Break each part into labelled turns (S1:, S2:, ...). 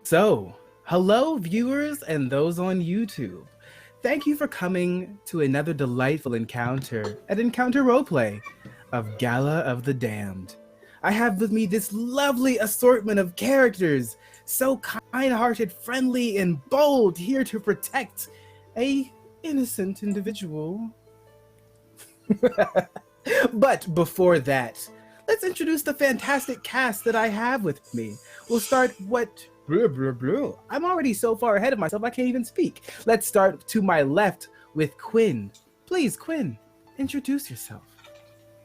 S1: So, hello, viewers and those on YouTube. Thank you for coming to another delightful encounter at Encounter Roleplay of Gala of the Damned. I have with me this lovely assortment of characters, so kind-hearted, friendly, and bold, here to protect a innocent individual. But before that, let's introduce the fantastic cast that I have with me. We'll start I'm already so far ahead of myself, I can't even speak. Let's start to my left with Quinn. Please, Quinn, introduce yourself.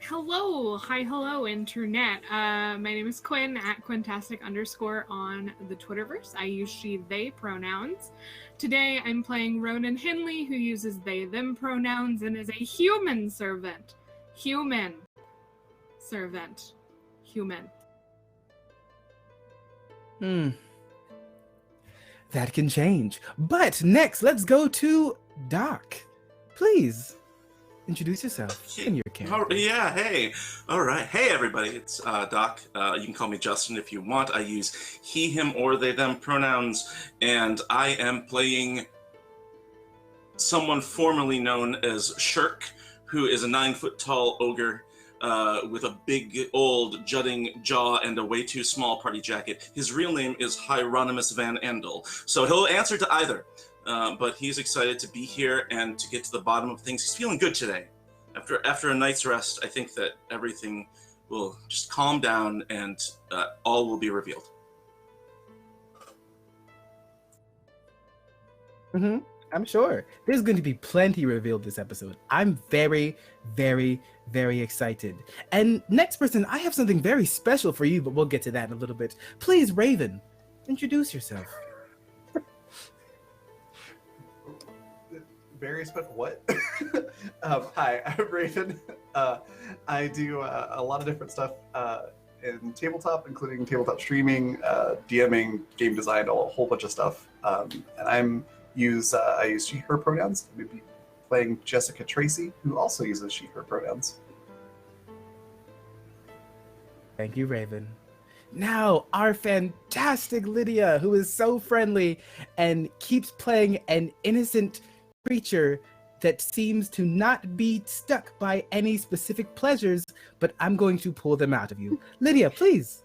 S2: Hello. Hi, hello, internet. My name is Quinn, at Quintastic_ on the Twitterverse. I use she, they pronouns. Today, I'm playing Ronan Hinley, who uses they, them pronouns and is a human servant. Human. Servant. Human.
S1: That can change. But next, let's go to Doc. Please, introduce yourself and your character.
S3: Oh, yeah, hey. All right. Hey, everybody. It's Doc. You can call me Justin if you want. I use he, him, or they, them pronouns, and I am playing someone formerly known as Shirk, who is a 9-foot-tall ogre with a big, old, jutting jaw and a way too small party jacket. His real name is Hieronymus Van Endel, so he'll answer to either. But he's excited to be here and to get to the bottom of things. He's feeling good today. After a night's rest, I think that everything will just calm down and all will be revealed.
S1: I'm sure. There's going to be plenty revealed this episode. I'm very, very, very excited. And next person, I have something very special for you, but we'll get to that in a little bit. Please, Raven, introduce yourself.
S4: Very special. What? Hi, I'm Raven. I do a lot of different stuff in tabletop, including tabletop streaming, DMing, game design, a whole bunch of stuff. And I use she, her pronouns. I'm going to be playing Jessica Tracy, who also uses she, her pronouns.
S1: Thank you, Raven. Now, our fantastic Lydia, who is so friendly and keeps playing an innocent creature that seems to not be stuck by any specific pleasures, but I'm going to pull them out of you. Lydia, please.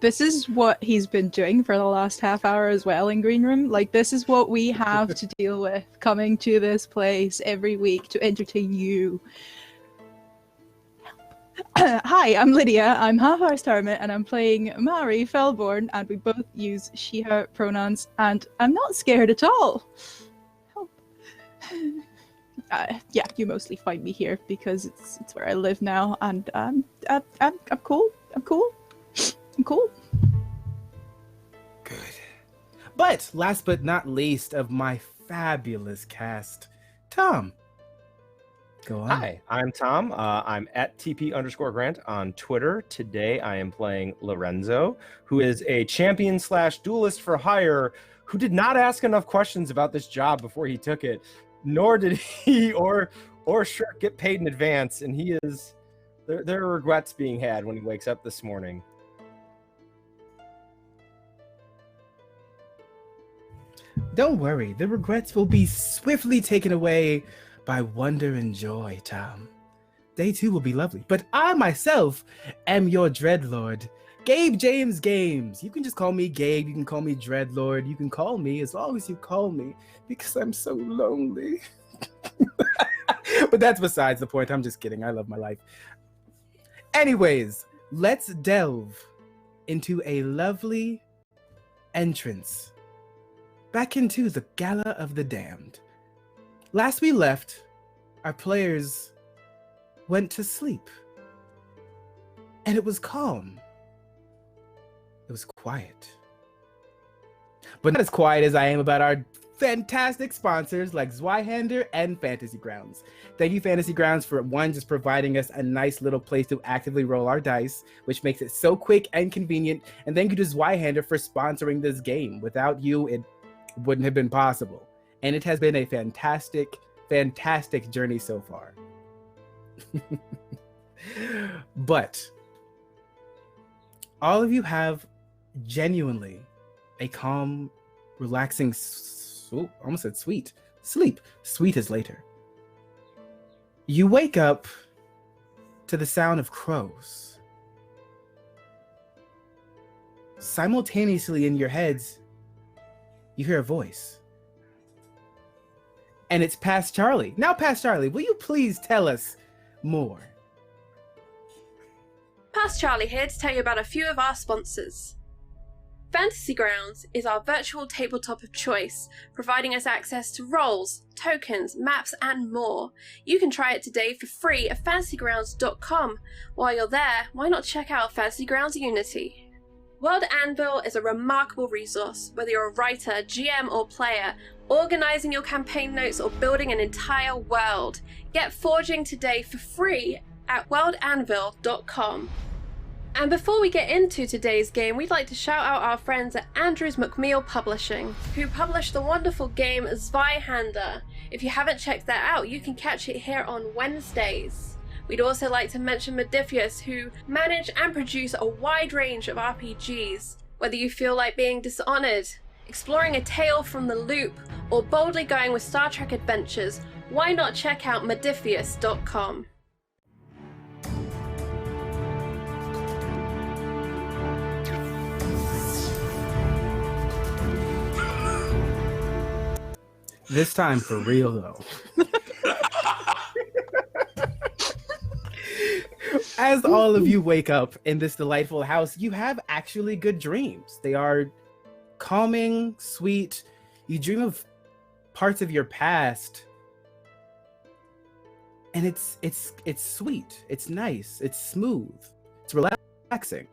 S5: This is what he's been doing for the last half hour as well in Green Room. Like, this is what we have to deal with coming to this place every week to entertain you. Hi, I'm Lydia. I'm half-hour's Hermit, and I'm playing Mari Fellborn, and we both use she, her pronouns, and I'm not scared at all. Help. Yeah, you mostly find me here because it's where I live now, and I'm cool. I'm cool. I'm cool.
S1: Good. But last but not least of my fabulous cast, Tom. Go on.
S6: Hi, I'm Tom. I'm at TP_Grant on Twitter. Today I am playing Lorenzo, who is a champion/duelist for hire who did not ask enough questions about this job before he took it, nor did he or Shirk get paid in advance, and he is there are regrets being had when he wakes up this morning.
S1: Don't worry, the regrets will be swiftly taken away by wonder and joy, Tom. Day 2 will be lovely. But I myself am your Dreadlord, Gabe James Games. You can just call me Gabe, you can call me Dreadlord, you can call me as long as you call me, because I'm so lonely. But that's besides the point. I'm just kidding. I love my life. Anyways, let's delve into a lovely entrance back into the Gala of the Damned. Last we left, our players went to sleep. And it was calm. It was quiet. But not as quiet as I am about our fantastic sponsors like Zweihander and Fantasy Grounds. Thank you, Fantasy Grounds, for one, just providing us a nice little place to actively roll our dice, which makes it so quick and convenient. And thank you to Zweihander for sponsoring this game. Without you, it wouldn't have been possible. And it has been a fantastic, fantastic journey so far. But all of you have genuinely a calm, relaxing, almost said sweet, sleep. Sweet is later. You wake up to the sound of crows. Simultaneously in your heads, you hear a voice. And it's Past Charlie. Now, Past Charlie, will you please tell us more?
S7: Past Charlie here to tell you about a few of our sponsors. Fantasy Grounds is our virtual tabletop of choice, providing us access to rolls, tokens, maps, and more. You can try it today for free at fantasygrounds.com. While you're there, why not check out Fantasy Grounds Unity? World Anvil is a remarkable resource, whether you're a writer, GM, or player, organizing your campaign notes or building an entire world. Get forging today for free at worldanvil.com. And before we get into today's game, we'd like to shout out our friends at Andrews McMeel Publishing, who published the wonderful game Zweihander. If you haven't checked that out, you can catch it here on Wednesdays. We'd also like to mention Modifius, who manage and produce a wide range of RPGs. Whether you feel like being Dishonored, exploring a tale from the loop, or boldly going with Star Trek adventures, why not check out modifius.com.
S1: This time for real, though. As all of you wake up in this delightful house, you have actually good dreams. They are calming, sweet. You dream of parts of your past. And it's sweet. It's nice. It's smooth. It's relaxing.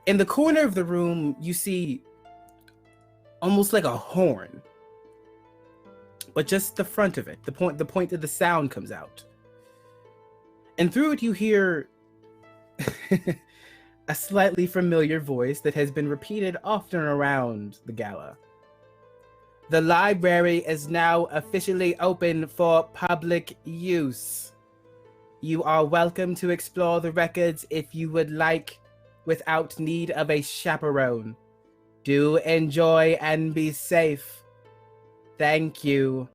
S1: In the corner of the room, you see almost like a horn. But just the front of it, the point that the sound comes out. And through it you hear a slightly familiar voice that has been repeated often around the gala. The library is now officially open for public use. You are welcome to explore the records if you would like, without need of a chaperone. Do enjoy and be safe. Thank you.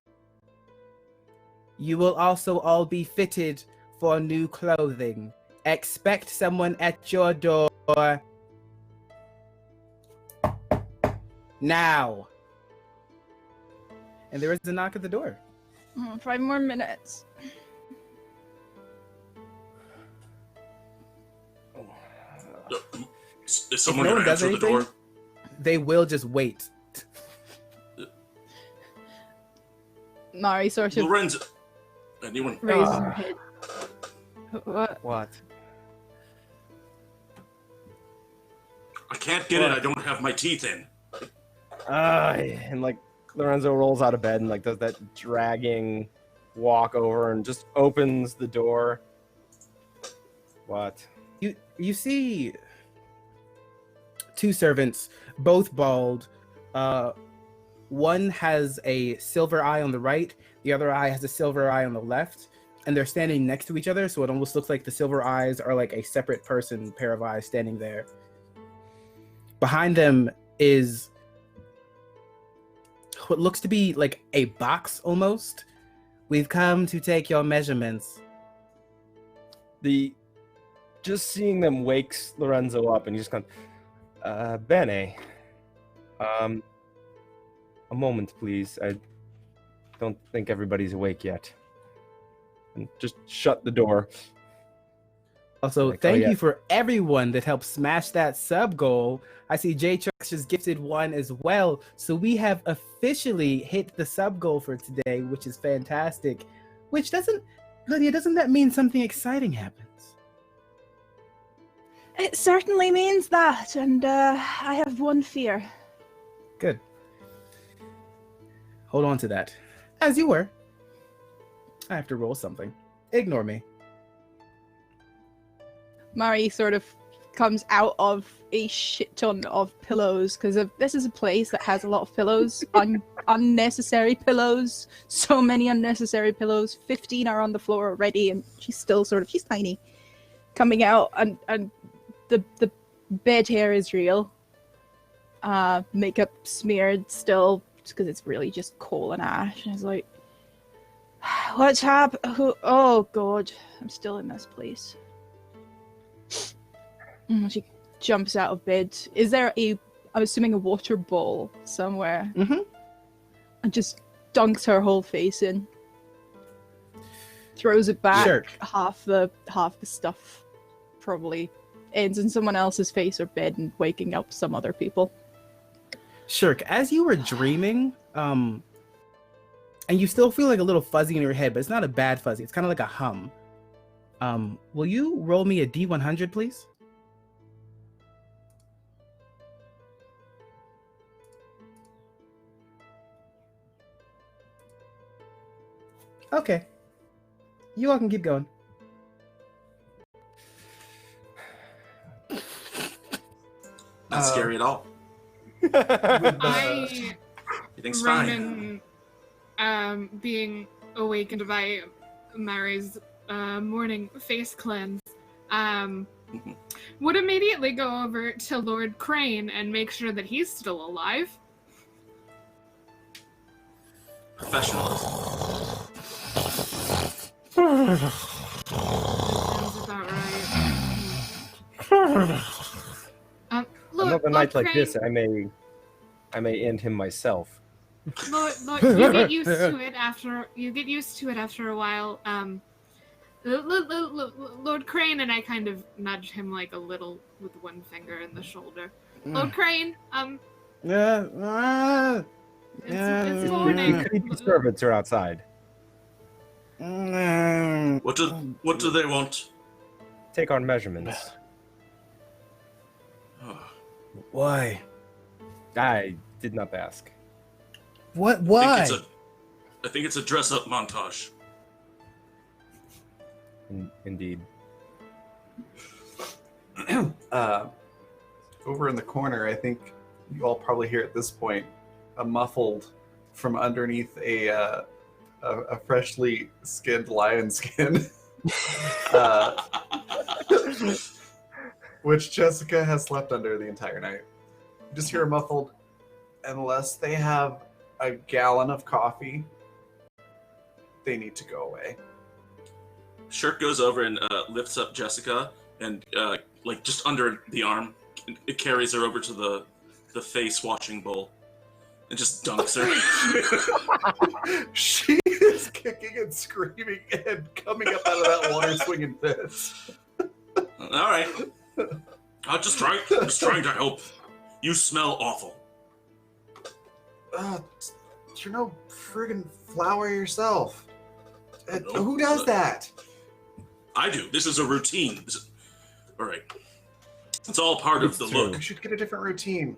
S1: You will also all be fitted for new clothing. Expect someone at your door now. And there is a knock at the door.
S5: 5 more minutes.
S3: Is someone going to answer the door?
S1: They will just wait.
S5: Mari sort of
S3: Lorenzo. Anyone?
S5: raises her head.
S6: What?
S3: I can't get it. I don't have my teeth in.
S6: And like Lorenzo rolls out of bed and like does that dragging walk over and just opens the door. What?
S1: You see two servants, both bald. One has a silver eye on the right, the other eye has a silver eye on the left, and they're standing next to each other, so it almost looks like the silver eyes are like a separate person, pair of eyes standing there. Behind them is what looks to be like a box almost. We've come to take your measurements.
S6: Just seeing them wakes Lorenzo up, and he's just gone. Bene. A moment, please. I don't think everybody's awake yet. And just shut the door.
S1: Also,
S6: Like,
S1: thank
S6: yeah.
S1: you for everyone that helped smash that sub goal. I see J Chucks just gifted one as well. So we have officially hit the sub goal for today, which is fantastic. Which Lydia, doesn't that mean something exciting happens?
S5: It certainly means that, and I have one fear.
S1: Good. Hold on to that. As you were. I have to roll something. Ignore me.
S5: Mari sort of comes out of a shit ton of pillows, because this is a place that has a lot of pillows, unnecessary pillows, so many unnecessary pillows. 15 are on the floor already, and she's tiny. Coming out, and the bed hair is real. Makeup smeared still, because it's really just coal and ash. And it's like, what's happened? Oh god, I'm still in this place. She jumps out of bed. Is there I'm assuming a water bowl somewhere?
S1: Mm-hmm.
S5: And just dunks her whole face in. Throws it back.
S1: Sure.
S5: Half the stuff probably ends in someone else's face or bed and waking up some other people.
S1: Shirk, as you were dreaming, and you still feel like a little fuzzy in your head, but it's not a bad fuzzy. It's kind of like a hum. Will you roll me a D100, please? Okay. You all can keep going.
S3: Not scary at all.
S2: I,
S3: Everything's fine.
S2: Ronan, being awakened by Mary's morning face cleanse, would immediately go over to Lord Crane and make sure that he's still alive.
S3: Professionalism.
S2: Sounds about right.
S6: Another night like this, I may end him myself.
S2: Lord, you get used to it after a while. Lord Crane, and I kind of nudge him like a little with one finger in the shoulder. Lord Crane, it's morning.
S6: The creepy servants are outside.
S3: What do they want?
S6: Take our measurements.
S1: Why?
S6: I did not ask.
S1: What? Why?
S3: I think it's a dress-up montage.
S6: Indeed.
S4: Over in the corner, I think you all probably hear at this point a muffled from underneath a freshly skinned lion skin, which Jessica has slept under the entire night. You just hear a muffled, unless they have a gallon of coffee, they need to go away.
S3: Shirk goes over and lifts up Jessica and like just under the arm, it carries her over to the face washing bowl and just dunks her.
S4: She is kicking and screaming and coming up out of that water swinging fist.
S3: All right. I'm just trying to help. You smell awful.
S4: You're no friggin' flower yourself. Who does that?
S3: I do. This is a routine. All right. It's all part of the look.
S4: You should get a different routine.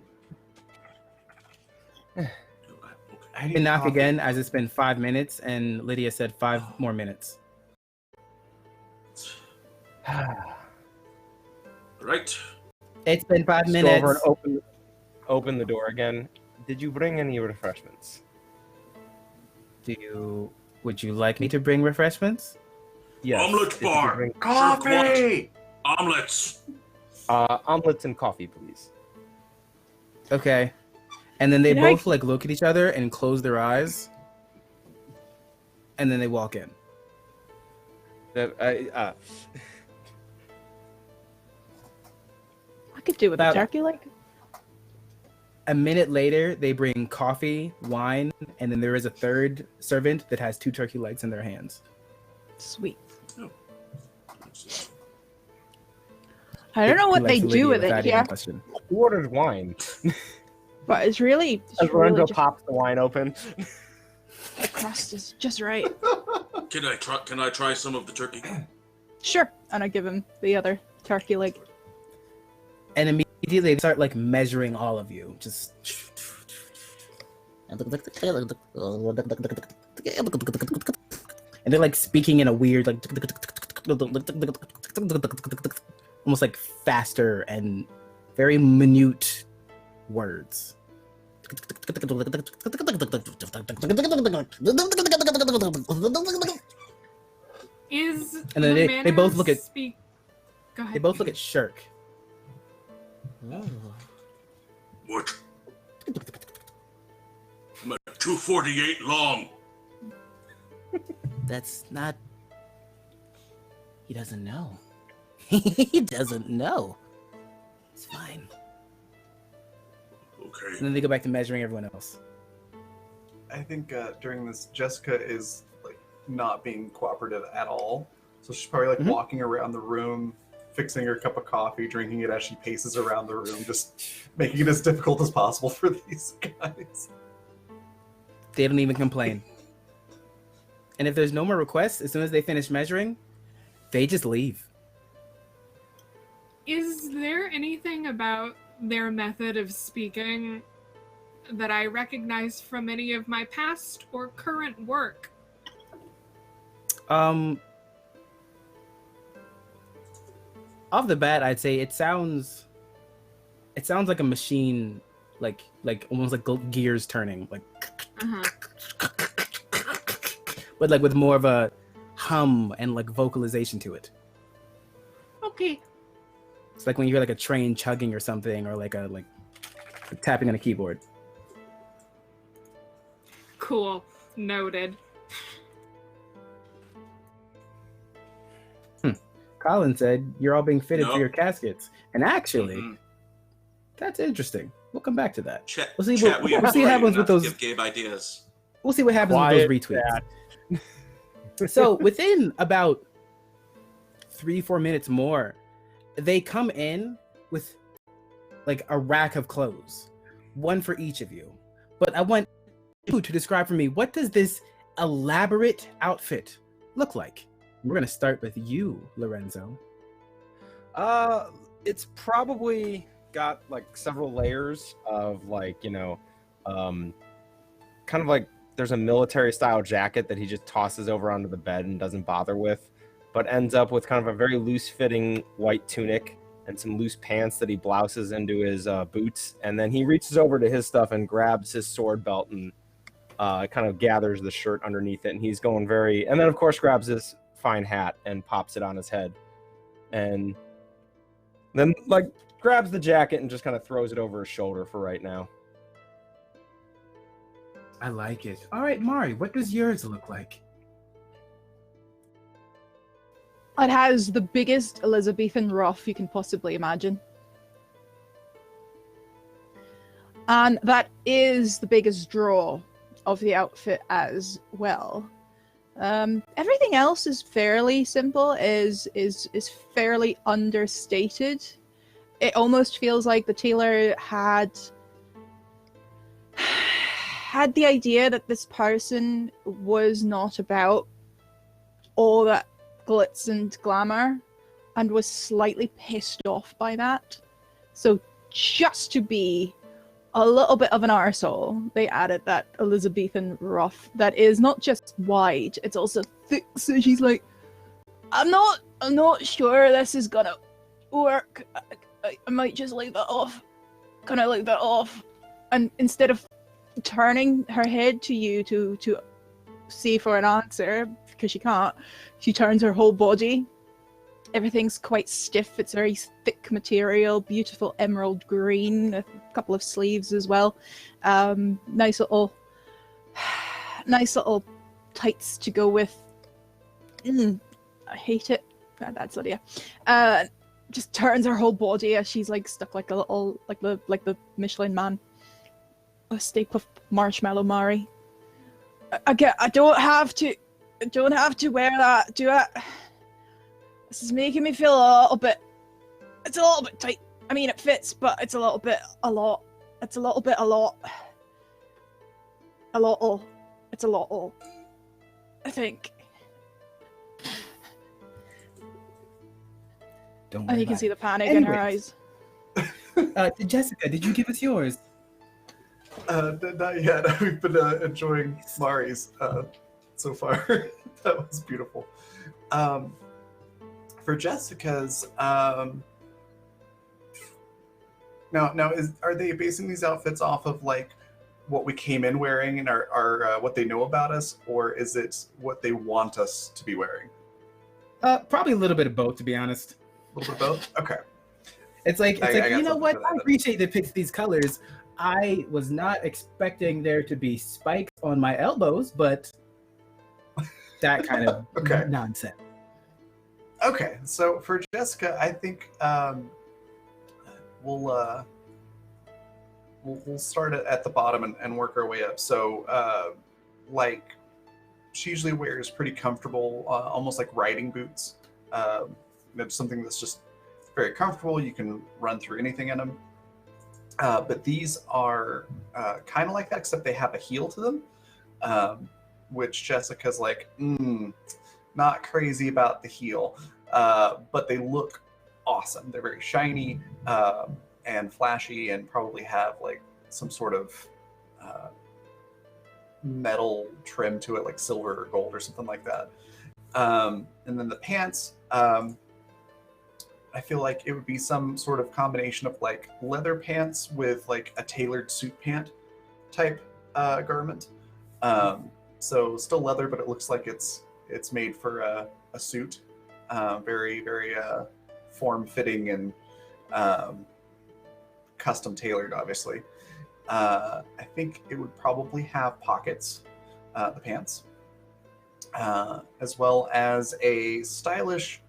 S1: I can knock again, as it's been 5 minutes, and Lydia said 5 more minutes.
S3: Right.
S1: It's been 5
S6: Just
S1: minutes.
S6: go over and open the door again. Did you bring any refreshments?
S1: Would you like me to bring refreshments?
S6: Yes.
S3: Omelet
S6: Did you
S3: bar.
S6: bring-
S4: Coffee!
S3: Omelets.
S6: Omelets and coffee, please.
S1: Okay. And then they
S5: Can I-
S1: both like look at each other and close their eyes. And then they walk in.
S5: I could do with a
S1: About-
S5: turkey leg.
S1: A minute later, they bring coffee, wine, and then there is a third servant that has 2 turkey legs in their hands.
S5: Sweet.
S3: Oh.
S5: I don't know what
S1: He
S5: they
S1: likes to
S5: do
S1: Lydia
S5: with it
S1: without even
S5: here,
S1: question.
S6: Who ordered wine?
S5: but it's really
S6: As Lorenzo
S5: just,
S6: pops the wine open.
S5: the crust is just right.
S3: Can I try some of the turkey?
S5: Sure. And I give him the other turkey leg.
S1: And immediately they start like measuring all of you. Just and they're like speaking in a weird like almost like faster and very minute words.
S2: Is
S1: And then
S2: the
S1: they both
S2: manner
S1: look at-
S2: speak. Go ahead.
S1: They both look at Shirk.
S3: What? I'm at 248 long.
S1: That's not. He doesn't know. He doesn't know. It's fine.
S3: Okay.
S1: And then they go back to measuring everyone else.
S4: I think during this, Jessica is like not being cooperative at all. So she's probably like
S1: Mhm.
S4: walking around the room, fixing her cup of coffee, drinking it as she paces around the room, just making it as difficult as possible for these guys.
S1: They don't even complain. And if there's no more requests, as soon as they finish measuring, they just leave.
S2: Is there anything about their method of speaking that I recognize from any of my past or current work?
S1: Off the bat, I'd say it sounds like a machine, like almost like gears turning, like,
S2: Uh-huh.
S1: but like with more of a hum and like vocalization to it.
S2: Okay.
S1: It's like when you hear like a train chugging or something, or like tapping on a keyboard.
S2: Cool. Noted.
S1: Colin said, "You're all being fitted for
S3: Nope.
S1: your caskets," and actually,
S3: Mhm.
S1: that's interesting. We'll come back to that.
S3: Chat,
S1: We'll see
S3: chat,
S1: what-
S3: we
S1: we'll see
S3: implore
S1: what
S3: you
S1: happens
S3: not
S1: with
S3: to
S1: those-
S3: Give Gabe ideas.
S1: We'll see what happens
S6: Quiet,
S1: with those retweets. So within about 3-4 minutes more, they come in with like a rack of clothes, one for each of you. But I want you to describe for me, what does this elaborate outfit look like? We're gonna start with you, Lorenzo.
S6: It's probably got like several layers of like, kind of like there's a military style jacket that he just tosses over onto the bed and doesn't bother with, but ends up with kind of a very loose fitting white tunic and some loose pants that he blouses into his boots. And then he reaches over to his stuff and grabs his sword belt and kind of gathers the shirt underneath it. And he's going and then of course grabs his fine hat and pops it on his head. And then like grabs the jacket and just kind of throws it over his shoulder for right now.
S1: I like it. All right, Mari, what does yours look like?
S5: It has the biggest Elizabethan ruff you can possibly imagine. And that is the biggest draw of the outfit as well. Everything else is fairly simple, is fairly understated. It almost feels like the tailor had the idea that this person was not about all that glitz and glamour and was slightly pissed off by that. So just to be a little bit of an arsehole, they added that Elizabethan ruff that is not just wide, it's also thick. So she's like, I'm not sure this is gonna work. I might just leave that off. Can I leave that off? And instead of turning her head to you to see for an answer, because she can't, she turns her whole body. Everything's quite stiff. It's very thick material, beautiful emerald green, couple of sleeves as well. Nice little tights to go with. I hate it. That's idea. Just turns her whole body as she's like stuck like a little like the Michelin Man. A Stay Puft Marshmallow Mari. I don't have to wear that, do I? This is making me feel a little bit. It's a little bit tight. I mean, it fits, but it's a little bit a lot. It's a little bit a lot. A lot. It's a lot. I think.
S1: Don't
S5: And
S1: worry
S5: you can
S1: about
S5: see
S1: it.
S5: the panic in her
S1: Anyways.
S5: eyes.
S1: Jessica, did you give us yours?
S4: Not yet. We've been enjoying Mari's so far. That was beautiful. For Jessica's, now are they basing these outfits off of like what we came in wearing and are what they know about us, or is it what they want us to be wearing?
S1: Probably a little bit of both, to be honest.
S4: A little bit of both. Okay.
S1: It's like
S4: I got
S1: you know
S4: something
S1: what?
S4: for that
S1: I
S4: then.
S1: appreciate they picked these colors. I was not expecting there to be spikes on my elbows, but that kind of
S4: Okay.
S1: nonsense.
S4: Okay, so for Jessica, I think we'll start at the bottom and work our way up. So, like, she usually wears pretty comfortable, almost like riding boots. It's something that's just very comfortable. You can run through anything in them. But these are kind of like that, except they have a heel to them, which Jessica's like, not crazy about the heel, but they look awesome. They're very shiny and flashy, and probably have like some sort of metal trim to it, like silver or gold or something like that. And then the pants, I feel like it would be some sort of combination of like leather pants with like a tailored suit pant type garment. So still leather, but it looks like it's made for a suit. Very, very form-fitting and custom tailored, obviously. I think it would probably have pockets, the pants, as well as a stylish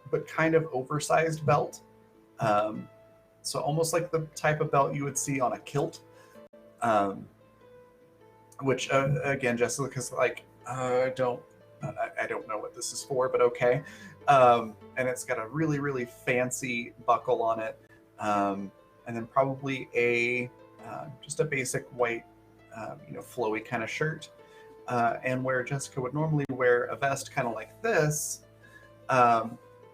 S4: but kind of oversized belt. So almost like the type of belt you would see on a kilt. Which again, Jessica's like, I don't know what this is for, but okay. And it's got a really, really fancy buckle on it. And then probably just a basic white, flowy kind of shirt. And where Jessica would normally wear a vest kind of like this,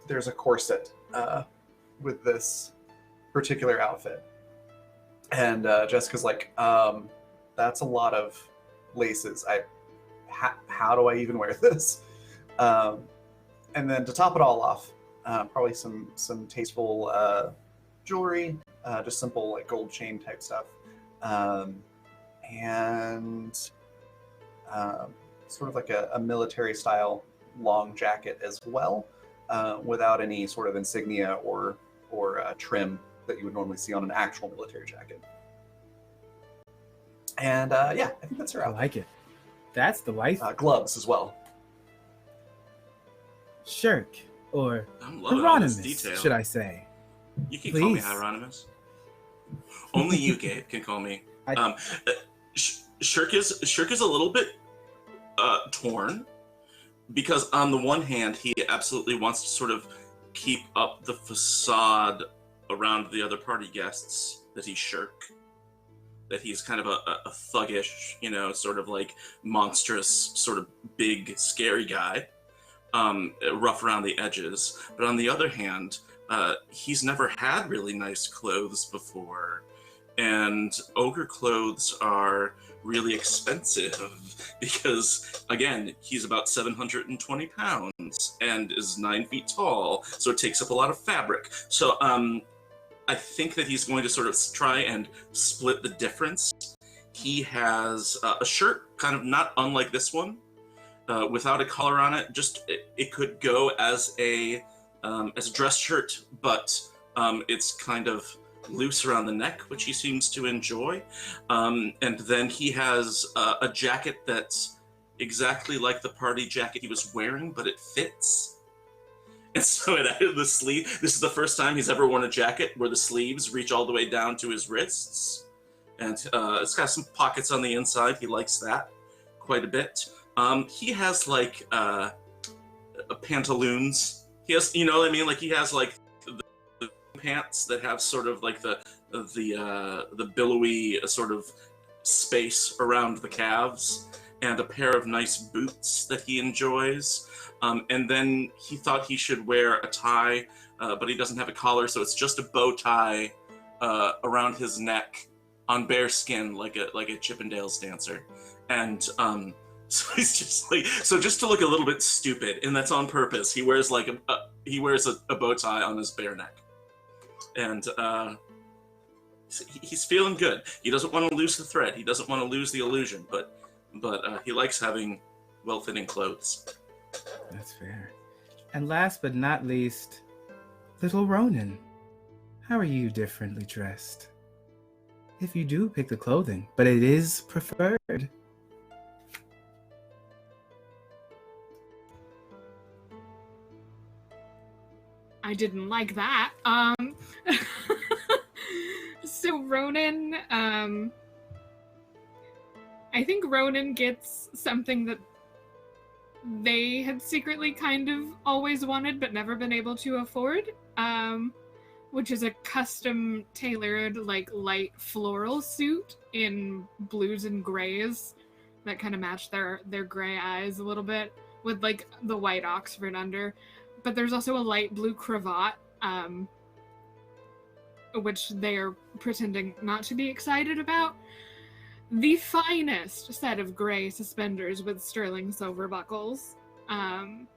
S4: there's a corset with this particular outfit. And Jessica's like, that's a lot of laces. How do I even wear this? And then to top it all off, probably some tasteful jewelry, just simple like gold chain type stuff, and sort of like a military style long jacket as well, without any sort of insignia or trim that you would normally see on an actual military jacket. And yeah, I think that's her
S1: I
S4: outfit.
S1: like it. That's the life.
S4: Gloves as well.
S1: Shirk, or
S3: I'm loving all this
S1: Hieronymus,
S3: detail.
S1: should I say?
S3: You can call me
S1: Please.
S3: Hieronymus. Only you, Gabe, can call me. Shirk is a little bit torn, because on the one hand, he absolutely wants to sort of keep up the facade around the other party guests that he's Shirk, that he's kind of a thuggish, sort of like monstrous, sort of big, scary guy, rough around the edges. But on the other hand, he's never had really nice clothes before, and ogre clothes are really expensive because, again, he's about 720 pounds and is 9 feet tall, so it takes up a lot of fabric. So I think that he's going to sort of try and split the difference. He has a shirt kind of not unlike this one, without a collar on it. Just it could go as a dress shirt, but it's kind of loose around the neck, which he seems to enjoy. And then he has a jacket that's exactly like the party jacket he was wearing, but it fits. And so the sleeve, this is the first time he's ever worn a jacket where the sleeves reach all the way down to his wrists. And it's got some pockets on the inside. He likes that quite a bit. He has like pantaloons. He has, you know what I mean? Like he has like the pants that have sort of like the billowy sort of space around the calves, and a pair of nice boots that he enjoys. And then he thought he should wear a tie, but he doesn't have a collar, so it's just a bow tie around his neck on bare skin, like a Chippendales dancer. And so he's just like, so just to look a little bit stupid, and that's on purpose, he wears like a bow tie on his bare neck. And he's feeling good. He doesn't want to lose the thread. He doesn't want to lose the illusion, but he likes having well-fitting clothes.
S1: That's fair. And last but not least, little Ronan. How are you differently dressed? If you do pick the clothing, but it is preferred.
S2: I didn't like that. So Ronan, I think Ronan gets something that they had secretly kind of always wanted but never been able to afford, which is a custom tailored like light floral suit in blues and grays that kind of match their gray eyes a little bit, with like the white Oxford under. But there's also a light blue cravat, which they are pretending not to be excited about. The finest set of gray suspenders with sterling silver buckles. And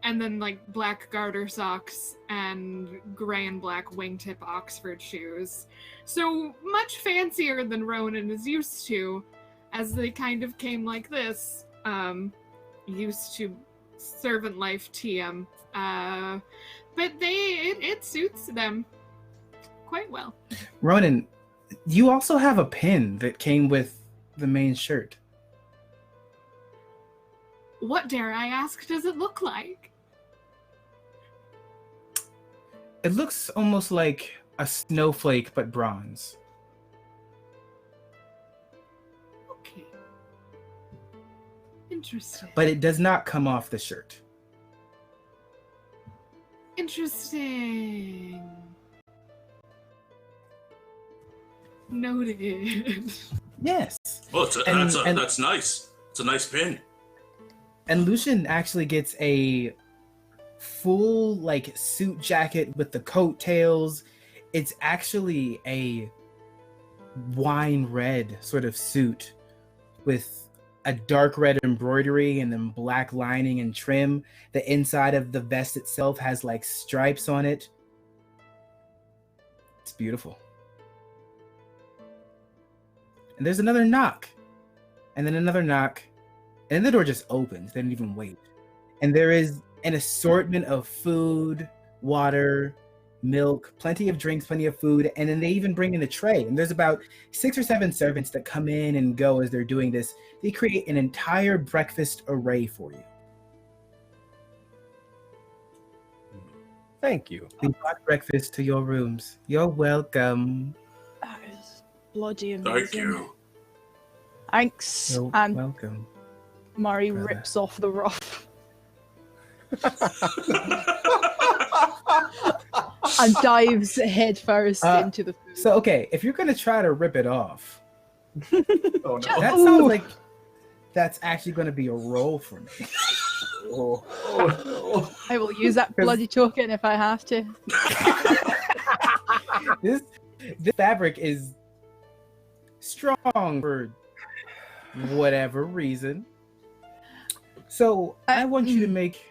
S2: then like black garter socks and gray and black wingtip Oxford shoes. So much fancier than Ronan is used to, as they kind of came like this, used to servant life TM. But it suits them quite well.
S1: Ronan, you also have a pin that came with the main shirt.
S2: What, dare I ask, does it look like?
S1: It looks almost like a snowflake, but bronze.
S2: Okay. Interesting.
S1: But it does not come off the shirt.
S2: Interesting. Noted.
S1: Yes.
S3: Oh, that's nice. It's a nice pin.
S1: And Lucian actually gets a full like suit jacket with the coattails. It's actually a wine red sort of suit with a dark red embroidery and then black lining and trim. The inside of the vest itself has like stripes on it. It's beautiful. And there's another knock. And then another knock. And then the door just opens. They didn't even wait. And there is an assortment of food, water, milk, plenty of drinks, plenty of food. And then they even bring in a tray. And there's about 6 or 7 servants that come in and go as they're doing this. They create an entire breakfast array for you.
S6: Thank you.
S1: We brought breakfast to your rooms. You're welcome.
S5: That is bloody amazing.
S3: Thank you.
S5: Thanks.
S1: You're
S5: And
S1: welcome.
S5: Mari
S1: brother.
S5: rips off the ruff and dives headfirst into the food.
S1: So, okay, if you're going to try to rip it off,
S4: Oh no.
S1: that sounds like that's actually going to be a roll for me.
S4: Oh,
S5: I will use that bloody token if I have to.
S1: This fabric is strong for whatever reason. So I want you to make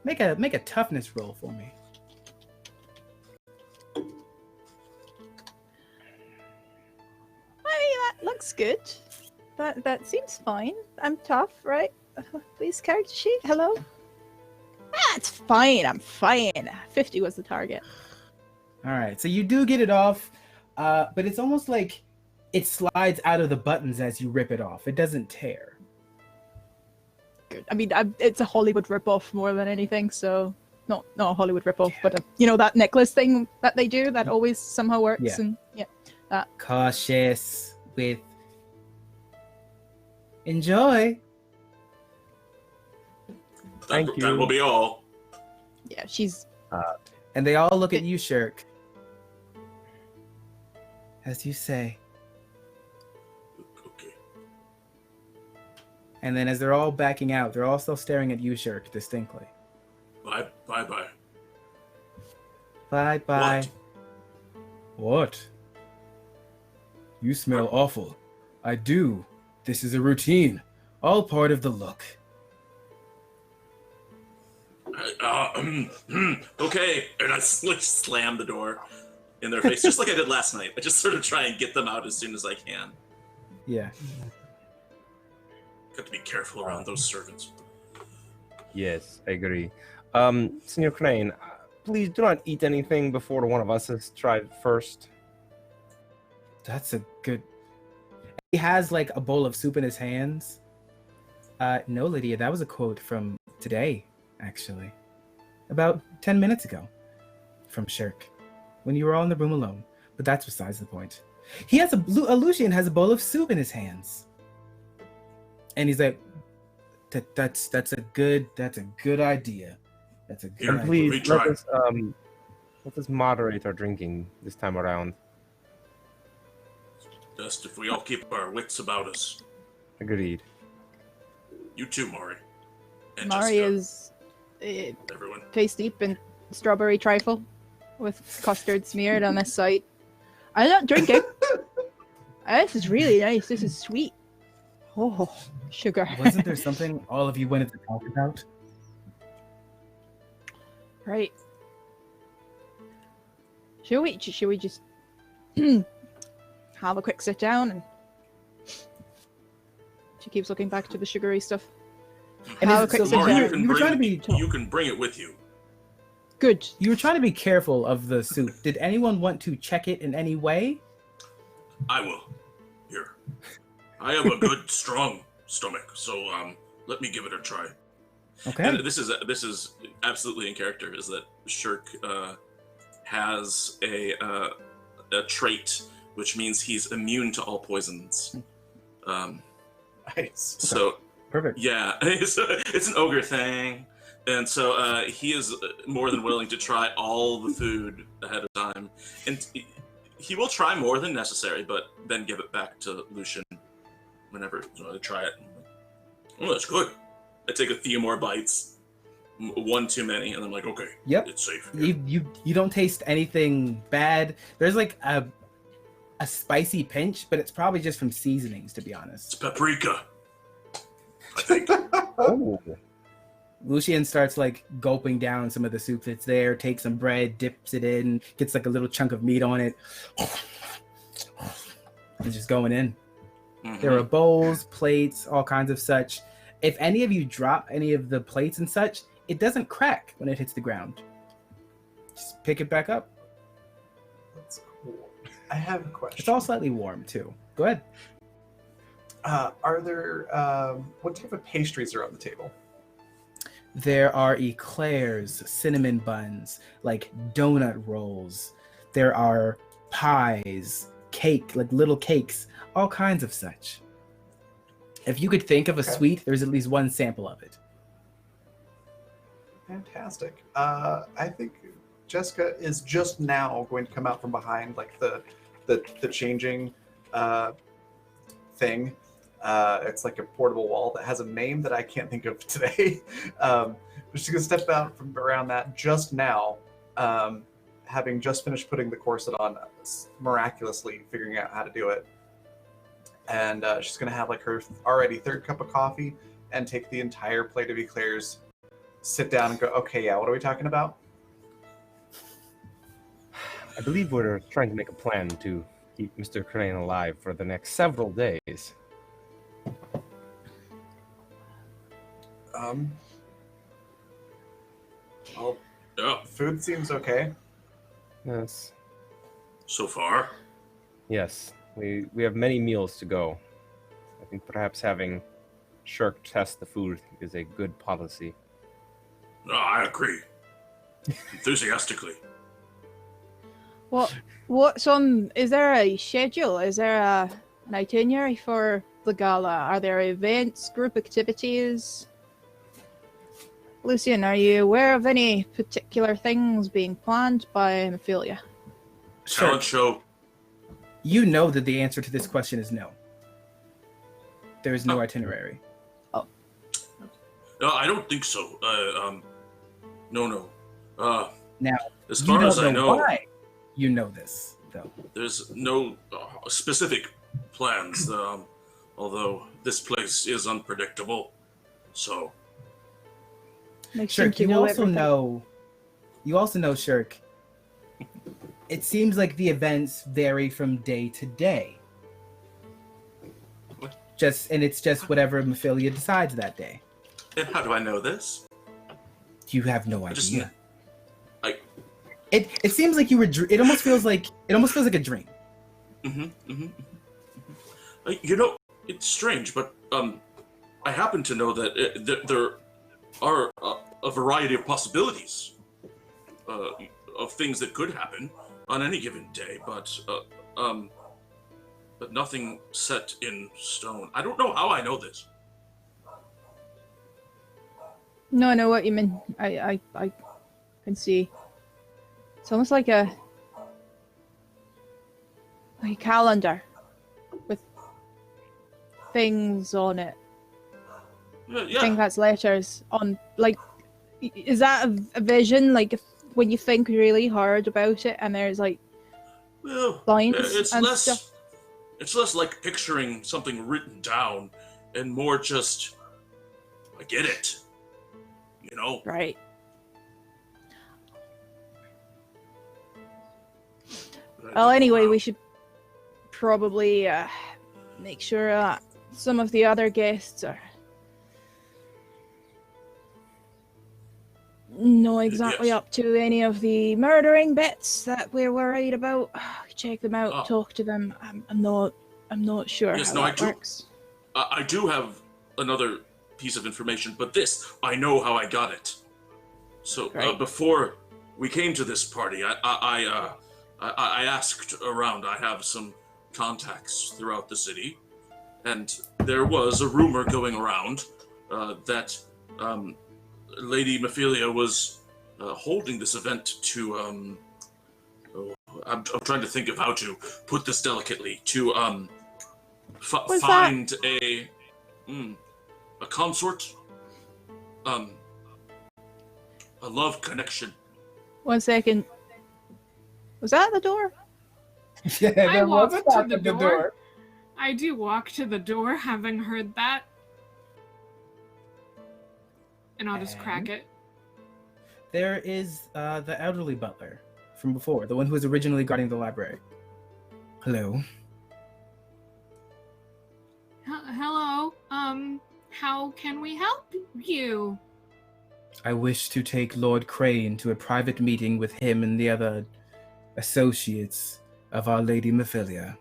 S1: a toughness roll for me.
S5: I mean, that looks good. That seems fine. I'm tough, right? Please, character sheet. Hello. It's fine. I'm fine. 50 was the target.
S1: All right, so you do get it off, but it's almost like it slides out of the buttons as you rip it off. It doesn't tear.
S5: Good. I mean, it's a Hollywood ripoff more than anything, so not a Hollywood ripoff, but that necklace thing that they do that always somehow works.
S1: Yeah.
S5: And that.
S1: Cautious with. Enjoy.
S6: Thank
S3: That
S6: you.
S3: will be all.
S5: Yeah, she's.
S1: And they all look at you, Shirk. As you say.
S3: Okay.
S1: And then as they're all backing out, they're all still staring at you, Shirk, distinctly.
S3: Bye.
S1: Bye. What? You smell awful. I do. This is a routine. All part of the look.
S3: Okay. And I slam the door in their face, just like I did last night. I just sort of try and get them out as soon as I can.
S1: Yeah.
S3: Got to be careful around those servants.
S6: Yes, I agree. Senor Crane, please do not eat anything before one of us has tried first.
S1: That's a good... He has like a bowl of soup in his hands. No, Lydia, that was a quote from today, actually. About 10 minutes ago. From Shirk. When you were all in the room alone. But that's besides the point. He has Lucian has a bowl of soup in his hands. And he's like, that's a good idea. That's a good
S3: Here,
S1: idea.
S6: Please
S3: try.
S6: let us moderate our drinking this time around.
S3: Best if we all keep our wits about us.
S6: Agreed.
S3: You too, Mari. And
S5: Mari
S3: Jessica,
S5: is
S3: everyone.
S5: face deep in strawberry trifle with custard smeared on this side. I'm not drinking. This is really nice. This is sweet. Oh, sugar.
S1: Wasn't there something all of you wanted to talk about?
S5: Right. Should we just have a quick sit down? And she keeps looking back to the sugary stuff.
S1: And
S5: Have a
S1: is
S5: quick
S1: it-
S5: sit
S1: so
S3: Mari,
S5: down.
S3: you can
S1: you were trying to be
S3: you can bring it with you.
S5: Good.
S1: You were trying to be careful of the soup. Did anyone want to check it in any way?
S3: I will. Here. I have a good, strong stomach, so let me give it a try.
S1: Okay.
S3: And this is absolutely in character. Is that Shirk has a trait which means he's immune to all poisons.
S4: Nice.
S3: So
S1: Perfect.
S3: yeah, it's an ogre thing, and so he is more than willing to try all the food ahead of time, and he will try more than necessary, but then give it back to Lucian whenever I try it. Oh, that's good. I take a few more bites, one too many, and I'm like, okay,
S1: Yep.
S3: it's safe.
S1: You don't taste anything bad. There's like a spicy pinch, but it's probably just from seasonings, to be
S3: It's
S1: honest.
S3: paprika, I think.
S6: Oh,
S1: Lucian starts like gulping down some of the soup that's there, takes some bread, dips it in, gets like a little chunk of meat on it, and just going in.
S3: Mhm.
S1: There are bowls, plates, all kinds of such. If any of you drop any of the plates and such, it doesn't crack when it hits the ground. Just pick it back up.
S4: That's cool. I have a question.
S1: It's all slightly warm too. Go ahead.
S4: Are there what type of pastries are on the table?
S1: There are eclairs, cinnamon buns, like donut rolls. There are pies, cake, like little cakes, all kinds of such. If you could think of a
S4: Okay.
S1: sweet, there's at least one sample of it.
S4: Fantastic. I think Jessica is just now going to come out from behind, like the changing thing. It's like a portable wall that has a name that I can't think of today. But she's gonna step out from around that just now, having just finished putting the corset on, miraculously figuring out how to do it. And she's gonna have like her already third cup of coffee and take the entire plate of eclairs, sit down and go, okay, yeah, what are we talking about?
S6: I believe we're trying to make a plan to keep Mr. Crane alive for the next several days.
S4: Well,
S3: Yeah.
S4: food seems okay.
S6: Yes.
S3: so far.
S6: Yes, we have many meals to go. I think perhaps having Shirk test the food is a good policy.
S3: No, I agree. Enthusiastically.
S5: What's on? Is there a schedule? Is there an itinerary for the gala? Are there events, group activities? Lucian, are you aware of any particular things being planned by Mephilia?
S3: Talent show.
S1: You know that the answer to this question is no. There is no
S3: Oh.
S1: itinerary.
S3: No, I don't think so. No.
S1: Now,
S3: as
S1: You
S3: far
S1: don't
S3: as I know,
S1: why you know this, though.
S3: there's no specific plans. Although this place is unpredictable, so
S5: Makes
S1: Shirk,
S5: sense to
S1: you
S5: know
S1: also
S5: everything.
S1: know. You also know, Shirk. It seems like the events vary from day to day. It's just whatever Mephilia decides that day.
S3: and how do I know this?
S1: You have no
S3: I just
S1: idea.
S3: I
S1: It seems like you were. It almost feels like a dream.
S3: You know, it's strange, but I happen to know that there are a variety of possibilities of things that could happen on any given day, but nothing set in stone. I don't know how I know this.
S5: No, I know what you mean. I can see. It's almost like a calendar with things on it.
S3: Yeah.
S5: I think that's letters on. Like, is that a vision? Like, if, when you think really hard about it, and there's like
S3: Well,
S5: lines
S3: it's
S5: and
S3: less.
S5: stuff.
S3: It's less like picturing something written down, and more just, I get it. You know.
S5: Right. Well, anyway, we should probably make sure some of the other guests are know exactly
S3: Yes.
S5: up to any of the murdering bits that we're worried about. Check them out, talk to them. I'm not sure
S3: Yes,
S5: how
S3: no, I
S5: that
S3: do-
S5: works.
S3: I do have another piece of information, but this, I know how I got it. So
S5: Right.
S3: before we came to this party, I asked around. I have some contacts throughout the city, and there was a rumor going around that Lady Mephilia was holding this event to. I'm trying to think of how to put this delicately. To
S5: What's
S3: find a consort, a love connection.
S5: 1 second. Was that the door?
S1: Yeah,
S2: I
S1: there was a
S2: walked to
S1: knock
S2: the
S1: at the
S2: door.
S1: door.
S2: I do walk to the door, having heard that. And I'll just crack it.
S1: There is the elderly butler from before, the one who was originally guarding the library. Hello.
S2: Hello. How can we help you?
S1: I wish to take Lord Crane to a private meeting with him and the other associates of Our Lady Mephilia.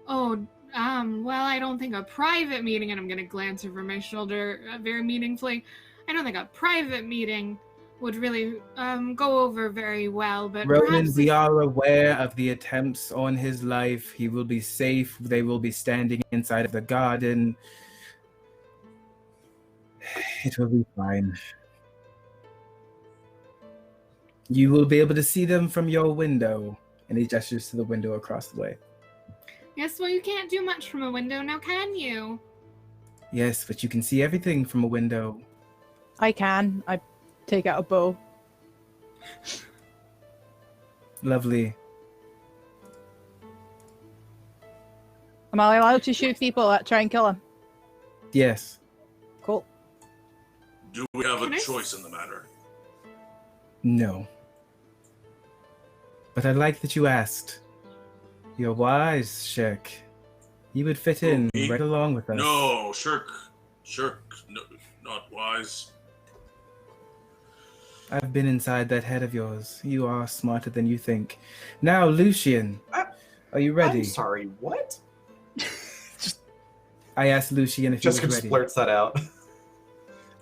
S2: Oh, well, I don't think a private meeting, and I'm gonna glance over my shoulder very meaningfully. I don't think a private meeting would really go over very well, but
S1: Ronan,
S2: perhaps
S1: we are aware of the attempts on his life. He will be safe. They will be standing inside of the garden. It will be fine. You will be able to see them from your window. And he gestures to the window across the way.
S2: Yes, well, you can't do much from a window now, can you?
S1: Yes, but you can see everything from a window.
S5: I can. I take out a bow.
S1: Lovely.
S5: Am I allowed to shoot people that try and kill him?
S1: Yes.
S5: Cool.
S3: Do we have
S2: Can
S3: a
S2: I
S3: choice in the matter?
S1: No. But I like that you asked. You're wise, Shirk. You would fit in
S3: Me?
S1: right along with us.
S3: No, Shirk, no, not wise.
S1: I've been inside that head of yours. You are smarter than you think. Now, Lucian, are you ready?
S4: I'm sorry, what?
S1: I asked Lucian if he
S4: Jessica
S1: was
S4: just
S1: ready.
S4: blurts that out.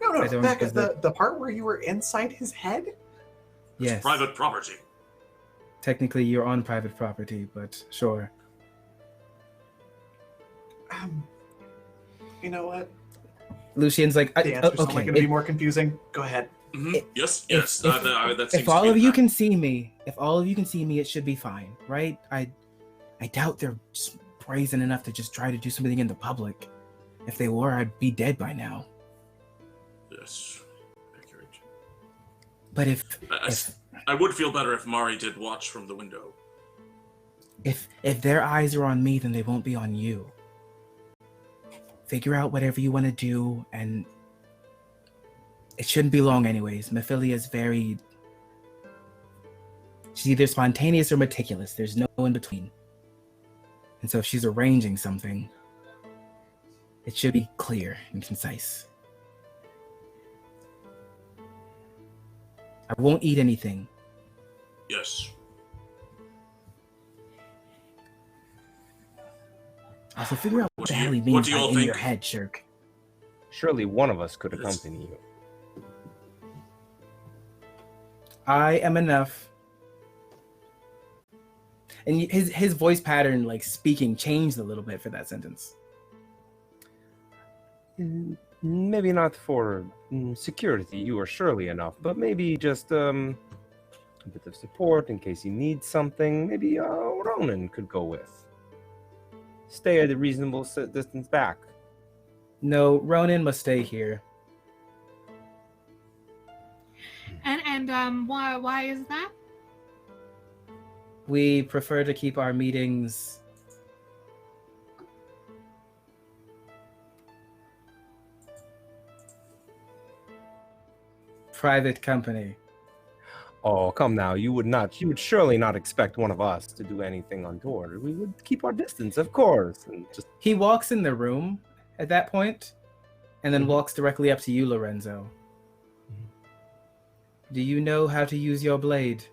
S4: No,
S1: I don't
S4: back at
S1: deserve-
S4: the part where you were inside his head?
S1: Yes.
S3: Private property.
S1: Technically, you're on private property, but sure.
S4: You know what?
S1: Lucian's like,
S4: The answer's only
S1: okay.
S4: going to be more confusing. Go ahead.
S3: Yes,
S1: if-
S3: yes.
S1: if-
S3: That seems
S1: If
S3: to
S1: all
S3: be
S1: of
S3: the
S1: you
S3: plan.
S1: can see me, it should be fine, right? I doubt they're just brazen enough to just try to do something in the public. If they were, I'd be dead by now.
S3: Yes, accurate.
S1: But
S3: I would feel better if Mari did watch from the window.
S1: if their eyes are on me, then they won't be on you. Figure out whatever you want to do, and it shouldn't be long anyways. Mephilia is she's either spontaneous or meticulous. There's no in between. And so if she's arranging something, it should be clear and concise. I won't eat anything.
S3: Yes.
S1: Also, figure out what the
S3: do you-
S1: hell he
S3: what
S1: means
S3: do
S1: by
S3: you all
S1: in your
S3: think?
S1: head, Shirk.
S6: Surely one of us could
S3: Yes.
S6: accompany you.
S1: I am enough. And his voice pattern, like speaking, changed a little bit for that sentence.
S6: Maybe not for security, you are surely enough, but maybe just a bit of support in case you need something. Maybe Ronan could go with. Stay at a reasonable distance back.
S1: No, Ronan must stay here.
S2: And why is that?
S1: We prefer to keep our meetings private company.
S6: Oh, come now. You would surely not expect one of us to do anything untoward. We would keep our distance, of course, and just
S1: He walks in the room at that point, and then
S6: Mhm.
S1: walks directly up to you, Lorenzo. Do you know how to use your blade?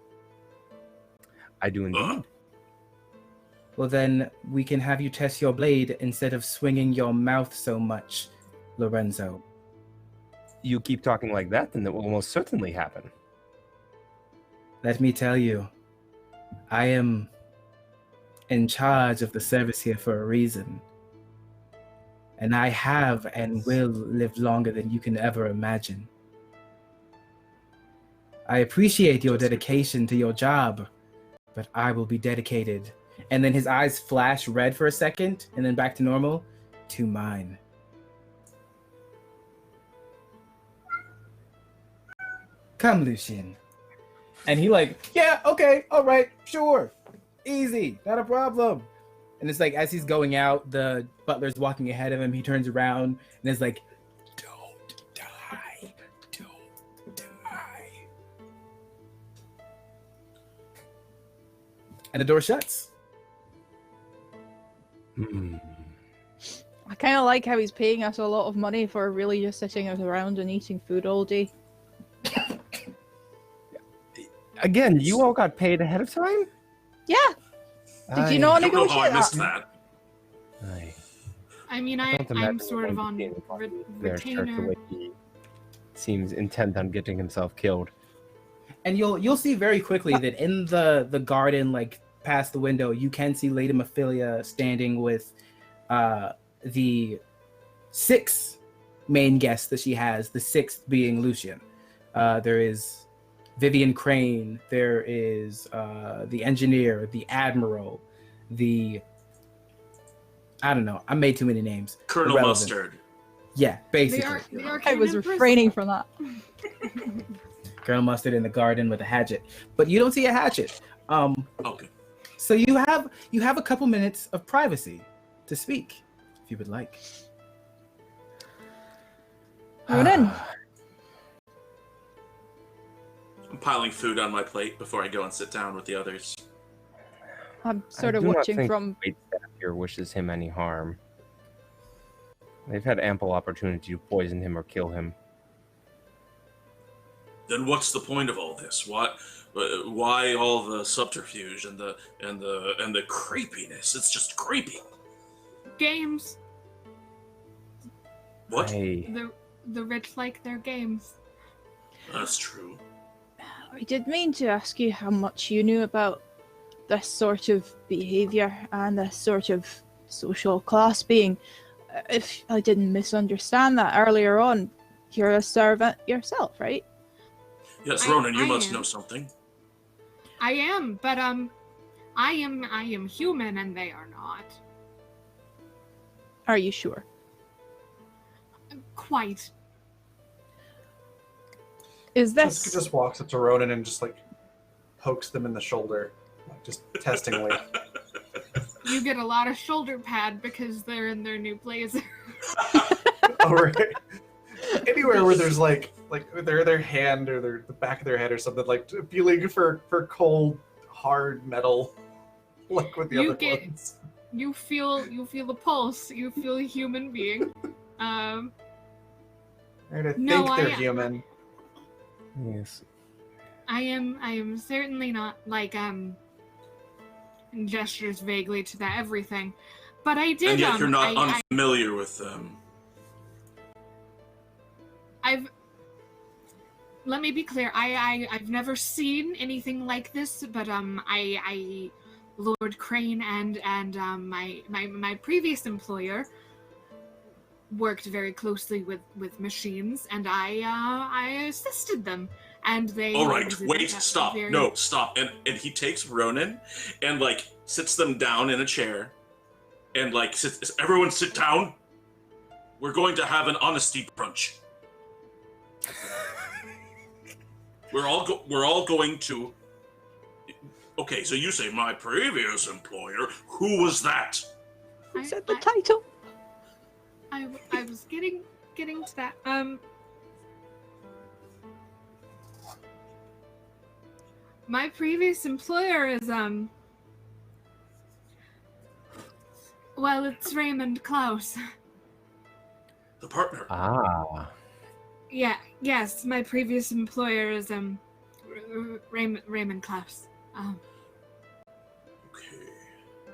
S6: I do indeed.
S1: Well, then we can have you test your blade instead of swinging your mouth so much, Lorenzo.
S6: You keep talking like that, and it will most certainly happen.
S1: Let me tell you, I am in charge of the service here for a reason. And I have and will live longer than you can ever imagine. I appreciate your dedication to your job, but I will be dedicated. And then his eyes flash red for a second, and then back to normal, to mine. Come, Lucian. And he yeah, okay, all right, sure. Easy, not a problem. And it's like, as he's going out, the butler's walking ahead of him. He turns around and is like, don't die, don't die. And the door shuts.
S5: I kind of like how he's paying us a lot of money for really just sitting around and eating food all day.
S6: Again, you all got paid ahead of time?
S5: Yeah. Did you not
S3: I don't know how I
S5: negotiate
S3: missed
S5: that?
S3: that.
S2: I mean,
S6: don't
S2: I'm
S6: imagine
S2: sort of on
S6: their shirt the
S2: retainer.
S6: way he seems intent on getting himself killed.
S1: And you'll see very quickly that in the garden, like past the window, you can see Lady Mephilia standing with the 6 main guests that she has, the 6th being Lucian. There is Vivian Crane, there is the engineer, the admiral, I don't know, I made too many names.
S3: Colonel
S1: Irrelevant.
S3: Mustard.
S1: Yeah, basically.
S5: I was refraining from that.
S1: Colonel Mustard in the garden with a hatchet. But you don't see a hatchet.
S3: Okay.
S1: So you have a couple minutes of privacy to speak, if you would like.
S5: Ronan,
S3: I'm piling food on my plate before I go and sit down with the others.
S5: I'm sort
S6: I
S5: of
S6: do not
S5: watching
S6: think
S5: from.
S6: the waitstaff here wishes him any harm. They've had ample opportunity to poison him or kill him.
S3: Then what's the point of all this? Why all the subterfuge and the creepiness? It's just creepy.
S2: Games.
S3: What?
S2: The rich like their games.
S3: That's true.
S5: I did mean to ask you how much you knew about this sort of behavior and this sort of social class being. If I didn't misunderstand that earlier on, you're a servant yourself, right?
S3: Yes, Ronan, you
S2: I
S3: must
S2: am.
S3: know something.
S2: I am, but I am human and they are not.
S5: Are you sure?
S2: Quite.
S5: Is
S4: Jessica
S5: this
S4: just walks up to Ronan and just like pokes them in the shoulder, like, just testingly.
S2: You get a lot of shoulder pad because they're in their new blazer.
S4: Oh, right. Anywhere where there's like their hand or the back of their head or something, like feeling for cold, hard metal, like with the
S2: You
S4: other
S2: get-
S4: ones.
S2: You feel the pulse. You feel a human being.
S4: Right, I
S2: No,
S4: think they're
S2: I-
S4: human.
S6: Yes.
S2: I am certainly not like gestures vaguely to that everything, but I did.
S3: And yet you're not
S2: I-
S3: unfamiliar with them.
S2: Let me be clear. I've never seen anything like this, but I Lord Crane and my previous employer worked very closely with machines, and I assisted them, and they.
S3: All right,
S2: exhibited
S3: wait,
S2: a
S3: stop,
S2: very-
S3: no, stop. And he takes Ronan and like sits them down in a chair, and like everyone sit down. We're going to have an honesty brunch. We're all going to. Okay, so you say my previous employer. Who was that?
S5: who
S2: I-
S5: said the
S2: I-
S5: title?
S2: I was getting to that. My previous employer is well, it's Raymond Klaus.
S3: The partner.
S6: Ah.
S2: Yeah, yes, my previous employer is Raymond Klaus.
S3: Okay.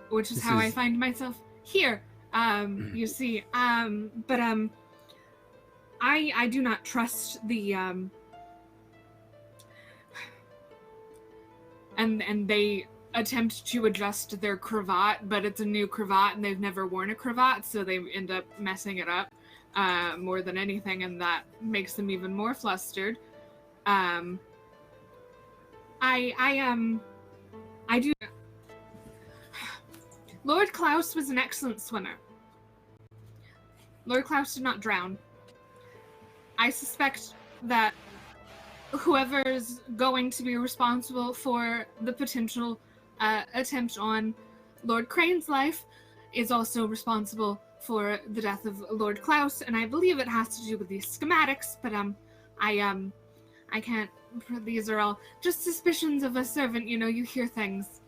S2: Which is
S6: This
S2: how I
S6: is-
S2: find myself here. You see, but I do not trust the and they attempt to adjust their cravat, but it's a new cravat and they've never worn a cravat, so they end up messing it up more than anything, and that makes them even more flustered. I do. Lord Klaus was an excellent swimmer. Lord Klaus did not drown. I suspect that whoever's going to be responsible for the potential attempt on Lord Crane's life is also responsible for the death of Lord Klaus, and I believe it has to do with these schematics, but I can't. These are all just suspicions of a servant. You know, you hear things.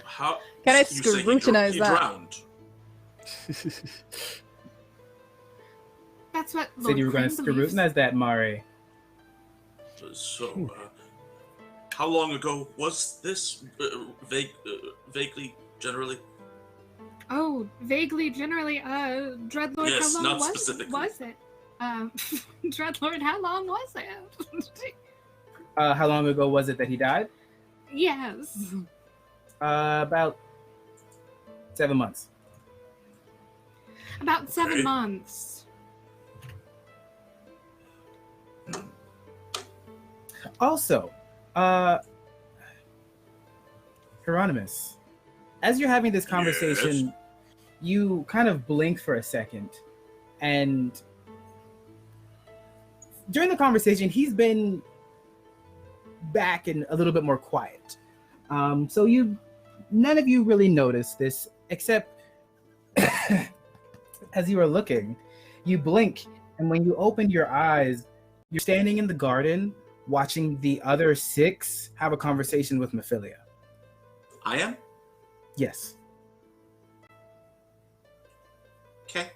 S3: How?
S5: Can I
S3: you say
S5: scrutinize
S3: he
S5: that?
S3: drowned?
S2: That's what Lord
S1: Said you were going to
S2: Crane believes.
S1: scrutinize that, Mari.
S3: So, how long ago was this? Vaguely, generally.
S2: Oh, vaguely, generally, Dreadlord,
S3: Yes,
S2: how long
S3: not
S2: was
S3: specifically.
S2: was it? Dreadlord, how long was it?
S1: How long ago was it that he died?
S2: Yes.
S1: About 7 months.
S2: About 7
S3: Okay.
S2: months.
S1: Also, Hieronymus, as you're having this conversation,
S3: Yes?
S1: you kind of blink for a second, and during the conversation, he's been back and a little bit more quiet. So none of you really noticed this, except as you were looking, you blink, and when you open your eyes, you're standing in the garden watching the other 6 have a conversation with Mephilia.
S3: I am.
S1: Yes.
S3: Okay.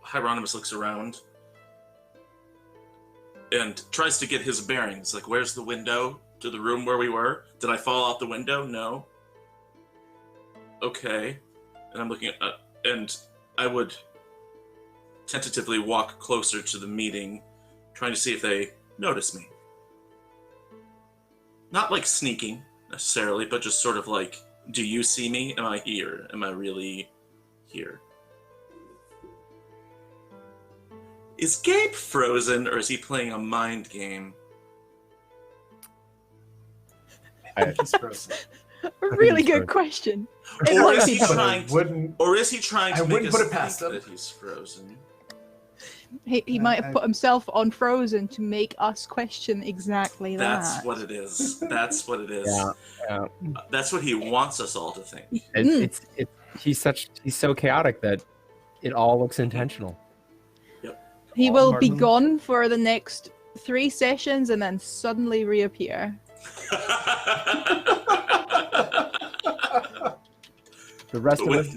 S3: Hieronymus looks around and tries to get his bearings. Like, where's the window to the room where we were? Did I fall out the window? No. Okay. And I'm looking at, and I would tentatively walk closer to the meeting, trying to see if they notice me. Not like sneaking necessarily, but just sort of like, do you see me? Am I here? Am I really here? Is Gabe frozen, or is he playing a mind game?
S4: I think he's frozen.
S5: A really good question. It
S3: Or
S5: might
S3: is
S5: be
S3: he
S5: frozen.
S3: trying to, or is he trying to
S4: I
S3: make
S4: wouldn't
S3: us
S4: put it past
S3: think
S4: him.
S3: that he's frozen?
S5: He might have put himself on frozen to make us question exactly
S3: That's
S5: that.
S3: what it is. That's what it is.
S6: Yeah.
S3: That's what he wants us all to think.
S6: He's so chaotic that it all looks intentional.
S5: He
S4: Oh,
S5: will be
S4: Martin.
S5: gone for the next 3 sessions and then suddenly reappear.
S6: The rest of us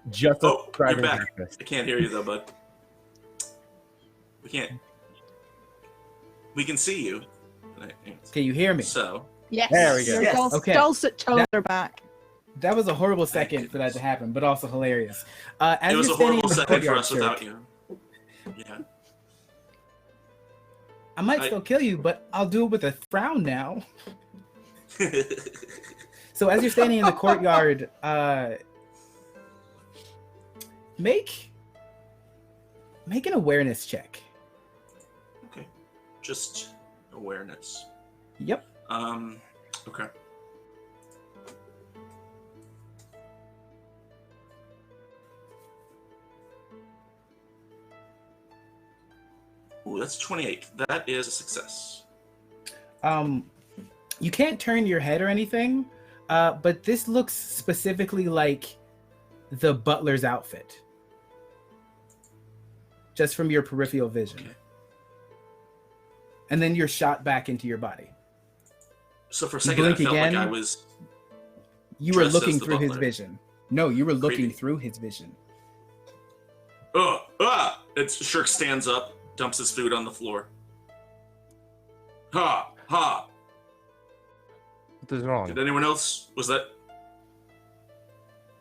S6: just
S3: Oh, you're
S6: driving
S3: back.
S6: breakfast.
S3: I can't hear you though, bud. We can't. We can see you.
S1: Can you hear me?
S3: So,
S5: Yes.
S6: There we go.
S5: Your
S4: Yes.
S1: Okay.
S5: dulcet tones are back.
S1: That was a horrible second for that to happen, but also hilarious. As
S3: it was
S1: you're
S3: a
S1: standing
S3: horrible
S1: in the
S3: second for
S1: courtyard,
S3: us
S1: Shirk,
S3: without you. Yeah.
S1: I might still kill you, but I'll do it with a frown now. So as you're standing in the courtyard, make an awareness check.
S3: Okay. Just awareness.
S1: Yep.
S3: Okay. Ooh, that's 28. That is a success.
S1: You can't turn your head or anything, but this looks specifically like the butler's outfit. Just from your peripheral vision.
S3: Okay.
S1: And then you're shot back into your body.
S3: So for a
S1: You
S3: second, I
S1: blink
S3: felt
S1: again.
S3: like I was.
S1: You were
S3: Dressed as
S1: looking
S3: the
S1: through his
S3: butler.
S1: vision. No, you were looking
S3: Creepy.
S1: through his vision.
S3: It's Shirk stands up, dumps his food on the floor. Ha! Ha!
S6: What is wrong?
S3: Did anyone else? Was that?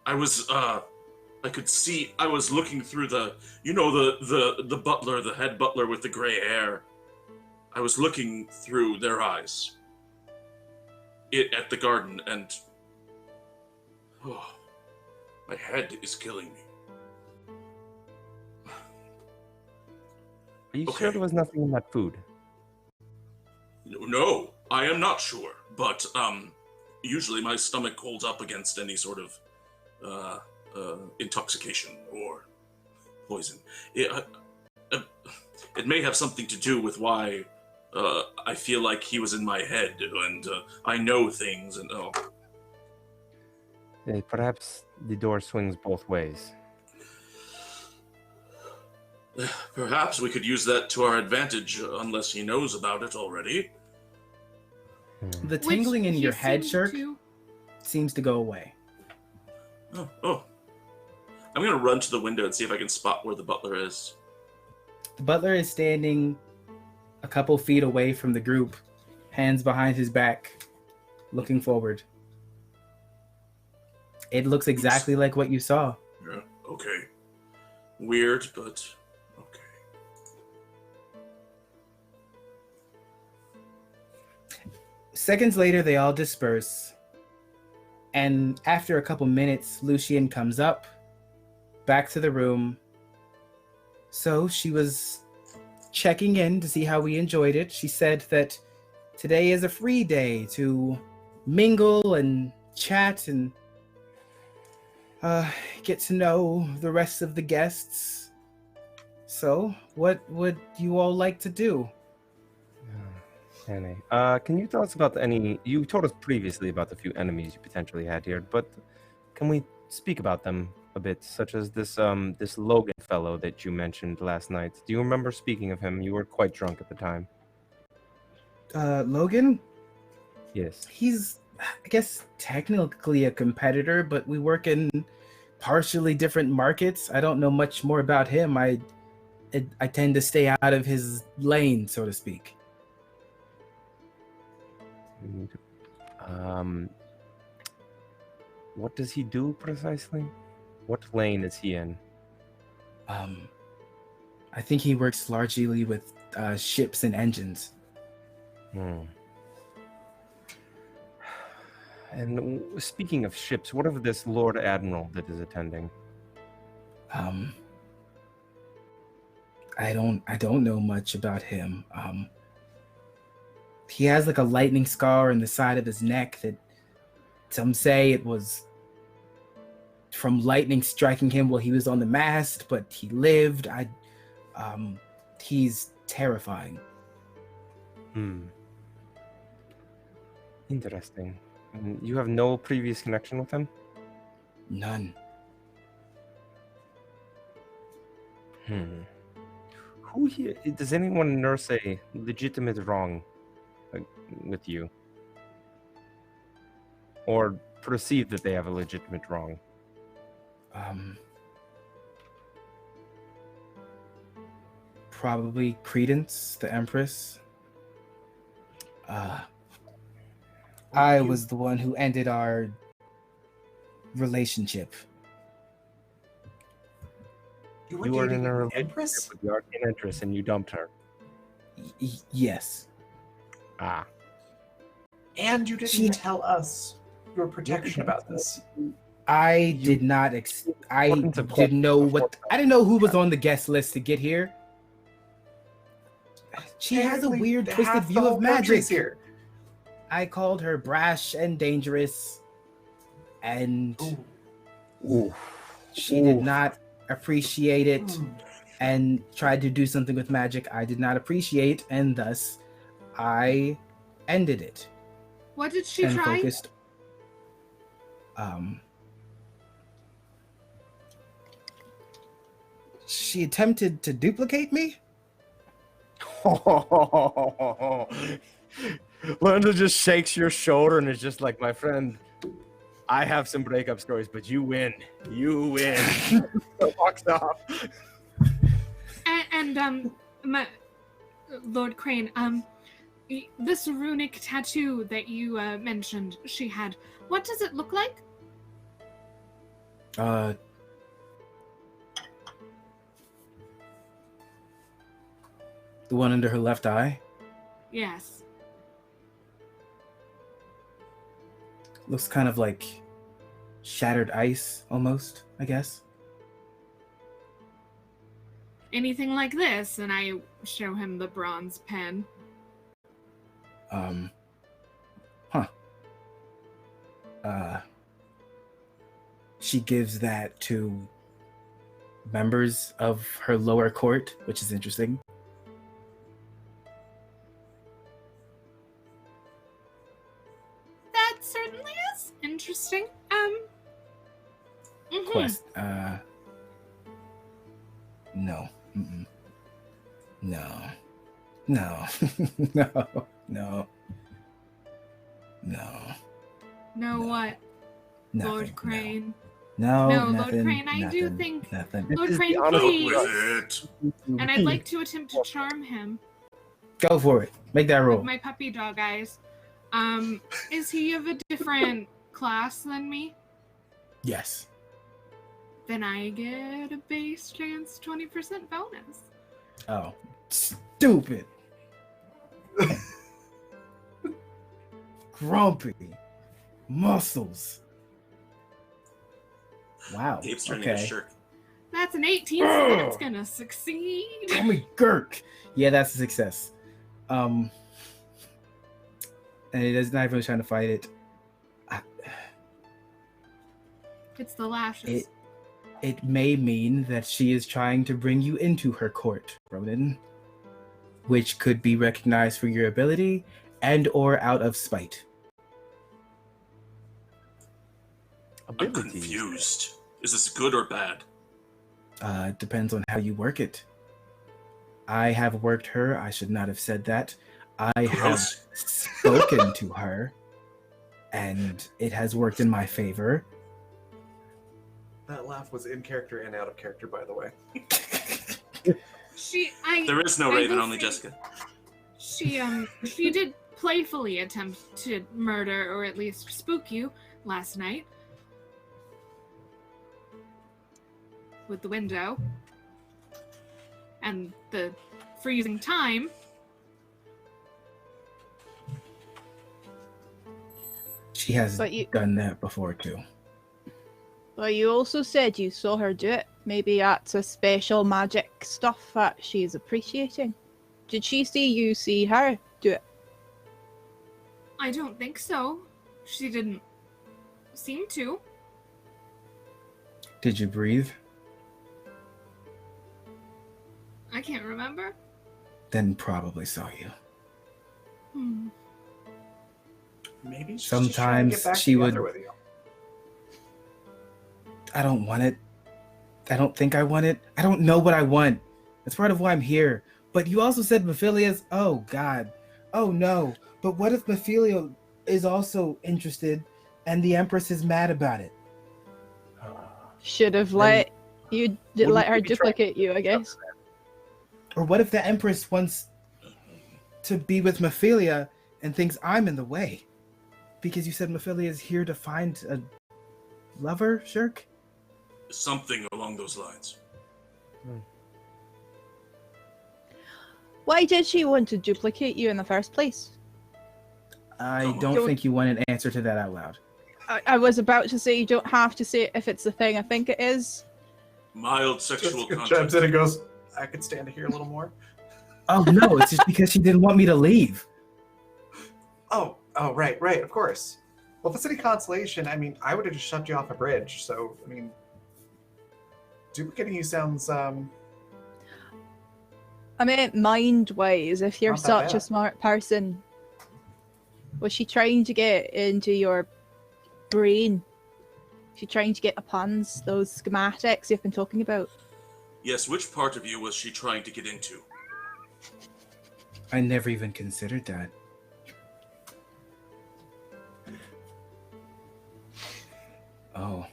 S3: I could see. I was looking through the butler, the head butler with the gray hair. I was looking through their eyes. At the garden, and my head is killing me.
S6: Are you
S3: Okay.
S6: sure there was nothing in that food?
S3: No, I am not sure, but usually my stomach holds up against any sort of intoxication or poison. It may have something to do with why I feel like he was in my head, and I know things, and
S6: Perhaps the door swings both ways.
S3: perhaps we could use that to our advantage, unless he knows about it already.
S1: The
S2: Which
S1: tingling in
S2: he
S1: your head,
S2: seemed
S1: Shirk,
S2: to-
S1: seems to go away.
S3: Oh. I'm gonna run to the window and see if I can spot where the butler is.
S1: The butler is standing a couple feet away from the group, hands behind his back, looking forward. It looks exactly like what you saw.
S3: Yeah, okay. Weird, but okay.
S1: Seconds later, they all disperse. And after a couple minutes, Lucian comes up, back to the room. So she was checking in to see how we enjoyed it. She said that today is a free day to mingle and chat and get to know the rest of the guests. So, what would you all like to do?
S6: Annie, can you tell us about you told us previously about the few enemies you potentially had here, but can we speak about them a bit, such as this Logan fellow that you mentioned last night? Do you remember speaking of him? You were quite drunk at the time.
S1: Logan?
S6: Yes.
S1: He's, I guess, technically a competitor, but we work in partially different markets. I don't know much more about him. I tend to stay out of his lane, so to speak.
S6: What does he do precisely? What lane is he in?
S1: I think he works largely with ships and engines.
S6: And speaking of ships, what of this Lord Admiral that is attending?
S1: I don't know much about him. He has like a lightning scar in the side of his neck that some say it was from lightning striking him while he was on the mast, but he lived. He's terrifying.
S6: Interesting. You have no previous connection with him?
S1: None.
S6: Who here does anyone nurse a legitimate wrong with you? Or perceive that they have a legitimate wrong?
S1: Probably Credence, the Empress. I was the one who ended our relationship.
S4: You
S6: You were in
S4: dating
S6: a
S4: an
S6: relationship
S4: empress?
S6: with the Arcane Empress and you dumped her.
S1: Yes.
S4: And you didn't
S1: She-
S4: tell us your protection about this.
S1: I did not. I
S6: Wasn't a
S1: didn't know what. I didn't know who was on the guest list to get here. She has a
S4: Apparently,
S1: weird,
S4: half
S1: twisted
S4: the
S1: view
S4: whole
S1: of
S4: country's
S1: magic.
S4: here.
S1: I called her brash and dangerous, and
S4: Ooh.
S1: she did not appreciate it and tried to do something with magic I did not appreciate, and thus I ended it
S2: What did she
S1: and
S2: try?
S1: focused. She attempted to duplicate me.
S6: Lorenzo just shakes your shoulder and is just like, my friend, I have some breakup stories, but you win. You win. Walks off.
S2: And my Lord Crane, this runic tattoo that you mentioned she had, what does it look like?
S1: The one under her left eye
S2: Yes.
S1: looks kind of like shattered ice, almost, I guess.
S2: Anything like this? And I show him the bronze pen.
S1: She gives that to members of her lower court, which is interesting.
S2: That certainly is interesting.
S1: Quest. No. Mm-mm. No. No. No. No. No.
S2: No, what?
S1: Nothing.
S2: Lord Crane.
S1: No,
S2: No, Lord
S1: nothing,
S2: Crane, I do
S1: nothing,
S2: think-
S1: nothing.
S2: Lord
S6: is the
S2: Crane,
S6: honor-
S3: Up
S2: please.
S3: with it.
S2: And I'd like to attempt to charm him
S1: Go for it. Make that roll.
S2: with my puppy dog eyes. Is he of a different class than me?
S1: Yes.
S2: Then I get a base chance 20% bonus.
S1: Oh, stupid. Grumpy. Muscles. Wow.
S3: Gabe's turning
S1: Okay.
S3: his shirt.
S2: That's an 18, so that's gonna succeed.
S1: Call me Girk. Yeah, that's a success. And it is not even trying to fight it.
S2: It's the lashes.
S1: It may mean that she is trying to bring you into her court, Ronan, which could be recognized for your ability and or out of spite.
S3: I'm
S6: Abilities.
S3: confused. Is this good or bad?
S1: It depends on how you work it. I have worked her. I should not have said that. I have
S3: Gross.
S1: spoken to her, and it has worked in my favor.
S4: That laugh was in character and out of character, by the way.
S3: There is no
S2: I
S3: Raven,
S2: will
S3: only
S2: say
S3: Jessica.
S2: She did playfully attempt to murder or at least spook you last night with the window and the freezing time.
S1: She has
S5: But you-
S1: done that before too.
S5: Well, you also said you saw her do it. Maybe that's a special magic stuff that she's appreciating. Did she see you see her do it?
S2: I don't think so. She didn't seem to.
S1: Did you breathe?
S2: I can't remember.
S1: Then probably saw you.
S2: Hmm.
S4: Maybe she's
S1: Sometimes
S4: just trying to get back
S1: she
S4: together
S1: would-
S4: with you.
S1: I don't want it. I don't think I want it. I don't know what I want. That's part of why I'm here. But you also said Mephilia's. Oh, God. Oh, no. But what if Mephilia is also interested and the Empress is mad about it?
S5: Should have let you let her duplicate you, I guess.
S1: Or what if the Empress wants to be with Mephilia and thinks I'm in the way? Because you said Mephilia is here to find a lover, Shirk?
S3: Something along those lines.
S5: Why did she want to duplicate you in the first place?
S1: I don't think you want an answer to that out loud.
S5: I was about to say you don't have to say it if it's the thing I think it is.
S3: Mild sexual
S4: Jessica
S3: contact.
S4: chimes in and goes, I could stand to hear a little more.
S1: Oh, no, it's just because she didn't want me to leave.
S4: Oh, right, of course. Well, if it's any consolation, I mean, I would have just shoved you off a bridge, so, I mean, duplicating you sounds,
S5: I meant mind-wise, if you're
S4: Not that
S5: such a
S4: bad.
S5: smart person. Was she trying to get into your brain? She trying to get upon those schematics you've been talking about?
S3: Yes, which part of you was she trying to get into?
S1: I never even considered that. Oh.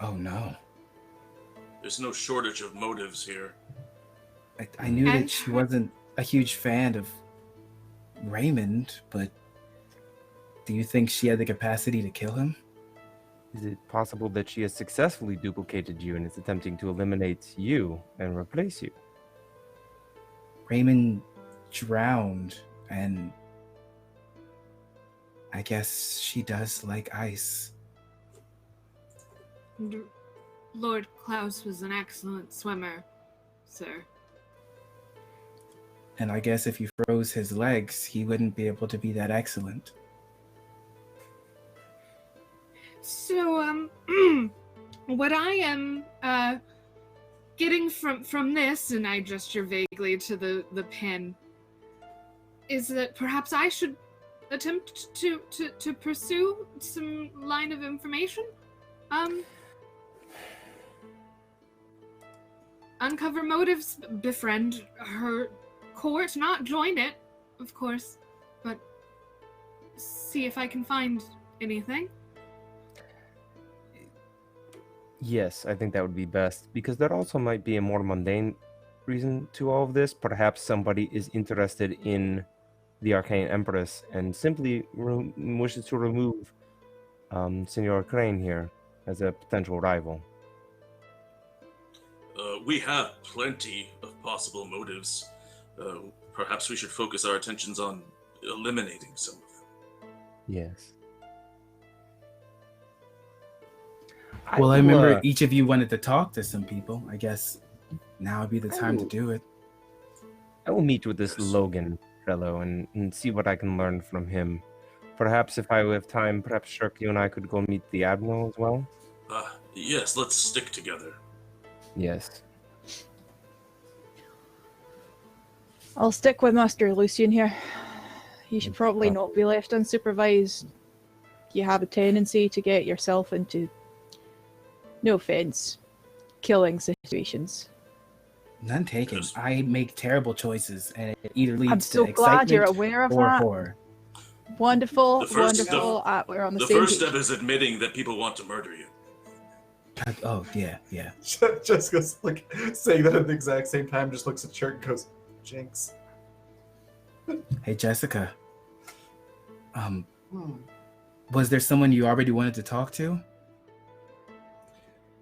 S1: Oh, no.
S3: There's no shortage of motives here.
S1: I knew that
S2: And-
S1: she wasn't a huge fan of Raymond, but do you think she had the capacity to kill him?
S6: Is it possible that she has successfully duplicated you and is attempting to eliminate you and replace you?
S1: Raymond drowned, and I guess she does like ice.
S2: And Lord Klaus was an excellent swimmer, sir.
S1: And I guess if you froze his legs, he wouldn't be able to be that excellent.
S2: So, what I am getting from this, and I gesture vaguely to the pen, is that perhaps I should attempt to pursue some line of information. Uncover motives, befriend her court, not join it, of course, but see if I can find anything.
S6: Yes, I think that would be best, because there also might be a more mundane reason to all of this. Perhaps somebody is interested in the Arcane Empress and simply wishes to remove Senor Crane here as a potential rival.
S3: We have plenty of possible motives. Perhaps we should focus our attentions on eliminating some of them.
S6: Yes.
S1: Well, I
S6: will,
S1: remember each of you wanted to talk to some people. I guess now would be the time to
S6: Oh.
S1: do it.
S6: I will meet with this Logan fellow and see what I can learn from him. Perhaps if I have time, perhaps Shirk, you and I could go meet the Admiral as well?
S3: Yes, let's stick together.
S6: Yes.
S5: I'll stick with Master Lucian here. You should probably not be left unsupervised. You have a tendency to get yourself into, no offense, killing situations.
S1: None taken.
S3: Yes.
S1: I make terrible choices, and it either leads
S5: I'm so
S1: to
S5: glad you're
S1: excitement
S5: aware of
S1: or
S5: that.
S1: horror.
S5: Wonderful,
S3: The first
S5: wonderful. We're on the
S3: The
S5: same
S3: first
S5: page.
S3: step is admitting that people want to murder you.
S1: Oh, yeah, yeah.
S4: Jessica's like saying that at the exact same time, just looks at Shirk and goes, Jinx.
S1: Hey, Jessica.
S4: Hmm.
S1: Was there someone you already wanted to talk to?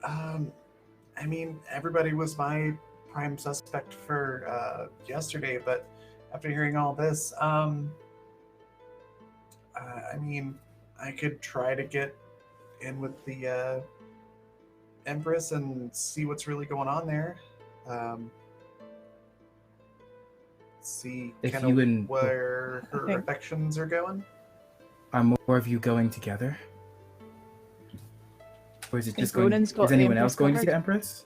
S4: I mean, everybody was my prime suspect for yesterday, but after hearing all this, I mean, I could try to get in with the Empress and see what's really going on there. See
S1: If
S4: kind
S1: you
S4: of
S1: and-
S4: where her
S5: Okay.
S4: affections are going.
S1: Are more of you going together? Or is it just going?
S5: Ronan's got
S1: Is
S5: the
S1: anyone
S5: Empress
S1: else going to see
S5: covered.
S1: the Empress?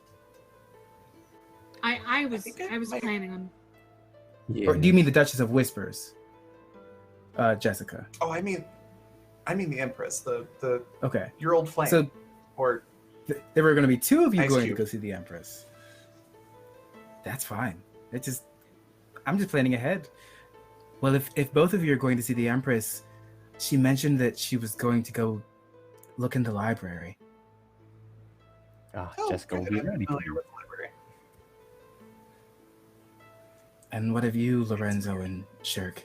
S2: I was
S4: think I
S2: I was
S4: might-
S2: planning on.
S6: Yeah.
S1: Or do you mean the Duchess of Whispers? Jessica.
S4: Oh, I mean the Empress, the
S1: Okay.
S4: your old flame.
S1: So
S4: Or
S1: there were going to be two of you
S4: Ice
S1: going
S4: Cube.
S1: to go see the Empress. That's fine. I'm just planning ahead. Well, if both of you are going to see the Empress, she mentioned that she was going to go look in the library.
S6: Jessica will be ready for
S4: familiar
S6: you.
S4: with the library.
S1: And what of you, Lorenzo and Shirk?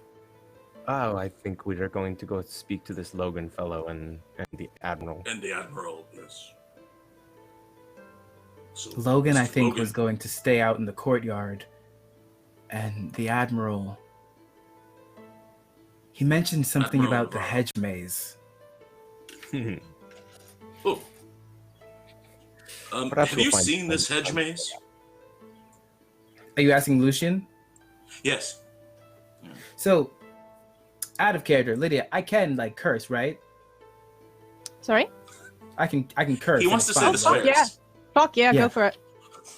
S6: Oh, I think we are going to go speak to this Logan fellow and the Admiral.
S3: And the Admiral, yes. So,
S1: Logan, I
S3: Mr.
S1: think,
S3: Logan,
S1: was going to stay out in the courtyard. And the Admiral, he mentioned something
S3: Admiral
S1: about the
S3: Navarro.
S1: hedge maze.
S3: Oh.
S6: Perhaps
S3: Have
S6: we'll
S3: you
S6: find
S3: seen this
S6: some-
S3: hedge maze?
S1: Are you asking Lucian?
S3: Yes.
S1: So, out of character, Lydia, I can curse, right?
S5: Sorry?
S1: I can curse.
S3: He
S1: and
S3: wants to
S1: it's
S3: say
S1: fine,
S3: the
S1: right?
S3: swears.
S5: yeah. Fuck yeah,
S1: Yeah.
S5: go for it.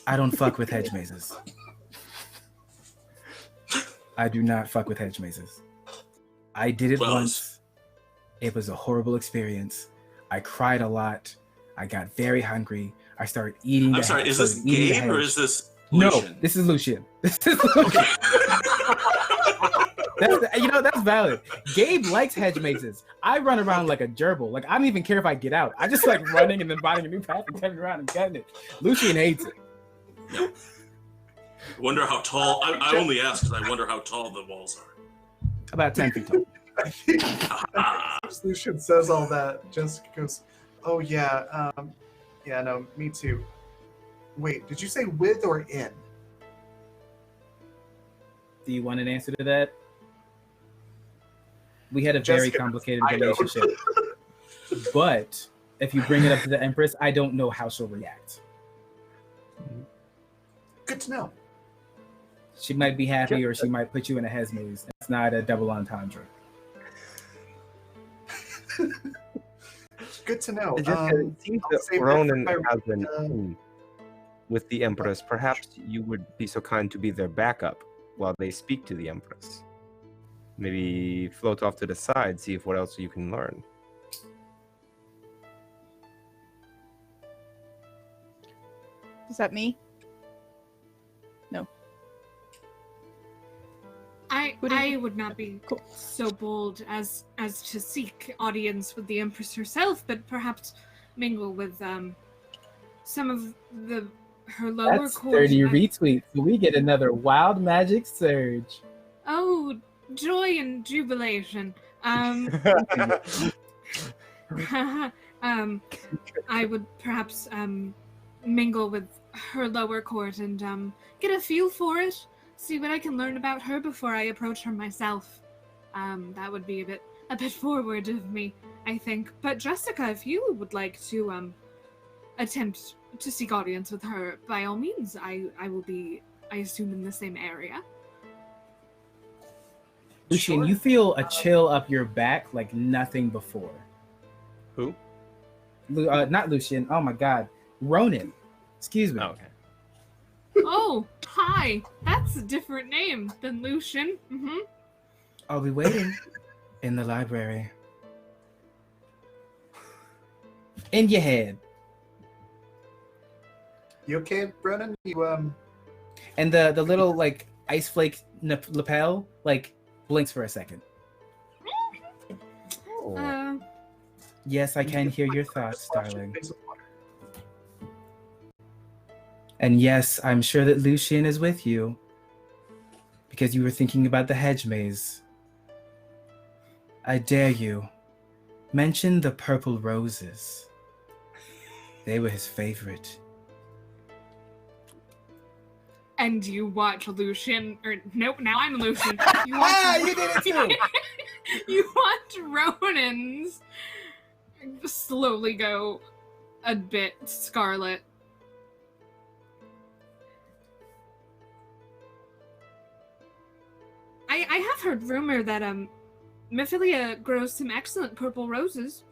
S1: I don't fuck with hedge mazes. I do not fuck with hedge mazes. I did it
S3: Well,
S1: once. It was a horrible experience. I cried a lot. I got very hungry. I started eating.
S3: I'm sorry, is this
S1: eating the
S3: Gabe or
S1: hedge.
S3: is this
S1: No,
S3: Lucian?
S1: this is Lucian. This is Lucian. That's valid. Gabe likes hedge mazes. I run around like a gerbil. Like I don't even care if I get out. I just like running and then finding a new path and turning around and getting it. Lucian hates it.
S3: I wonder how tall. I only ask because I wonder how tall the walls are.
S1: About 10 feet tall.
S4: I think
S3: Ah,
S4: as Lucian says all that, Jessica goes, "Oh yeah, yeah, no, me too." Wait, did you say with or in?
S1: Do you want an answer to that? We had a very
S4: Jessica,
S1: complicated
S4: I don't.
S1: relationship. But if you bring it up to the Empress, I don't know how she'll react.
S4: Good to know.
S1: She might be happy or she might put you in a hedge maze. It's not a double entendre.
S4: Good to know.
S6: Jessica, it seems
S4: I'll
S6: that
S4: save that
S6: Ronan
S4: for my-
S6: has an in with the Empress. Perhaps you would be so kind to be their backup while they speak to the Empress. Maybe float off to the side, see if what else you can learn.
S5: Is that me? Would it-
S2: I would not be
S5: Cool.
S2: so bold as to seek audience with the Empress herself, but perhaps mingle with some of her lower
S1: That's
S2: court.
S1: 30 retweets. So we get another wild magic surge.
S2: Oh, joy and jubilation. I would perhaps mingle with her lower court and get a feel for it. See what I can learn about her before I approach her myself. That would be a bit forward of me, I think. But Jessica, if you would like to attempt to seek audience with her, by all means, I will be, I assume, in the same area.
S1: Lucian,
S4: Sure.
S1: you feel a chill up your back like nothing before.
S6: Who?
S1: Not Lucian. Oh my God. Ronan. Excuse me.
S6: Oh, okay.
S2: Oh, hi! That's a different name than Lucian. Mm-hmm.
S1: I'll be waiting in the library. In your head.
S4: You okay, Brennan? You
S1: And the little like ice flake lapel like blinks for a second.
S6: Oh.
S1: Yes, I can hear your thoughts, darling. And yes, I'm sure that Lucian is with you because you were thinking about the hedge maze. I dare you, mention the purple roses. They were his favorite.
S2: And you watch Lucian, or nope, now I'm Lucian. You
S1: You did it too!
S2: You watch Ronan's slowly go a bit scarlet. I have heard rumor that Mephilia grows some excellent purple roses.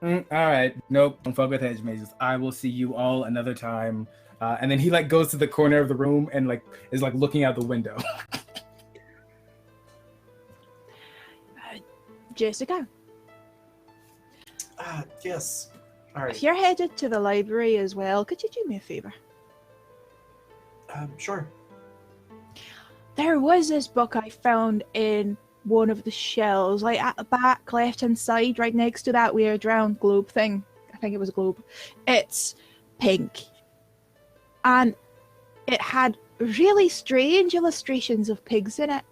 S1: All right, nope, don't fuck with hedge mazes. I will see you all another time. And then he like goes to the corner of the room and like is like looking out the window.
S5: Jessica,
S4: Yes. All right.
S5: if you're headed to the library as well, could you do me a favor?
S4: Sure.
S5: There was this book I found in one of the shelves, like at the back left-hand side, right next to that weird round globe thing. I think it was a globe. It's pink. And it had really strange illustrations of pigs in it.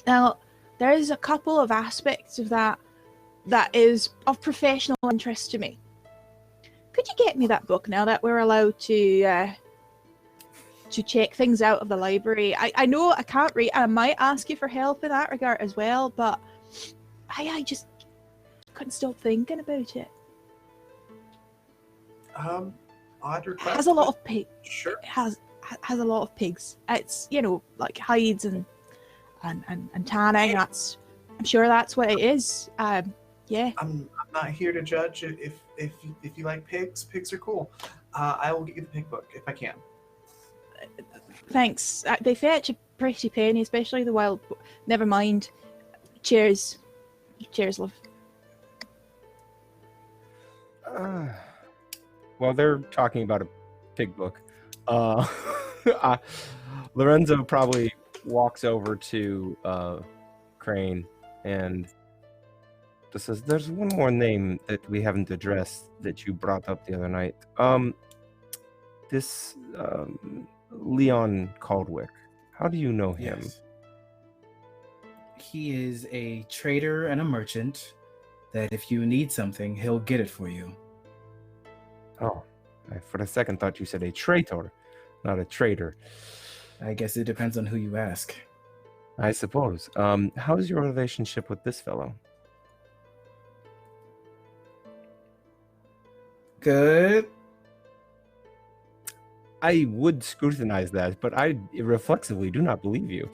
S5: Now, there is a couple of aspects of that is of professional interest to me. Could you get me that book now that we're allowed to check things out of the library? I know I can't read. I might ask you for help in that regard as well, but I just couldn't stop thinking about it.
S4: Odd
S5: It
S4: request.
S5: has a lot of pigs.
S4: Sure.
S5: It has a lot of pigs. It's, you know, like hides and tanning. I'm sure that's what it is. Yeah.
S4: I'm not here to judge. If you like pigs, pigs are cool. I will get you the pig book if I can.
S5: Thanks. They fetch a pretty penny, especially the wild. Never mind. Cheers. Cheers, love.
S6: While they're talking about a pig book, Lorenzo probably walks over to Crane and just says, "There's one more name that we haven't addressed that you brought up the other night. This Leon Caldwick. How do you know him?"
S1: Yes. He is a trader and a merchant that if you need something, he'll get it for you.
S6: Oh, I for a second thought you said a traitor, not a trader.
S1: I guess it depends on who you ask.
S6: I suppose. How's your relationship with this fellow?
S1: Good.
S6: I would scrutinize that, but I reflexively do not believe you.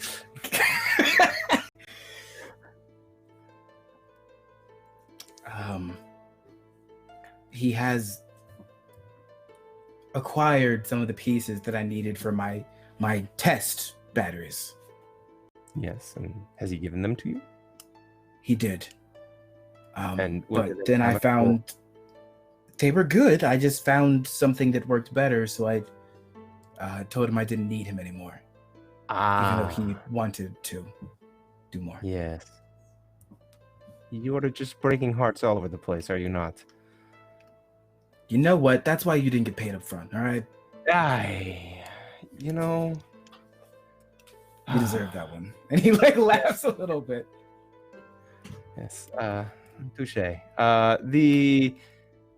S1: He has acquired some of the pieces that I needed for my test batteries.
S6: Yes, and has he given them to you?
S1: He did.
S6: And what did
S1: but
S6: they
S1: then I
S6: have
S1: found they were good. I just found something that worked better, so I told him I didn't need him anymore, even though he wanted to do more.
S6: Yes. You are just breaking hearts all over the place, are you not?
S1: You know what? That's why you didn't get paid up front, all right?
S6: You know...
S1: You deserve that one. And he like laughs a little bit.
S6: Yes, touche.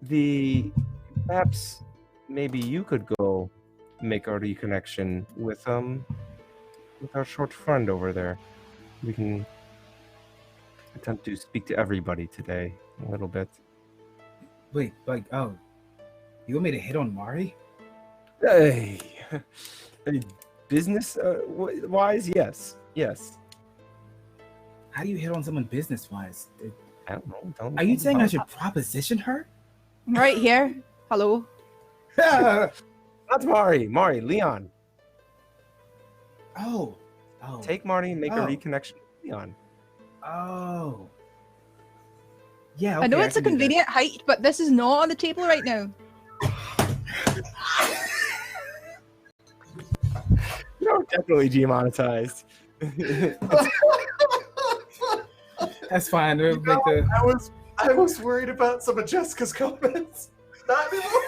S6: The perhaps maybe you could go make a reconnection with our short friend over there. We can attempt to speak to everybody today a little bit.
S1: Wait, like, oh, you want me to hit on Mari?
S6: Hey, business wise, yes.
S1: How do you hit on someone business-wise?
S6: I don't know.
S1: Are you saying I should proposition her?
S5: Right here. Hello.
S6: Not Mari, Leon.
S1: Oh.
S6: Take Marty and make a
S1: Oh.
S6: reconnection with Leon.
S1: Oh. Yeah, okay,
S5: I know it's a
S1: can do that.
S5: convenient height, but this is not on the table right now.
S6: You're definitely demonetized.
S1: That's fine.
S4: You know, I was worried about some of Jessica's comments. Not anymore.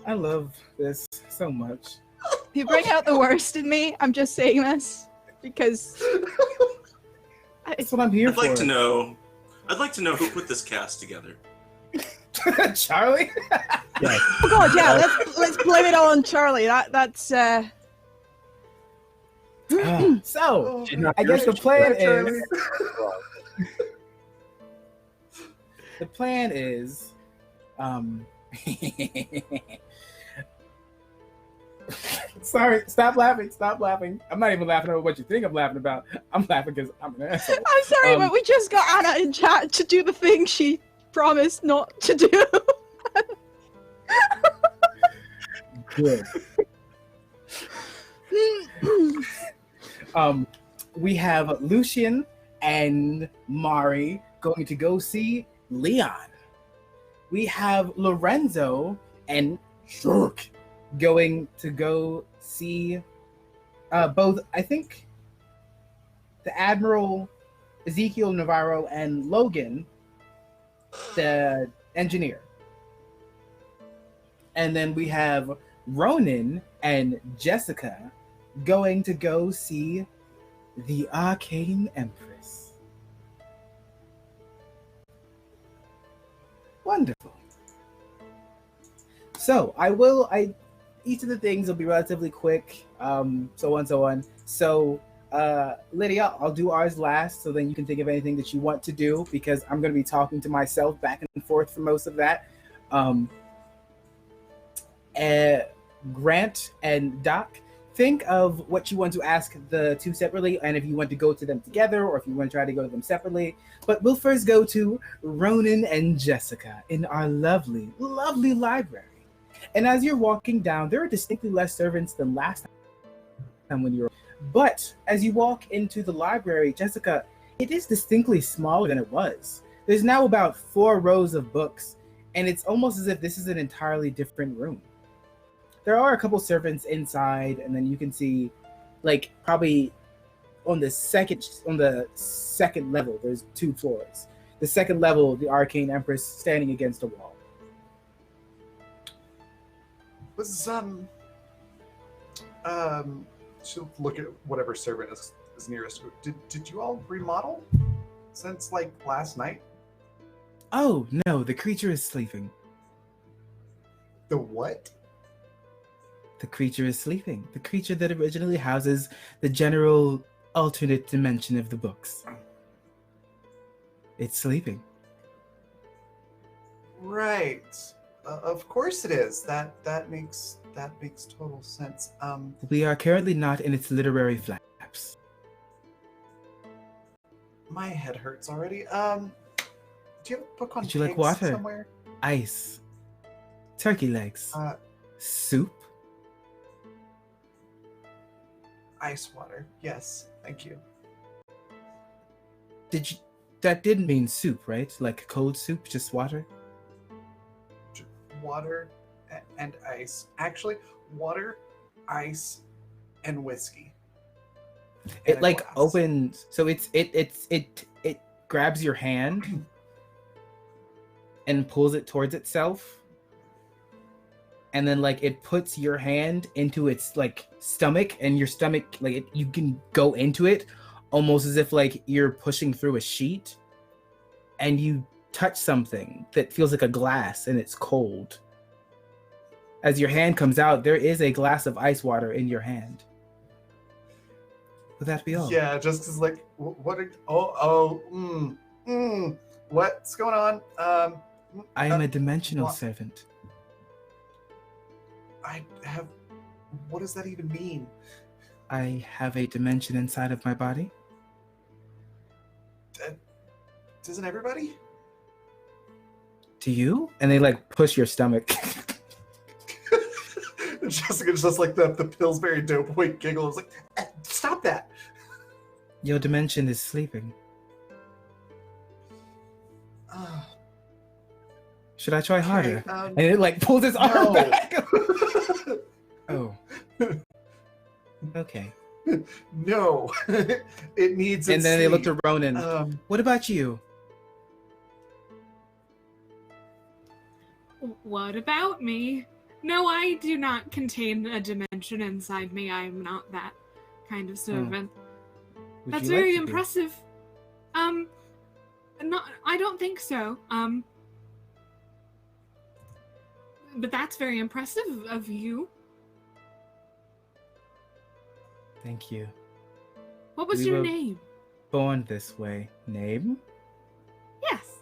S1: I love this so much.
S5: You bring out the worst in me. I'm just saying this because
S1: That's what I'm here
S3: I'd
S1: for.
S3: like to know. I'd like to know who put this cast together.
S1: Charlie?
S6: Yes.
S5: Oh god, yeah. Let's blame it all on Charlie. That's
S1: So,
S4: Oh,
S1: I guess the plan
S4: Charlie.
S1: is... The plan is... Sorry, stop laughing. I'm not even laughing at what you think I'm laughing about. I'm laughing because I'm an asshole.
S5: I'm sorry, but we just got Anna in chat to do the thing she promised not to do.
S1: Good. We have Lucian and Mari going to go see Leon. We have Lorenzo and Shirk going to go see both, I think, the Admiral Ezekiel Navarro and Logan, the engineer. And then we have Ronan and Jessica going to go see the Arcane Empress. Wonderful. So each of the things will be relatively quick, so on. So Lydia, I'll do ours last, so then you can think of anything that you want to do, because I'm going to be talking to myself back and forth for most of that. Grant and Doc, think of what you want to ask the two separately, and if you want to go to them together, or if you want to try to go to them separately. But we'll first go to Ronan and Jessica in our lovely, lovely library. And as you're walking down, there are distinctly less servants than last time when you were. But as you walk into the library, Jessica, it is distinctly smaller than it was. There's now about 4 rows of books, and it's almost as if this is an entirely different room. There are a couple servants inside, and then you can see, like, probably on the second level, there's 2 floors. The second level, the Arcane Empress standing against a wall.
S4: Was she'll look at whatever servant is nearest. Did you all remodel since like last night?
S1: Oh no, the creature is sleeping.
S4: The what?
S1: The creature is sleeping. The creature that originally houses the general alternate dimension of the books. It's sleeping.
S4: Right. Of course it is. That makes total sense.
S1: We are currently not in its literary flaps.
S4: My head hurts already. Do you have a book on
S1: Would you like
S4: pigs
S1: water?
S4: somewhere?
S1: Ice. Turkey legs. Soup.
S4: Ice water. Yes, thank you.
S1: That didn't mean soup, right? Like cold soup, just water?
S4: Water and ice. Actually, water, ice, and whiskey.
S1: It
S4: And a
S1: like
S4: glass.
S1: opens, so it grabs your hand and pulls it towards itself, and then like it puts your hand into its like stomach, and your stomach like you can go into it almost as if like you're pushing through a sheet, and you touch something that feels like a glass and it's cold. As your hand comes out, there is a glass of ice water in your hand. Would that be all?
S4: Yeah, just as like what? What's going on?
S1: I am a dimensional
S4: what?
S1: servant.
S4: I have. What does that even mean?
S1: I have a dimension inside of my body.
S4: Doesn't everybody?
S1: Do you? And they like push your stomach.
S4: Jessica's just like the Pillsbury Doughboy giggle. I was like, stop that.
S1: Your dimension is sleeping. Should I try harder? And it like pulls its arm
S4: No.
S1: back. Oh. Okay.
S4: No. It needs
S1: And
S4: its
S1: then they looked
S4: sleep.
S1: at Ronan. What about you?
S2: What about me? No, I do not contain a dimension inside me. I am not that kind of servant.
S1: Would
S2: That's
S1: you like
S2: very
S1: to be?
S2: impressive. No, I don't think so. But that's very impressive of you.
S1: Thank you.
S2: What was
S1: We
S2: your
S1: were-
S2: name?
S1: Born this way. Name?
S2: Yes.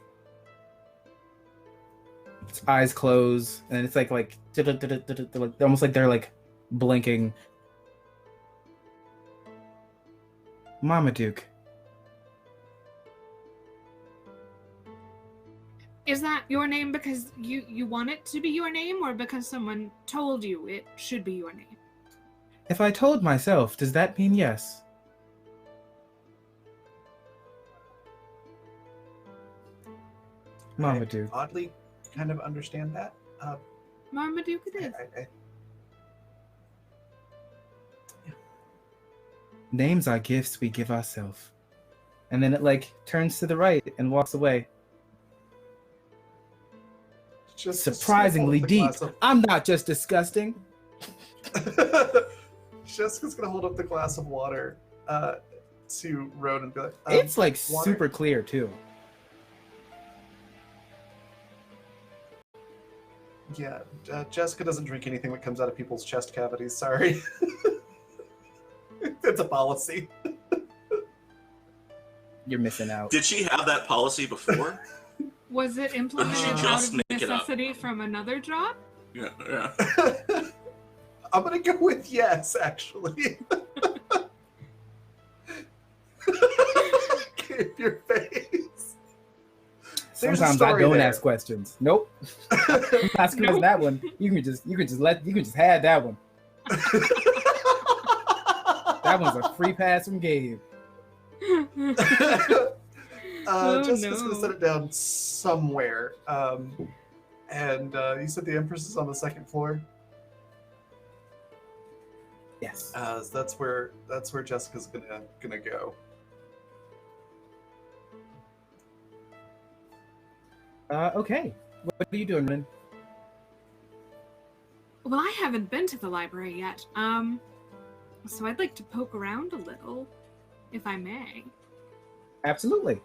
S1: Its eyes close, and it's like almost like they're like blinking. Marmaduke.
S2: Is that your name because you want it to be your name, or because someone told you it should be your name?
S1: If I told myself, does that mean yes? Marmaduke.
S4: I oddly kind of understand that.
S2: Marmaduke it is.
S1: Names are gifts we give ourselves. And then it like turns to the right and walks away.
S4: Just
S1: Surprisingly deep. I'm not just disgusting.
S4: Jessica's gonna hold up the glass of water to Ronan and be like,
S1: It's like
S4: water?
S1: super clear too.
S4: Yeah, Jessica doesn't drink anything that comes out of people's chest cavities. Sorry. It's a policy.
S1: You're missing out.
S3: Did she have that policy before?
S2: Was it implemented out
S3: just
S2: of
S3: make it up?
S2: necessity from another job?
S3: Yeah, yeah.
S4: I'm gonna go with yes, actually. Keep your face. There's a
S1: Sometimes I
S4: story
S1: don't
S4: there.
S1: ask questions. Nope. I'm asking us
S2: Nope.
S1: that one. You can just have that one. That one's a free pass from Gabe.
S4: Jessica's
S2: no.
S4: gonna set it down somewhere. And you said the Empress is on the second floor.
S1: Yes.
S4: So that's where Jessica's gonna go.
S1: Okay. What are you doing, Rin?
S2: Well, I haven't been to the library yet. So I'd like to poke around a little, if I may.
S1: Absolutely.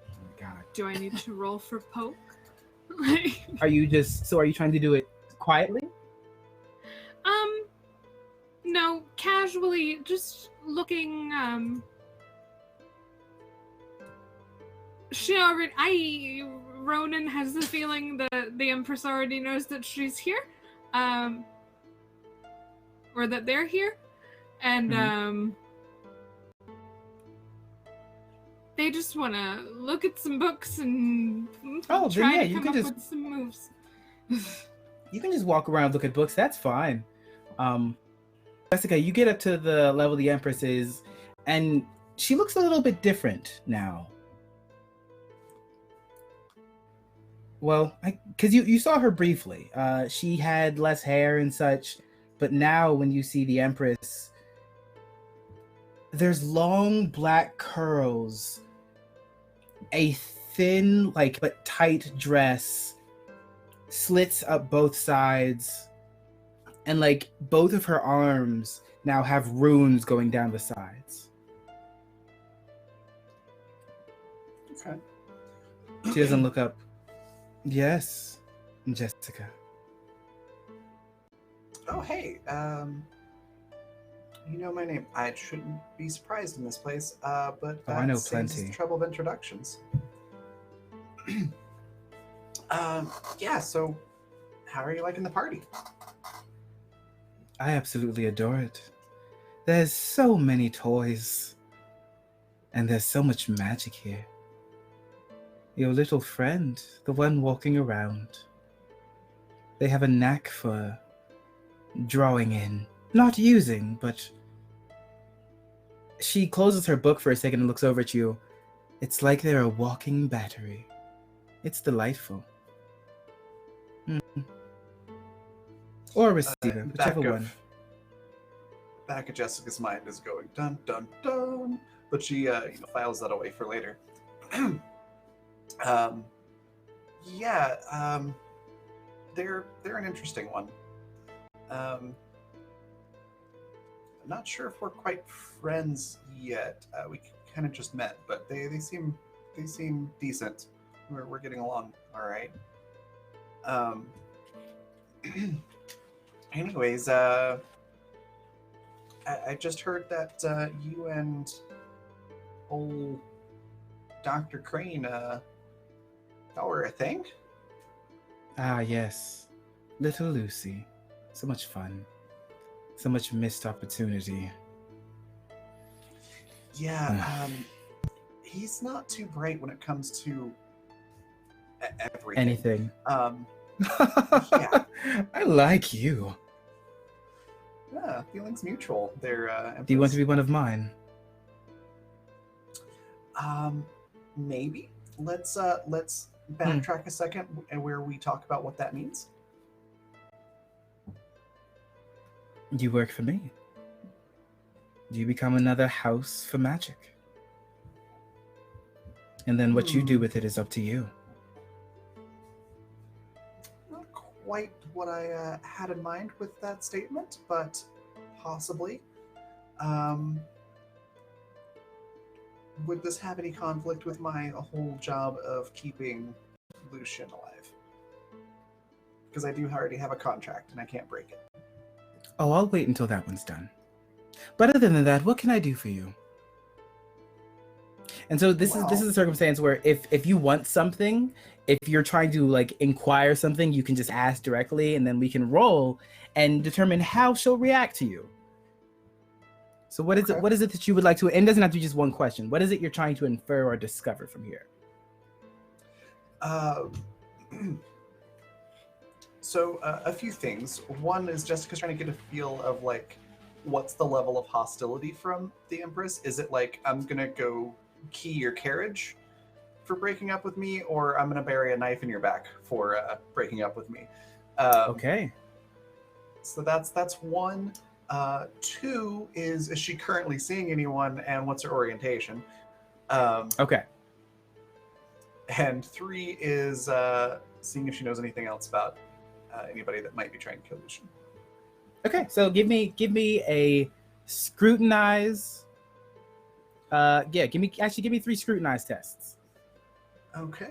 S1: Oh, God.
S2: Do I need to roll for poke?
S1: Are you trying to do it quietly?
S2: No, casually, just looking, Ronan has the feeling that the Empress already knows that she's here, or that they're here, and, they just want to look at some books and
S1: Oh,
S2: try
S1: then yeah,
S2: to
S1: you
S2: come
S1: can
S2: up
S1: just-
S2: with some moves.
S1: You can just walk around, look at books. That's fine. Jessica, you get up to the level the Empress is, and she looks a little bit different now. Well, because you saw her briefly. She had less hair and such, but now when you see the Empress, there's long black curls, a thin, but tight dress, slits up both sides, and both of her arms now have runes going down the sides.
S4: Okay.
S1: She doesn't look up. Yes, Jessica.
S4: Oh, hey. You know my name. I shouldn't be surprised in this place, but
S1: I know
S4: saves
S1: plenty.
S4: the trouble of introductions. Yeah, so how are you liking the party?
S1: I absolutely adore it. There's so many toys. And there's so much magic here. Your little friend, the one walking around. They have a knack for drawing in. Not using, but... She closes her book for a second and looks over at you. It's like they're a walking battery. It's delightful. Or a receiver, whichever one.
S4: Back of Jessica's mind is going dun dun dun, but she files that away for later. they're an interesting one. I'm not sure if we're quite friends yet. We kind of just met, but they seem decent. We're getting along all right. Anyways, I just heard that you and old Dr. Crane, y'all were a thing?
S1: Ah, yes. Little Lucy. So much fun. So much missed opportunity.
S4: Yeah, he's not too bright when it comes to everything.
S1: Anything.
S4: Yeah.
S1: I like you.
S4: Yeah, feelings mutual. They're
S1: Do you want to be one of mine?
S4: Maybe. Let's backtrack a second and where we talk about what that means.
S1: You work for me. You become another house for magic. And then what you do with it is up to you.
S4: Not quite what I had in mind with that statement, but possibly. Would this have any conflict with my whole job of keeping Lucian alive? Because I do already have a contract and I can't break it.
S1: Oh, I'll wait until that one's done. But other than that, what can I do for you? And so this is a circumstance where if you want something, if you're trying to like inquire something, you can just ask directly, and then we can roll and determine how she'll react to you. So what is it? What is it that you would like to? And it doesn't have to be just one question. What is it you're trying to infer or discover from here?
S4: So a few things. One is Jessica's trying to get a feel of like, what's the level of hostility from the Empress? Is it like, I'm gonna go key your carriage for breaking up with me, or I'm gonna bury a knife in your back for breaking up with me?
S1: Okay.
S4: So that's one. Two is she currently seeing anyone, and what's her orientation?
S1: Okay.
S4: And three is seeing if she knows anything else about anybody that might be trying to kill Lucian.
S1: Okay. So give me a scrutinize. Give me 3 scrutinize tests.
S4: Okay.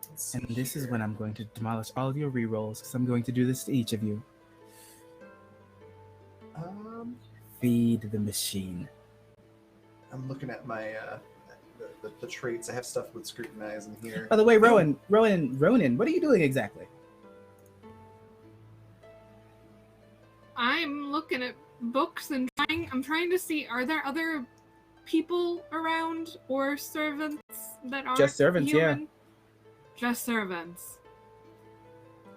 S4: Let's
S1: And
S4: see
S1: this is
S4: here.
S1: when I'm going to demolish all of your rerolls, because I'm going to do this to each of you. Feed the machine.
S4: I'm looking at my the traits. I have stuff with scrutinize in here.
S1: By the way, Ronan, what are you doing exactly?
S2: I'm looking at books and I'm trying to see, are there other people around or servants that aren't
S1: Just servants,
S2: human?
S1: yeah.
S2: Just servants.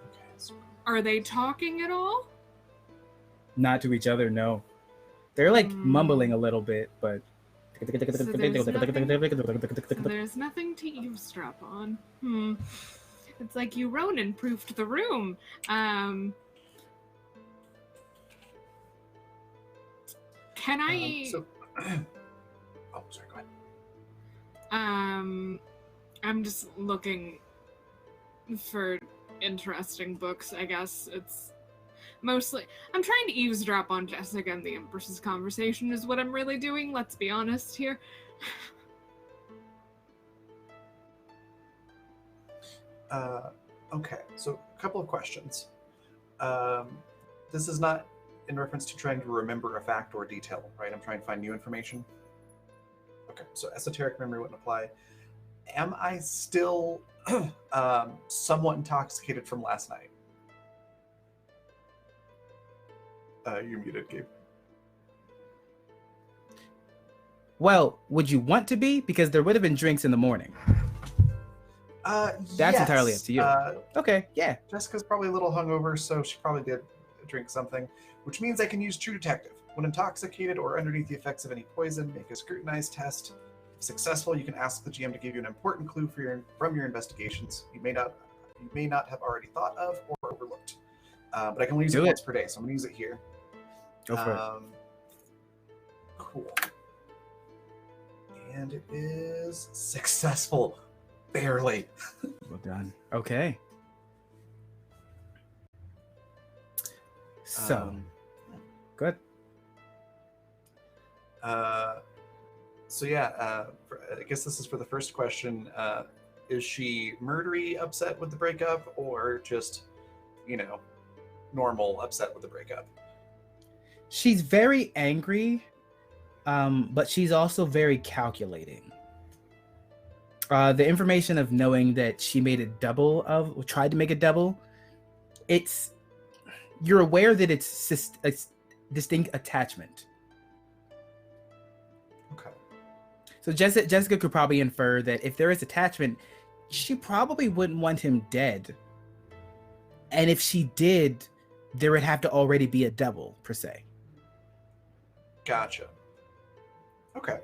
S4: Okay, so
S2: Are they talking at all?
S1: Not to each other, no. They're like mumbling a little bit, but
S2: There's nothing to eavesdrop on. It's like you Ronan proofed the room. Can I
S4: oh, sorry, go ahead.
S2: I'm just looking for interesting books, I guess. It's mostly I'm trying to eavesdrop on Jessica and the Empress's conversation is what I'm really doing, let's be honest here.
S4: Okay, so a couple of questions. This is not in reference to trying to remember a fact or detail, right? I'm trying to find new information. Okay, so esoteric memory wouldn't apply. Am I still somewhat intoxicated from last night? You're muted, Gabe.
S1: well, would you want to be? Because there would have been drinks in the morning. That's
S4: yes.
S1: entirely up to you. Okay, yeah.
S4: Jessica's probably a little hungover, so she probably did drink something, which means I can use True Detective. When intoxicated or underneath the effects of any poison, make a scrutinized test. If successful, you can ask the GM to give you an important clue from your investigations you may not have already thought of or overlooked. But I can only use it once per day, so I'm going to use it here.
S1: Go for it.
S4: Cool. And it is successful. Barely.
S1: Well done. Okay. So, good.
S4: So yeah, I guess this is for the first question. Is she murdery upset with the breakup, or just, normal upset with the breakup?
S1: She's very angry, but she's also very calculating. The information of knowing that she made tried to make a double, you're aware that it's distinct attachment.
S4: Okay.
S1: So Jessica could probably infer that if there is attachment, she probably wouldn't want him dead. And if she did, there would have to already be a double, per se.
S4: Gotcha. Okay.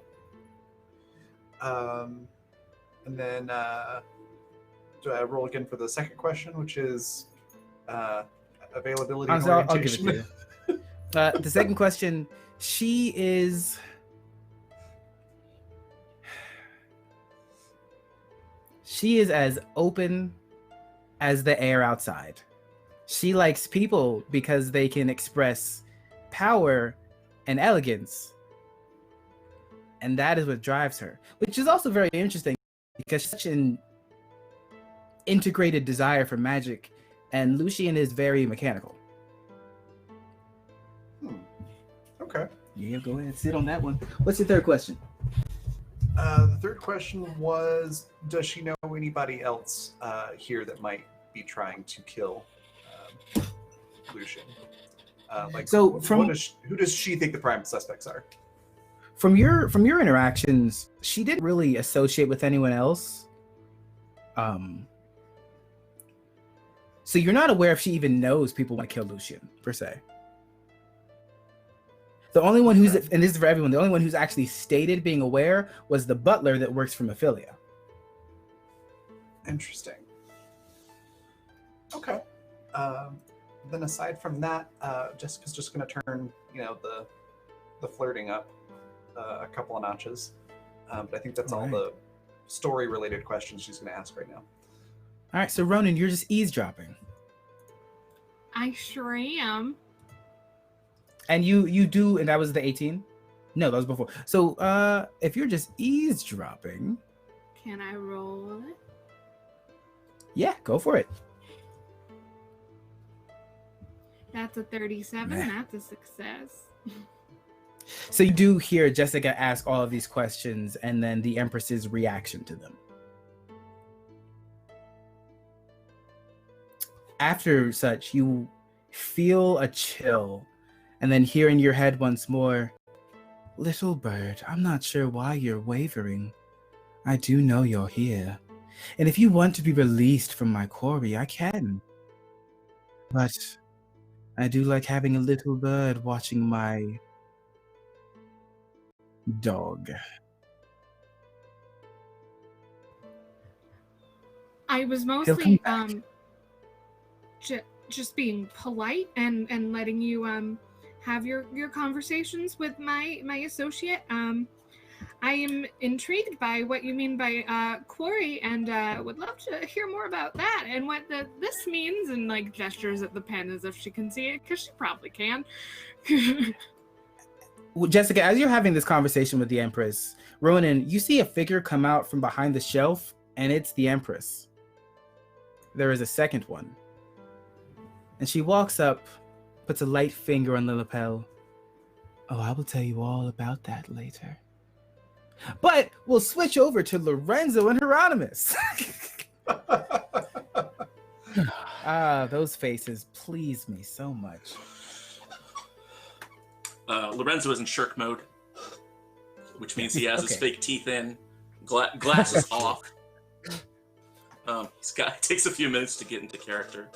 S4: And then do I roll again for the second question, which is availability and
S1: I'll give it
S4: orientation?
S1: to you. The second question, she is as open as the air outside. She likes people because they can express power and elegance. And that is what drives her, which is also very interesting because such an integrated desire for magic, and Lucian is very mechanical.
S4: Okay.
S1: Yeah, go ahead, sit on that one. What's your third question?
S4: The third question was, does she know anybody else here that might be trying to kill Lucian? Who does she think the prime suspects are?
S1: From your interactions, she didn't really associate with anyone else. So you're not aware if she even knows people want to kill Lucian, per se. The only one who's, and this is for everyone, the only one who's actually stated being aware was the butler that works for Ophelia.
S4: Interesting. Okay. Then aside from that, Jessica's just going to turn, the flirting up a couple of notches. But I think that's all the story-related questions she's going to ask right now.
S1: All right, so Ronan, you're just eavesdropping.
S2: I sure am.
S1: And you do, and that was the 18? No, that was before. So if you're just eavesdropping...
S2: Can I roll it?
S1: Yeah, go for it.
S2: That's a 37. That's a success.
S1: So you do hear Jessica ask all of these questions and then the Empress's reaction to them. After such, you feel a chill and then hear in your head once more, "Little bird, I'm not sure why you're wavering. I do know you're here. And if you want to be released from my quarry, I can. But I do like having a little bird watching my dog."
S2: I was mostly just being polite and letting you have your conversations with my associate. I am intrigued by what you mean by quarry, and would love to hear more about that and what this means, and like gestures at the pen as if she can see it, because she probably can.
S1: Well, Jessica, as you're having this conversation with the Empress, Ronan, you see a figure come out from behind the shelf, and it's the Empress. There is a second one. And she walks up, puts a light finger on the lapel. "Oh, I will tell you all about that later. But we'll switch over to Lorenzo and Hieronymus." Those faces please me so much.
S3: Lorenzo is in shirk mode, which means he has his fake teeth in, glasses off. It takes a few minutes to get into character.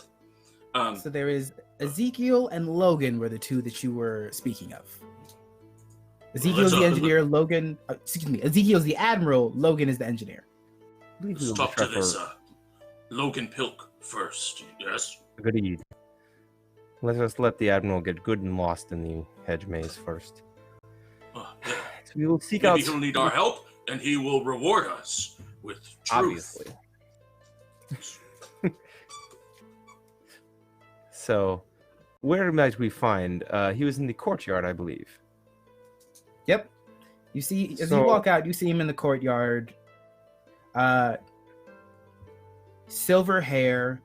S1: So there is Ezekiel and Logan were the two that you were speaking of. Ezekiel's the engineer, Ezekiel's the admiral, Logan is the engineer.
S3: Let's talk to this Logan Pilk first, yes?
S6: Agreed. Let us let the admiral get good and lost in the hedge maze first.
S3: Yeah.
S6: So we will seek out.
S3: Maybe he'll need our help, and he will reward us with truth.
S6: Obviously. So, where might we find? He was in the courtyard, I believe.
S1: Yep. You see, as you
S6: So-
S1: walk out, you see him in the courtyard. Silver hair,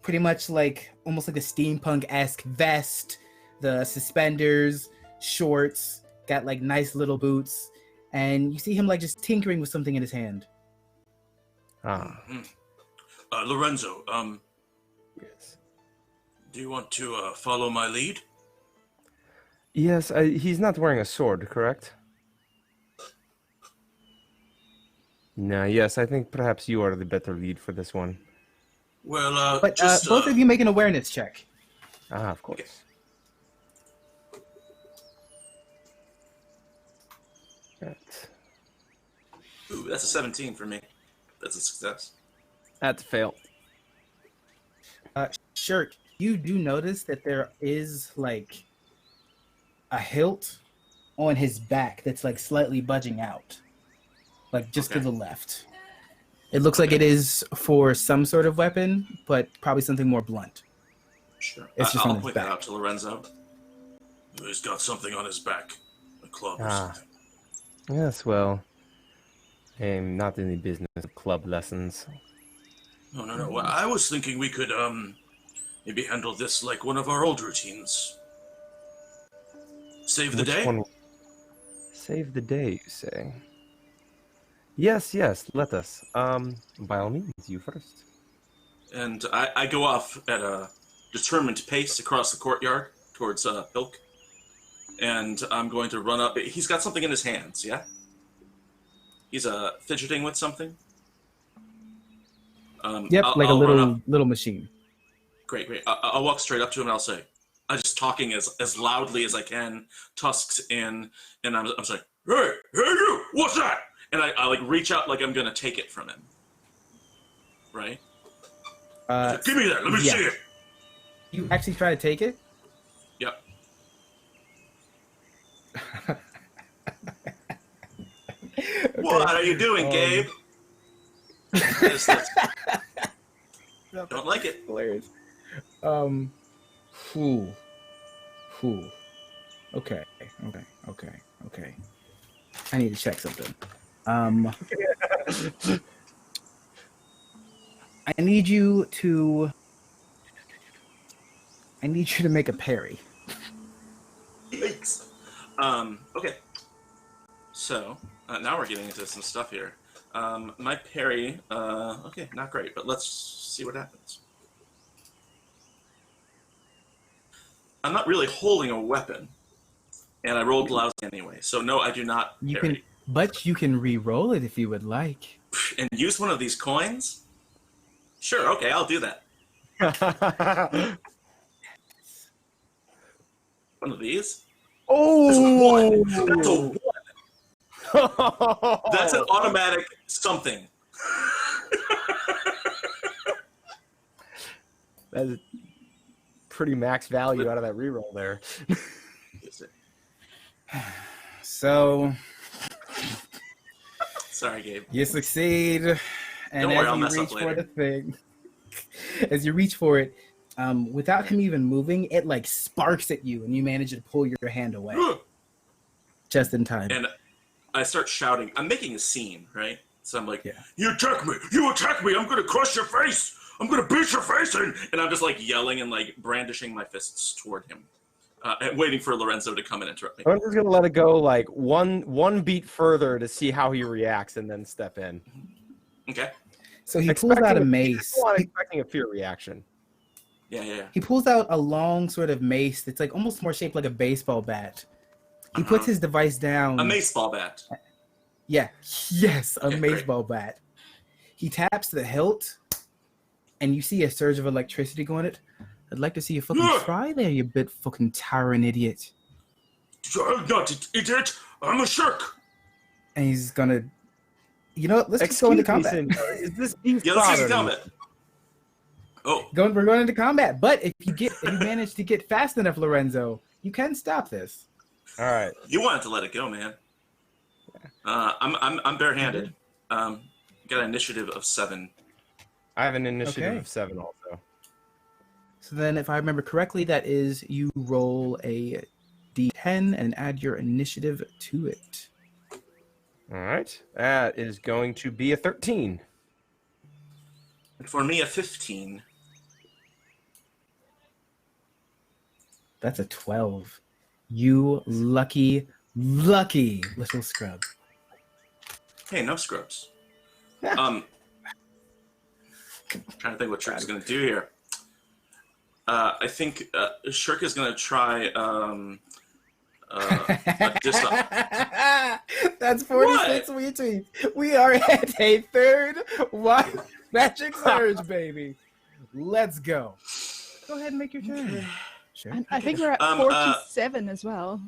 S1: pretty much like almost like a steampunk-esque vest, the suspenders, shorts, got like nice little boots, and you see him like just tinkering with something in his hand.
S6: Ah,
S3: Lorenzo,
S6: yes.
S3: do you want to follow my lead?
S6: Yes, he's not wearing a sword, correct? No, yes, I think perhaps you are the better lead for this one.
S3: Well,
S1: But
S3: just
S1: both of you make an awareness check.
S6: Ah, of course. Right.
S3: Ooh, that's a 17 for me. That's a success.
S6: That's a fail.
S1: Shirt, you do notice that there is like a hilt on his back that's like slightly budging out, like just to
S3: Okay.
S1: the left. It looks like it is for some sort of weapon, but probably something more blunt.
S3: Sure.
S1: It's just on
S3: I'll
S1: his
S3: point
S1: back.
S3: that out to Lorenzo. He's got something on his back. A club or
S6: Ah.
S3: something.
S6: Yes, well, I'm not in the business of club lessons.
S3: No. Well, I was thinking we could, maybe handle this like one of our old routines. Save the
S6: Which
S3: day?
S6: one? Save the day, you say? Yes, let us. By all means, you first.
S3: And I go off at a determined pace across the courtyard towards Pilk. And I'm going to run up. He's got something in his hands, yeah? He's fidgeting with something?
S1: Yep, like a
S3: I'll run up.
S1: little machine.
S3: Great. I'll walk straight up to him and I'll say, I'm just talking as loudly as I can, tusks in, and I'm saying, hey, you, what's that? And I like reach out like I'm gonna take it from him. Right? Give me that, let me
S1: yeah.
S3: see it.
S1: You actually try to take it?
S3: Yep. What are you doing, Gabe? Yes, don't like it.
S1: Hilarious. Whew. Okay. I need to check something. I need you to make a parry.
S3: Yikes. Okay. So, now we're getting into some stuff here. My parry, okay, not great, but let's see what happens. I'm not really holding a weapon, and I rolled lousy anyway, so no, I do not parry.
S1: But you can re-roll it if you would like.
S3: And use one of these coins? Sure, okay, I'll do that. One of these?
S6: Oh!
S3: That's a one. That's an automatic something.
S6: That's pretty max value out of that reroll there.
S1: So
S3: Sorry, Gabe.
S1: you succeed, and
S3: Don't worry, I'll mess
S1: as you
S3: up
S1: reach for
S3: later.
S1: the thing, as you reach for it, without him even moving, it like sparks at you, and you manage to pull your hand away just in time.
S3: And I start shouting. I'm making a scene, right? So I'm like,
S1: Yeah.
S3: You attack me! I'm gonna crush your face! I'm gonna beat your face in! And I'm just like yelling and like brandishing my fists toward him. And waiting for Lorenzo to come and interrupt me.
S6: I'm just gonna let it go like one beat further to see how he reacts, and then step in.
S3: Okay.
S1: So he pulls out a mace.
S6: I'm expecting a fear reaction.
S3: Yeah.
S1: He pulls out a long sort of mace that's like almost more shaped like a baseball bat. He puts his device down.
S3: A baseball bat.
S1: Yeah. Yes, a
S3: Okay, great.
S1: baseball bat. He taps the hilt, and you see a surge of electricity going it. I'd like to see you fucking try there, you bit fucking tyrant idiot.
S3: I'm not an idiot. I'm a shark.
S1: And he's gonna, you know what? Let's just go into
S6: Excuse me,
S1: combat.
S6: senor, is this beast
S3: Yeah, let's use
S6: bothering
S3: the
S6: you?
S3: Oh,
S1: We're going into combat. But if you manage to get fast enough, Lorenzo, you can stop this.
S6: All right.
S3: you wanted to let it go, man. I'm barehanded. got an initiative of 7.
S6: I have an initiative
S1: Okay.
S6: of 7 also.
S1: So then, if I remember correctly, that is you roll a d10 and add your initiative to it.
S6: All right. That is going to be a 13.
S3: And for me, a 15.
S1: That's a 12. You lucky little scrub.
S3: Hey, no scrubs. Trying to think what Shirk is going to do here. I think Shirk is going to try
S1: That's 46 weekly. We are at a third wild magic surge, baby. Let's go. Go ahead and make your turn. Sure.
S5: And I think we're at
S3: Um,
S5: 47 as well.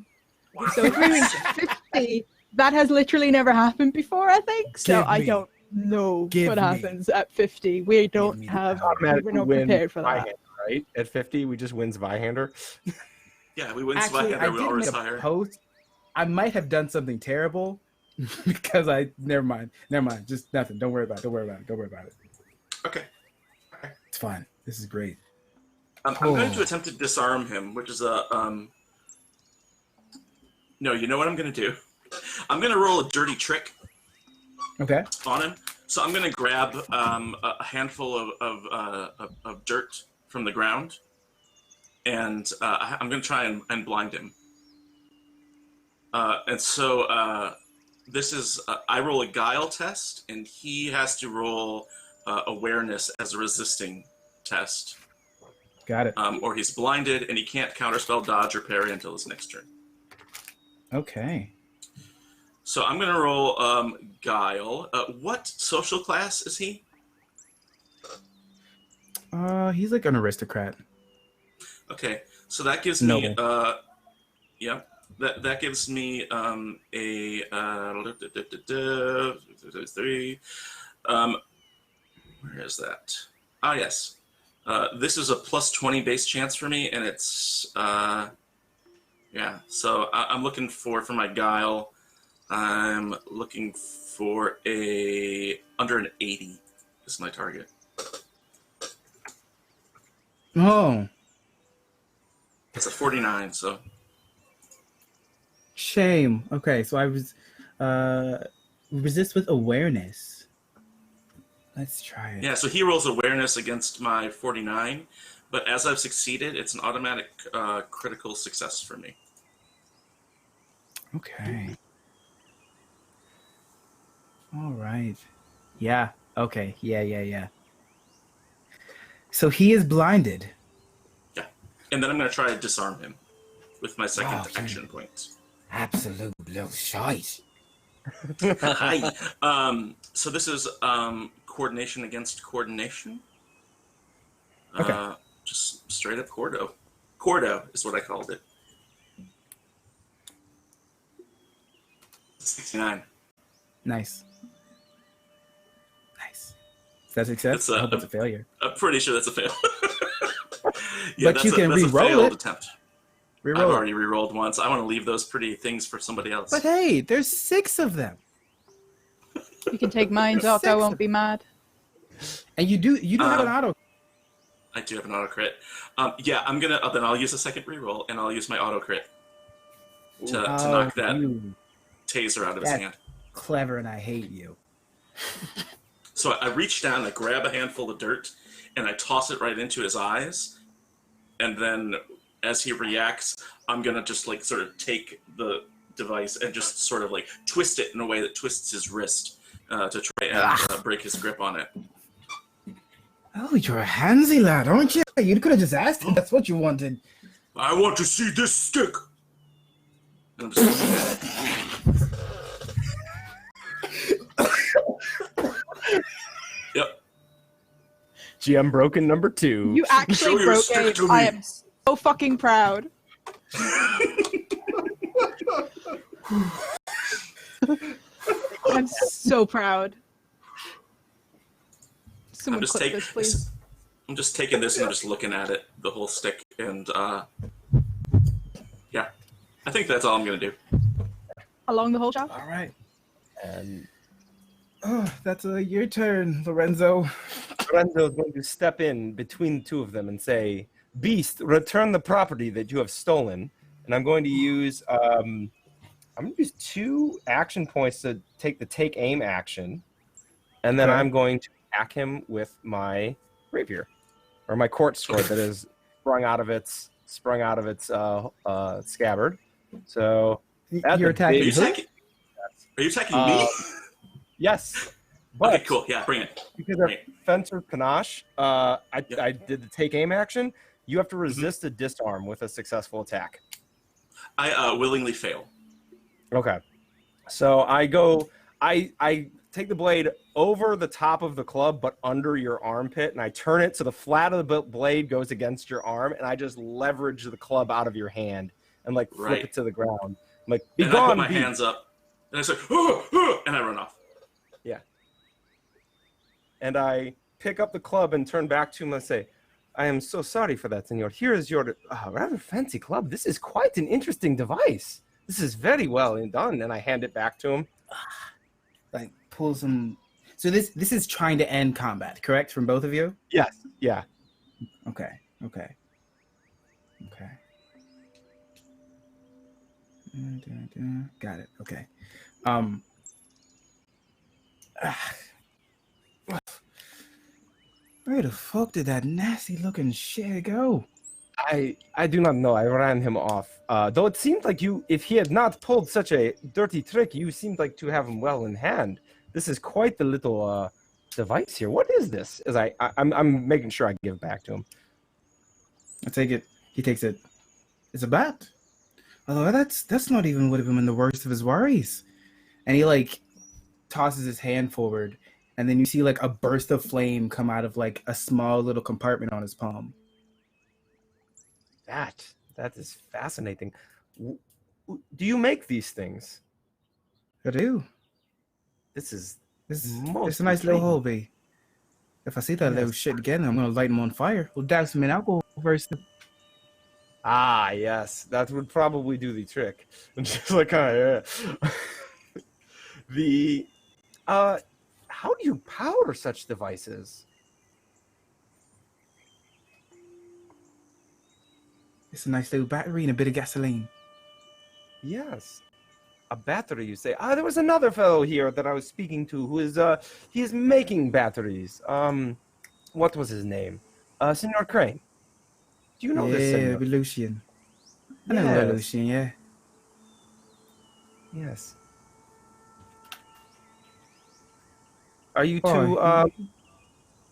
S5: So if we reach 50, that has literally never happened before, I think. So
S1: Give
S5: I
S1: me.
S5: don't know
S1: Give
S5: what
S1: me.
S5: happens at 50. We don't
S1: me
S5: have,
S6: Automatically
S5: we're not
S6: win
S5: prepared for that.
S6: Zweihander, right? At 50, we just win Zweihander.
S3: Yeah, we win
S1: Actually, I
S3: Zweihander with
S1: did make
S3: Aurus
S1: a post. I might have done something terrible because never mind. Just nothing. Don't worry about it.
S3: Okay.
S1: It's fine. This is great.
S3: I'm going to attempt to disarm him, which is a No, you know what I'm going to do? I'm going to roll a dirty trick
S1: Okay.
S3: on him. So I'm going to grab a handful of dirt from the ground, and I'm going to try and blind him. And so this is I roll a guile test, and he has to roll awareness as a resisting test.
S1: Got it.
S3: Or he's blinded, and he can't counterspell, dodge, or parry until his next turn.
S1: Okay.
S3: So I'm going to roll Guile. What social class is he?
S1: He's like an aristocrat.
S3: Okay, so that gives
S1: Noble.
S3: me yeah, that gives me a 3. Where is that? Ah, yes. This is a plus 20 base chance for me, and it's yeah. So I'm looking for my Guile. I'm looking for a under an 80 is my target.
S1: Oh,
S3: It's a 49, so
S1: shame. Okay, so I was resist with awareness. Let's try it.
S3: yeah. So he rolls awareness against my 49, but as I've succeeded, it's an automatic critical success for me.
S1: Okay. All right. Yeah. Okay. Yeah. So he is blinded.
S3: Yeah, and then I'm going to try to disarm him with my second
S1: Wow,
S3: action point.
S1: Absolute little shite.
S3: Hi. So this is coordination against coordination.
S1: Okay.
S3: Just straight up Cordo. Cordo is what I called it. 69.
S1: Nice. Is that success?
S3: It's
S1: I hope it's a failure.
S3: I'm pretty sure that's a fail.
S1: But you can
S3: that's
S1: re-roll
S3: a failed
S1: it.
S3: attempt.
S1: Reroll
S3: I've
S1: it.
S3: already re-rolled once. I want to leave those pretty things for somebody else.
S1: But hey, there's 6 of them.
S5: You can take mine, Doc. I won't be mad.
S1: And you do have an auto.
S3: I do have an auto crit. Yeah, I'm gonna. Then I'll use a second reroll, and I'll use my auto crit to knock that
S1: You
S3: taser out of his
S1: That's-
S3: hand.
S1: clever, and I hate you.
S3: So I reach down, I grab a handful of dirt, and I toss it right into his eyes. And then, as he reacts, I'm gonna just like sort of take the device and just sort of like twist it in a way that twists his wrist to try and break his grip on it.
S1: Oh, you're a handsy lad, aren't you? You could have just asked him. That's what you wanted.
S3: I want to see this stick. And I'm just Yep.
S6: GM broken number 2.
S5: You actually
S3: Show your
S5: broke
S3: stick
S5: it.
S3: to
S5: I
S3: me.
S5: am so fucking proud. I'm so proud. Someone
S3: just
S5: clip this, please.
S3: I'm just taking this and I'm just looking at it, the whole stick, and yeah, I think that's all I'm gonna do.
S5: Along the whole shop?
S1: All right. Oh, that's your turn, Lorenzo.
S6: Lorenzo is going to step in between the two of them and say, "Beast, return the property that you have stolen." And I'm going to use 2 action points to take the take aim action, and then
S1: Okay.
S6: I'm going to attack him with my rapier or my quartz sword that is sprung out of its scabbard. So that's
S1: You're
S6: a
S1: attacking
S3: Are you
S6: big-
S1: who?
S3: attacking me?
S6: Yes. But
S3: Okay, cool. Yeah, bring it.
S6: because
S3: Bring
S6: of
S3: it.
S6: Fencer Panache, I
S3: Yeah.
S6: did the take aim action. You have to resist a disarm with a successful attack.
S3: I willingly fail.
S6: Okay. So I take the blade over the top of the club, but under your armpit, and I turn it so the flat of the blade goes against your arm, and I just leverage the club out of your hand and like flip
S3: Right.
S6: it to the ground. I'm like, be
S3: And
S6: gone,
S3: I put my
S6: beast.
S3: hands up, and I say, "Oh," and I run off.
S6: And I pick up the club and turn back to him and say, I am so sorry for that, senor. Here is your rather fancy club. This is quite an interesting device. This is very well done. And I hand it back to him.
S1: Like pull some. So this is trying to end combat, correct? From both of you?
S6: Yes. Yeah.
S1: Okay. Got it. Okay. Where the fuck did that nasty looking shit go?
S6: I do not know. I ran him off. Though it seemed like if he had not pulled such a dirty trick, you seemed like to have him well in hand. This is quite the little device here. What is this? As I'm making sure I give it back to him.
S1: I take it. He takes it. It's a bat. Although that's not even would have been the worst of his worries. And he like tosses his hand forward, and then you see like a burst of flame come out of like a small little compartment on his palm.
S6: That is fascinating. Do you make these things?
S1: I do.
S6: This is
S1: It's
S6: most
S1: a nice little
S6: intriguing.
S1: hobby. If I see that little
S6: Yes.
S1: shit again, I'm gonna light him on fire. We'll douse him in alcohol first.
S6: Ah, yes, that would probably do the trick. And just like, yeah. How do you power such devices?
S1: It's a nice little battery and a bit of gasoline.
S6: Yes, a battery. You say? There was another fellow here that I was speaking to who is he is making batteries. What was his name? Senor Crane. Do you know this?
S1: Yeah,
S6: Senor?
S1: Lucian. I know
S6: Yes.
S1: Lucian, yeah.
S6: Yes. Are you
S1: Oh,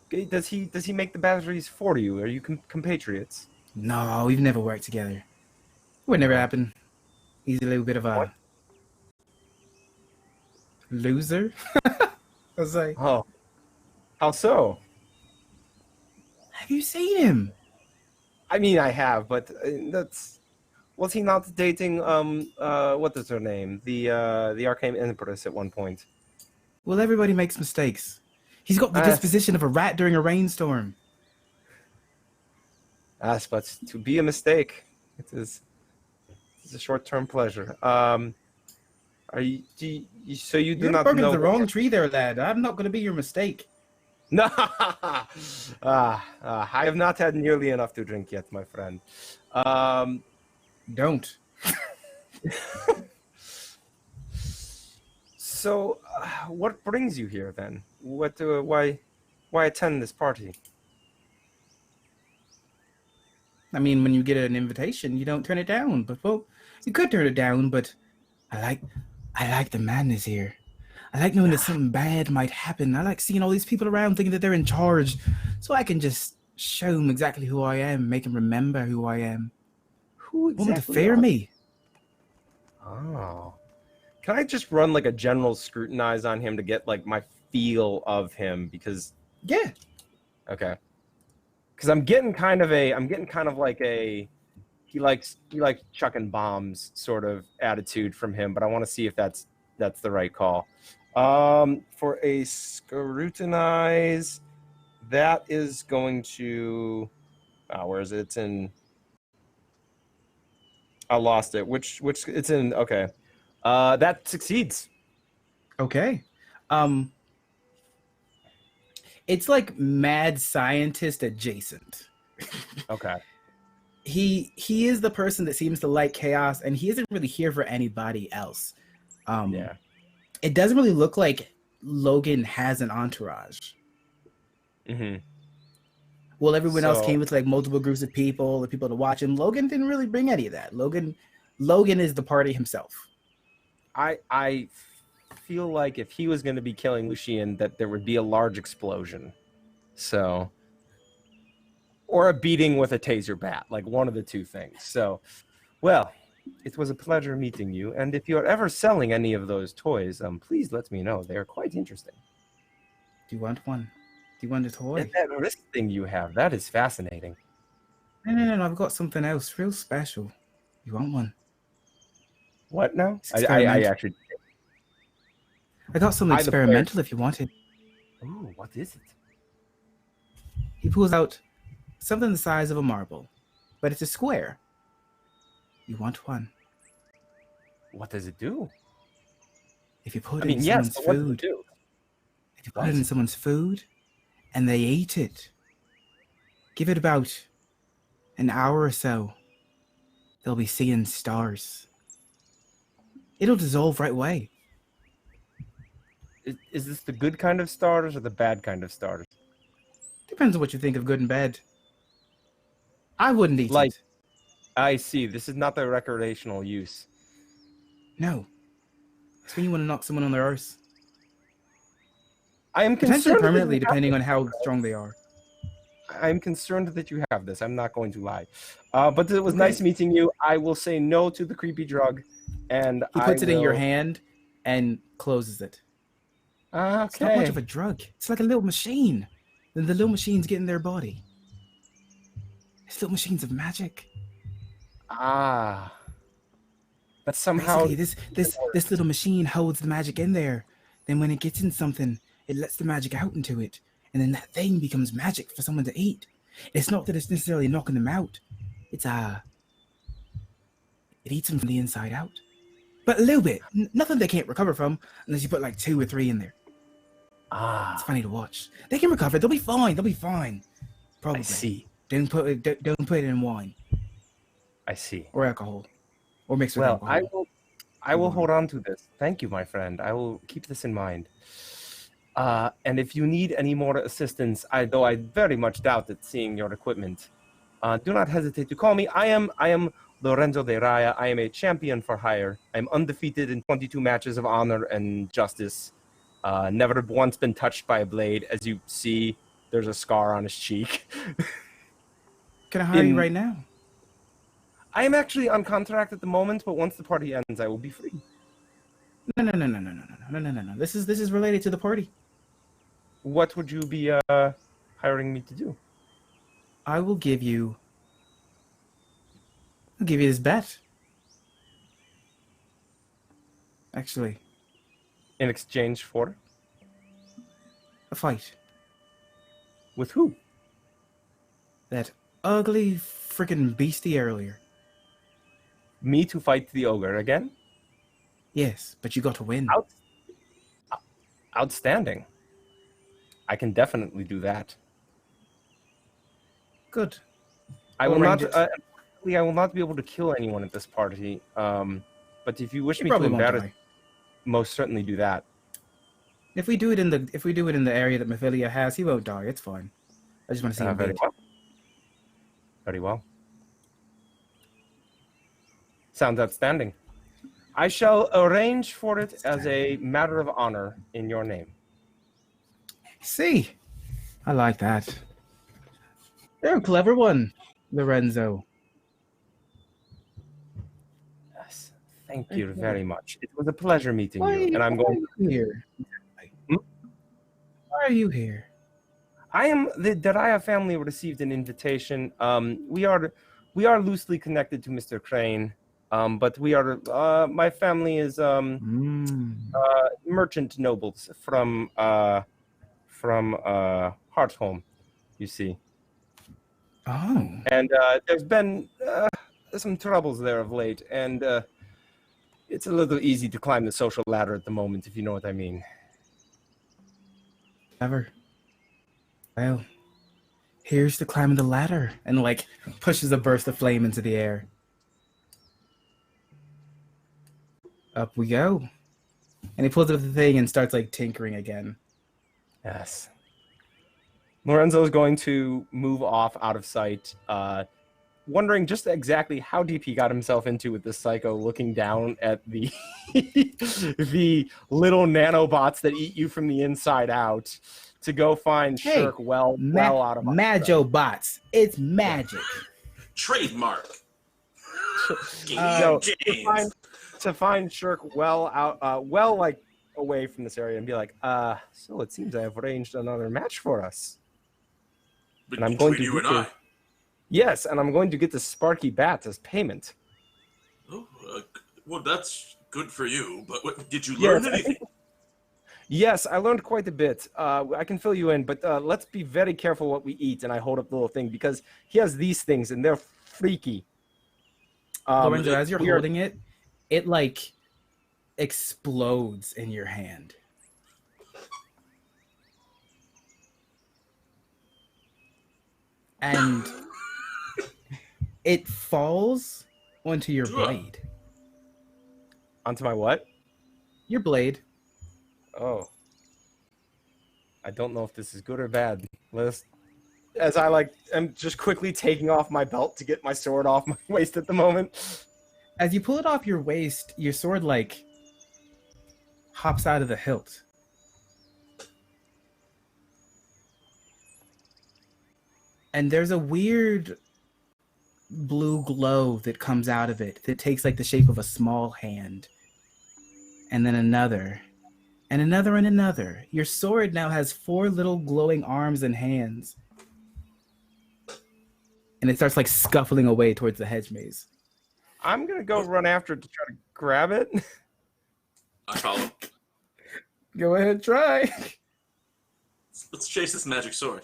S6: two? Does he make the batteries for you? Are you compatriots?
S1: No, we've never worked together. Would never happen. He's a little bit of a
S6: What?
S1: loser. I was like,
S6: Oh, how so?
S1: have you seen him?
S6: I mean, I have, but was he not dating what is her name? The Arcane Empress at one point.
S1: Well, everybody makes mistakes. He's got the
S6: Yes.
S1: disposition of a rat during a rainstorm.
S6: Yes, but to be a mistake, it's a short-term pleasure. So you do
S1: You're
S6: not
S1: barking
S6: know
S1: up the wrong tree there, lad. I'm not going to be your mistake.
S6: No, I have not had nearly enough to drink yet, my friend.
S1: Don't.
S6: So, what brings you here then? Why attend this party?
S1: I mean, when you get an invitation, you don't turn it down. But well, you could turn it down. But I like the madness here. I like knowing that something bad might happen. I like seeing all these people around thinking that they're in charge, so I can just show them exactly who I am, make them remember who I am.
S6: Who
S1: Want them to
S6: exactly
S1: fear
S6: are-
S1: me?
S6: Oh, can I just run like a general scrutinize on him to get like my feel of him? Because
S1: Yeah.
S6: okay, because I'm getting kind of like a he likes chucking bombs sort of attitude from him, but I want to see if that's the right call. For a scrutinize, that is going to where is it? It's in. I lost it. Which it's in. Okay, that succeeds.
S1: Okay. It's like mad scientist adjacent.
S6: Okay.
S1: He is the person that seems to like chaos, and he isn't really here for anybody else.
S6: Yeah.
S1: It doesn't really look like Logan has an entourage.
S6: Mm-hmm.
S1: Well, everyone else
S6: So-
S1: came with like multiple groups of people, the people to watch him. Logan didn't really bring any of that. Logan is the party himself.
S6: I feel like if he was going to be killing Lucian, that there would be a large explosion. So, or a beating with a taser bat, like one of the two things. So, well, it was a pleasure meeting you. And if you're ever selling any of those toys, please let me know. They're quite interesting.
S1: Do you want one? Do you want a toy?
S6: And that wrist thing you have, that is fascinating.
S1: No. I've got something else real special. You want one?
S6: What now?
S1: It's
S6: I
S1: experimental.
S6: actually.
S1: I got something
S6: I, the player-
S1: experimental if you want it.
S6: Ooh, what is it?
S1: He pulls out something the size of a marble, but it's a square. You want one?
S6: What does it do?
S1: If you put
S6: I
S1: it
S6: mean,
S1: in
S6: yes,
S1: someone's
S6: but what does it
S1: food,
S6: do?
S1: if you put it in someone's food, and they eat it, give it about an hour or so, they'll be seeing stars. It'll dissolve right away.
S6: Is this the good kind of stars or the bad kind of stars?
S1: Depends on what you think of good and bad. I wouldn't eat
S6: Like-
S1: it.
S6: I see. This is not the recreational use.
S1: No. It's when you want to knock someone on their arse.
S6: I am
S1: Potentially
S6: concerned.
S1: permanently, depending on how strong they are.
S6: I'm concerned that you have this. I'm not going to lie. But it was
S1: Okay.
S6: nice meeting you. I will say no to the creepy drug, and
S1: He puts it in your
S6: will-
S1: hand and closes it.
S6: Okay.
S1: It's not much of a drug. It's like a little machine. Then the little machines get in their body. It's little machines of magic.
S6: But somehow
S1: Basically, this little machine holds the magic in there. Then when it gets in something, it lets the magic out into it, and then that thing becomes magic for someone to eat. It's not that it's necessarily knocking them out. It's it eats them from the inside out, but a little bit. Nothing they can't recover from unless you put like 2 or 3 in there. It's funny to watch. They can recover. They'll be fine. They'll be fine. Probably.
S6: I see.
S1: Don't put it in wine
S6: I see.
S1: or alcohol or mix with
S6: Well,
S1: alcohol.
S6: I will hold on to this. Thank you, my friend. I will keep this in mind. And if you need any more assistance, though I very much doubt it, seeing your equipment, do not hesitate to call me. I am Lorenzo de Raya. I am a champion for hire. I'm undefeated in 22 matches of honor and justice. Never once been touched by a blade. As you see, there's a scar on his cheek.
S1: Can I hire you right now?
S6: I am actually on contract at the moment, but once the party ends, I will be free.
S1: No. This is related to the party.
S6: What would you be hiring me to do?
S1: I'll give you this bet. Actually,
S6: In exchange for?
S1: a fight.
S6: With who?
S1: That ugly freaking beastie earlier.
S6: Me to fight the ogre again?
S1: Yes, but you got to win.
S6: Outstanding. I can definitely do that.
S1: Good.
S6: I
S1: We'll
S6: will not.
S1: arrange it.
S6: I will not be able to kill anyone at this party. But if you wish
S1: You
S6: me to
S1: probably won't
S6: embarrass,
S1: die.
S6: most certainly do that.
S1: If we do it in the area that Mephilia has, he won't die. It's fine. I just want to see him
S6: Very
S1: dead.
S6: well. Very well. Sounds outstanding. I shall arrange for it as a matter of honor in your name.
S1: See, I like that. You're a clever one, Lorenzo.
S6: Yes. Thank you very much. It was a pleasure meeting
S1: Why,
S6: you. And I'm
S1: why
S6: going.
S1: are you here?
S6: Hmm?
S1: Why are you here?
S6: I am the Daraya family received an invitation. We are loosely connected to Mr. Crane, but we are my family is merchant nobles from Hartholm, you see.
S1: Oh,
S6: And there's been some troubles there of late, and it's a little easy to climb the social ladder at the moment, if you know what I mean.
S1: clever. Well, here's to climbing the ladder, and like pushes a burst of flame into the air. Up we go. And he pulls up the thing and starts like tinkering again.
S6: Yes. Lorenzo is going to move off out of sight, wondering just exactly how deep he got himself into with this psycho, looking down at the the little nanobots that eat you from the inside out, to go find
S1: Hey,
S6: Shirk well out of
S1: Majo bots. It's magic.
S3: Trademark.
S6: So,
S3: Games.
S6: to find Shirk well out, well like away from this area, and be like, so it seems I have arranged another match for us.
S3: But
S6: And I'm going
S3: between
S6: to
S3: you
S6: get
S3: and I.
S6: this- Yes, and I'm going to get the Sparky Bat as payment.
S3: Oh, well, that's good for you. But did you
S6: Yes,
S3: learn anything?
S6: Yes, I learned quite a bit. I can fill you in, but let's be very careful what we eat. And I hold up the little thing because he has these things and they're freaky.
S1: Lorenzo, as you're
S6: we are-
S1: holding it, it like explodes in your hand. And it falls onto your blade.
S6: Onto my what?
S1: Your blade.
S6: Oh. I don't know if this is good or bad. As I am just quickly taking off my belt to get my sword off my waist at the moment.
S1: As you pull it off your waist, your sword like hops out of the hilt. And there's a weird blue glow that comes out of it that takes like the shape of a small hand. And then another. And another and another. Your sword now has 4 little glowing arms and hands. And it starts like scuffling away towards the hedge maze.
S6: I'm going to go run after it to try to grab it.
S3: I follow.
S1: Go ahead, try.
S3: Let's chase this magic sword.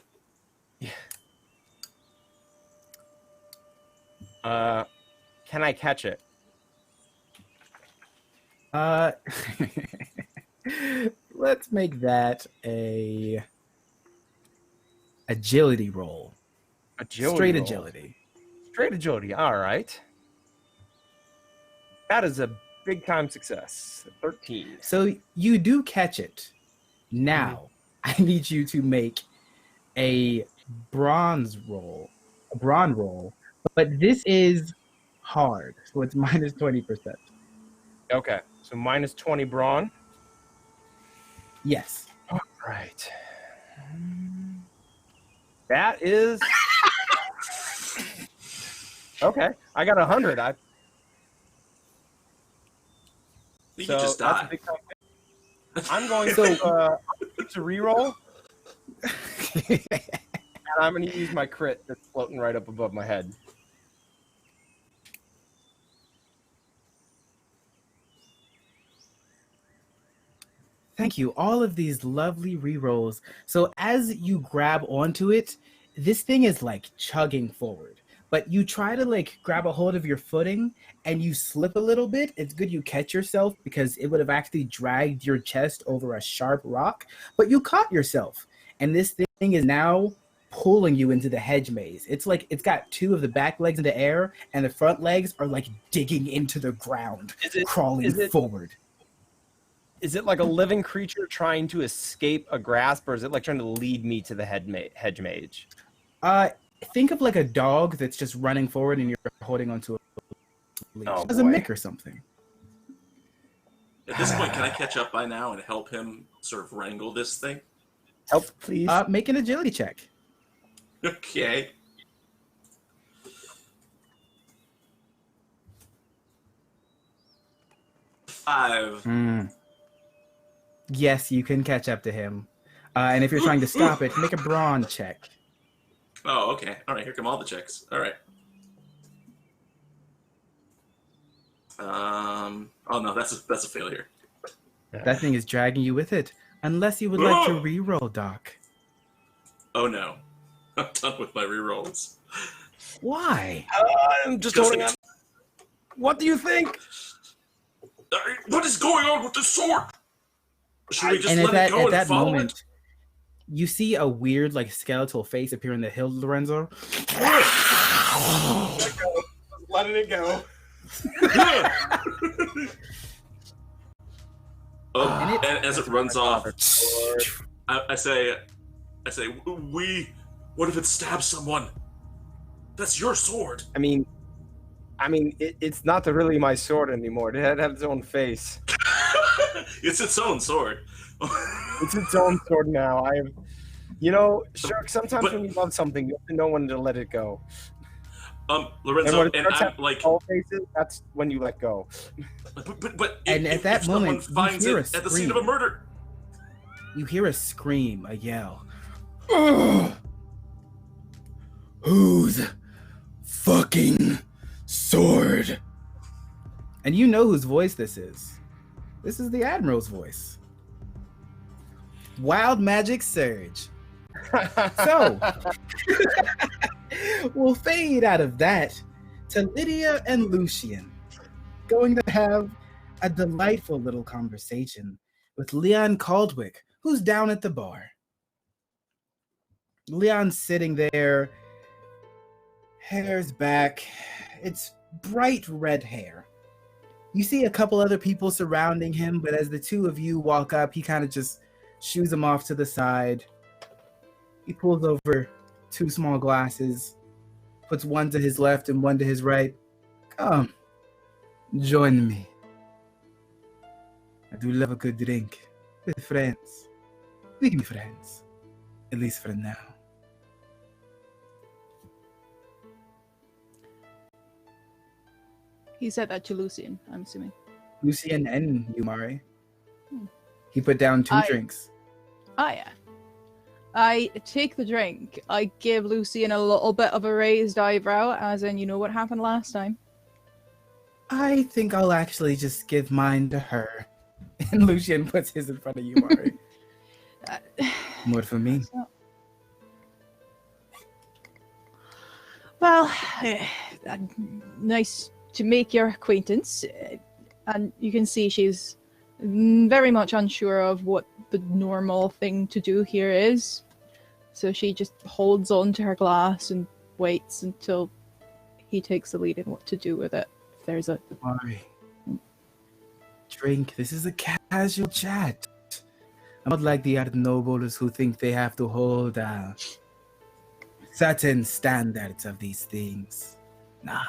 S6: Can I catch it?
S1: Let's make that a agility roll. Straight
S6: roll.
S1: agility.
S6: Straight agility. All right. That is a big time success. 13.
S1: So you do catch it. Now, I need you to make a bronze roll. But this is hard. So it's minus 20%.
S6: Okay. So minus 20 brawn.
S1: Yes.
S6: All right. That is okay. I got 100.
S3: You
S6: So
S3: just
S6: that's a
S3: die.
S6: big time. I'm going to reroll, and I'm going to use my crit that's floating right up above my head.
S1: Thank you. All of these lovely rerolls. So as you grab onto it, this thing is like chugging forward. But you try to like grab a hold of your footing and you slip a little bit. It's good you catch yourself because it would have actually dragged your chest over a sharp rock. But you caught yourself. And this thing is now pulling you into the hedge maze. It's like it's got 2 of the back legs in the air and the front legs are like digging into the ground, crawling forward.
S6: Is it like a living creature trying to escape a grasp, or is it like trying to lead me to the hedge mage?
S1: Think of like a dog that's just running forward and you're holding onto a leash.
S6: Oh,
S1: As a
S6: boy.
S1: mick or something.
S3: At this point, can I catch up by now and help him sort of wrangle this thing?
S6: Help, please.
S1: Make an agility check.
S3: Okay. Five.
S1: Yes, you can catch up to him. And if you're trying to stop it, make a brawn check.
S3: Oh, okay. All right, here come all the checks. All right. Oh no, that's a failure.
S1: That thing is dragging you with it. Unless you would like to re-roll, Doc.
S3: Oh no, I'm done with my rerolls.
S1: Why?
S6: I'm just holding on. What do you think?
S3: What is going on with the sword? Should we just
S1: And
S3: let it go
S1: at
S3: and
S1: that
S3: follow
S1: moment, you see a weird, like, skeletal face appear in the hill, Lorenzo.
S6: Letting it go.
S3: And as it runs off, I say, what if it stabs someone? That's your sword.
S6: I mean, it's not really my sword anymore. It had to have its own face.
S3: It's its own sword.
S6: It's its own sword now. Shirk, sometimes when you love something, you have to know when to let it go.
S3: Lorenzo,
S6: and I'm like, all faces, that's when you let go.
S3: But
S1: and at that moment,
S3: someone finds it at the scene of a murder,
S1: you hear a scream, a yell. Whose fucking sword? And you know whose voice this is. This is the Admiral's voice. Wild magic surge. So, we'll fade out of that to Lydia and Lucian, going to have a delightful little conversation with Leon Caldwick, who's down at the bar. Leon's sitting there, hair's back, it's bright red hair. You see a couple other people surrounding him, but as the two of you walk up, he kind of just shoos them off to the side. He pulls over 2 small glasses, puts one to his left and one to his right. Come, join me. I do love a good drink with friends. We can be friends, at least for now.
S5: He said that to Lucian, I'm assuming.
S1: Lucian and Yumari. He put down 2 drinks.
S5: Oh, yeah. I take the drink. I give Lucian a little bit of a raised eyebrow, as in, you know what happened last time.
S1: I think I'll actually just give mine to her. And Lucian puts his in front of Yumari. More for me.
S5: Well, nice to make your acquaintance. And you can see she's very much unsure of what the normal thing to do here is. So she just holds on to her glass and waits until he takes the lead in what to do with it. If there's a...
S1: Why? Drink. This is a casual chat. I'm not like the art nobles who think they have to hold certain standards of these things. Nah.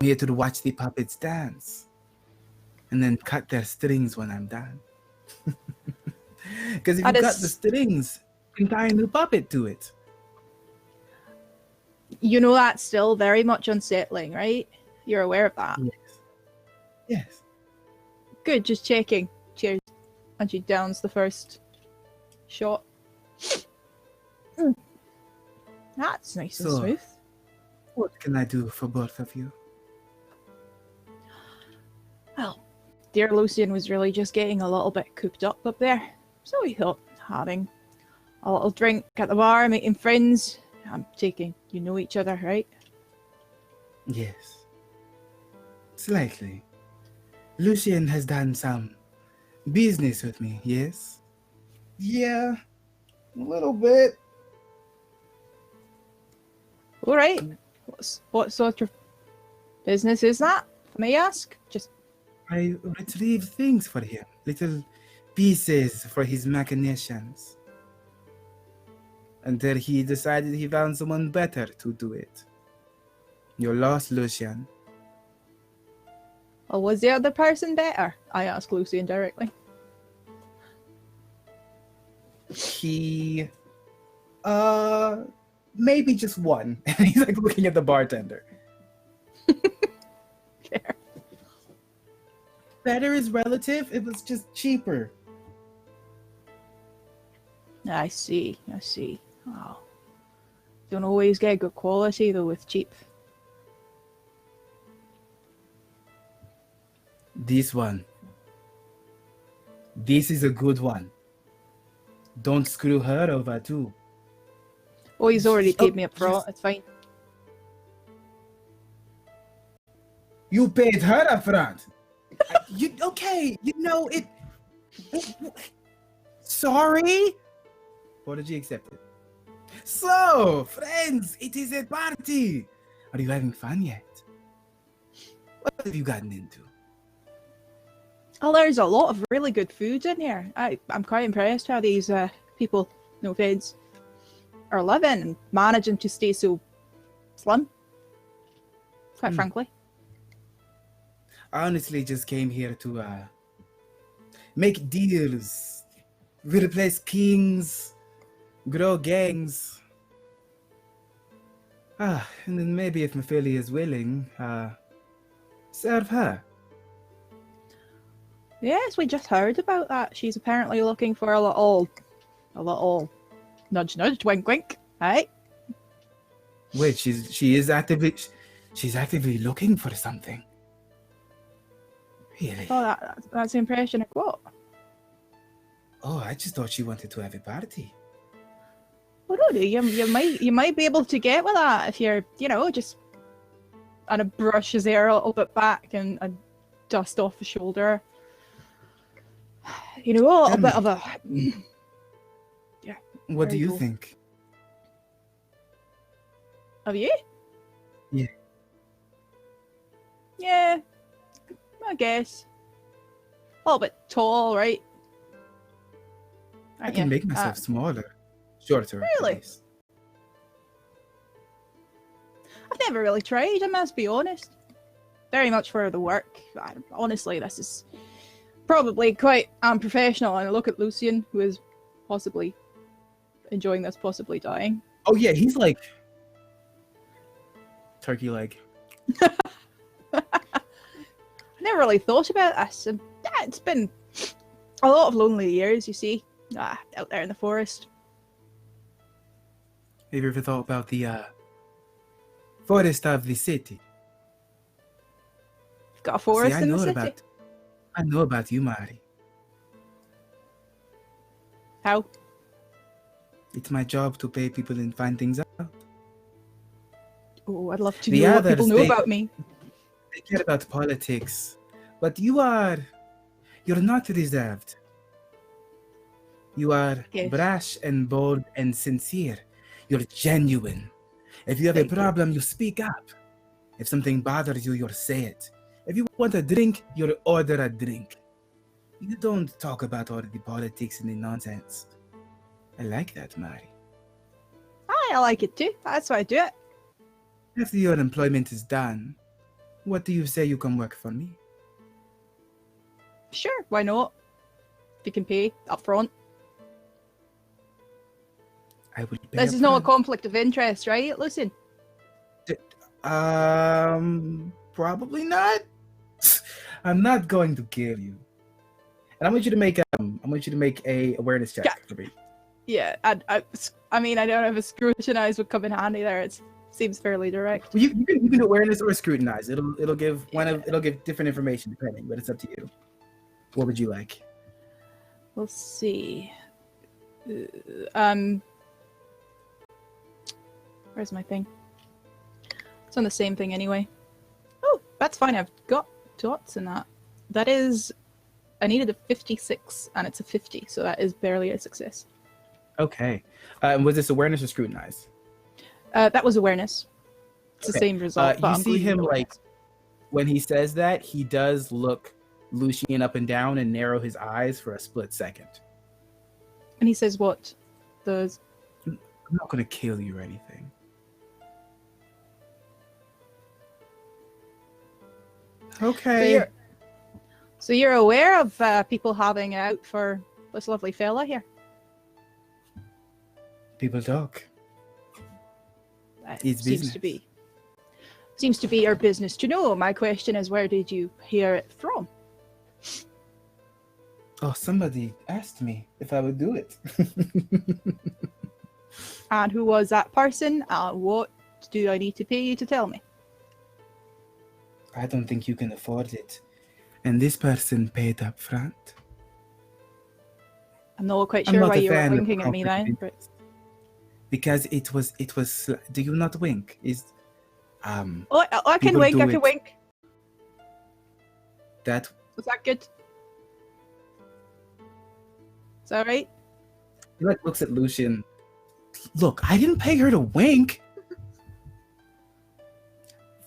S1: I'm here to watch the puppets dance. And then cut their strings when I'm done. Because if you cut the strings, you can tie a new puppet to it.
S5: You know that's still very much unsettling, right? You're aware of that?
S1: Yes.
S5: Good, just checking. Cheers. And she downs the first shot. That's nice and smooth.
S1: What can I do for both of you?
S5: Well, dear Lucian was really just getting a little bit cooped up there. So we thought having a little drink at the bar, making friends. I'm taking, you know each other, right?
S1: Yes. Slightly. Lucian has done some business with me, yes? Yeah, a little bit.
S5: All right. What sort of business is that? May I ask?
S1: I retrieved things for him, little pieces for his machinations. Until he decided he found someone better to do it. You're lost, Lucian.
S5: Or was the other person better? I asked Lucian directly.
S1: He, maybe just one. And he's like looking at the bartender.
S5: Fair.
S1: Better is relative. It was just cheaper.
S5: I see. Oh. Don't always get good quality though with cheap.
S1: This one. This is a good one. Don't screw her over too.
S5: Oh, he's already paid me up front. It's fine.
S1: You paid her up front. Okay? You know it. Sorry. Apology accepted. So, friends, it is a party. Are you having fun yet? What have you gotten into?
S5: Oh, there's a lot of really good food in here. I'm quite impressed how these people, no offense, are living and managing to stay so slim. Quite frankly.
S1: I honestly just came here to make deals, replace kings, grow gangs. And then maybe if Mephilia is willing, serve her.
S5: Yes, we just heard about that. She's apparently looking for a little nudge nudge, wink wink. Hey?
S1: Wait, she's actively looking for something. Really?
S5: Oh, that's the impression I got.
S1: Oh, I just thought she wanted to have a party.
S5: Well, no, you might be able to get with that if you're, just and it brushes hair a little bit back and dust off the shoulder. A little bit of a yeah.
S1: What do
S5: Very
S1: you
S5: cool.
S1: think?
S5: Of you?
S1: Yeah.
S5: Yeah, I guess. A little bit tall, right?
S1: I
S5: Aren't
S1: can
S5: you?
S1: make myself smaller, shorter.
S5: Really?
S1: at least.
S5: I've never really tried, I must be honest. Very much for the work. Honestly, this is probably quite unprofessional. And I look at Lucian, who is possibly enjoying this, possibly dying.
S1: Oh yeah, he's like turkey leg.
S5: I never really thought about this. And, yeah, it's been a lot of lonely years, you see, out there in the forest.
S1: Have you ever thought about the forest of the city?
S5: You've got a forest
S1: See,
S5: in the city.
S1: I know about you, Mari.
S5: How?
S1: It's my job to pay people and find things out.
S5: Oh, I'd love to
S1: The
S5: know what
S1: others,
S5: people know about me.
S1: They care about politics, but you're not reserved. You are
S5: Yes.
S1: brash and bold and sincere. You're genuine. If you have a
S5: Thank you.
S1: problem, you speak up. If something bothers you, you'll say it. If you want a drink, you'll order a drink. You don't talk about all the politics and the nonsense. I like that, Mari.
S5: I like it too. That's why I do it.
S1: After your employment is done, what do you say you come work for me?
S5: Sure, why not? If you can pay up front.
S1: I will pay
S5: This is not a
S1: upfront.
S5: conflict of interest, right, Lucian?
S1: Probably not. I'm not going to kill you. And I want you to make a awareness check
S5: Yeah.
S1: for me.
S5: Yeah, I mean, I don't know if a scrutinize would come in handy there. It seems fairly direct.
S1: Well, you can do awareness or scrutinize. It'll give different information depending, but it's up to you. What would you like?
S5: We'll see. Where's my thing? It's on the same thing anyway. Oh, that's fine. I've got dots in that. That is, I needed a 56 and it's a 50, so that is barely a success.
S1: Okay. Was this awareness or scrutinize?
S5: That was awareness. It's the
S1: Okay.
S5: same result. but
S1: You
S5: I'm
S1: see
S5: going
S1: him
S5: with
S1: like
S5: awareness.
S1: when he says that, he does look Lucian up and down and narrow his eyes for a split second.
S5: And he says what? The
S1: I'm not gonna kill you or anything. Okay.
S5: So you're aware of people having out for this lovely fella here?
S1: People talk.
S5: That
S1: It's
S5: seems
S1: business.
S5: to be. Seems to be your business to know. My question is, where did you hear it from?
S1: Oh, somebody asked me if I would do it.
S5: And who was that person? What do I need to pay you to tell me?
S1: I don't think you can afford it. And this person paid up front.
S5: I'm not quite
S1: I'm
S5: sure
S1: not
S5: why
S1: a
S5: you were
S1: fan of
S5: winking at me
S1: conflict of
S5: then. But
S1: interest. Because it was do you not wink?
S5: oh, I can
S1: People
S5: wink.
S1: do
S5: I can
S1: it.
S5: wink.
S1: That
S5: Was that good? Is that right?
S1: He like looks at Lucian. Look, I didn't pay her to wink.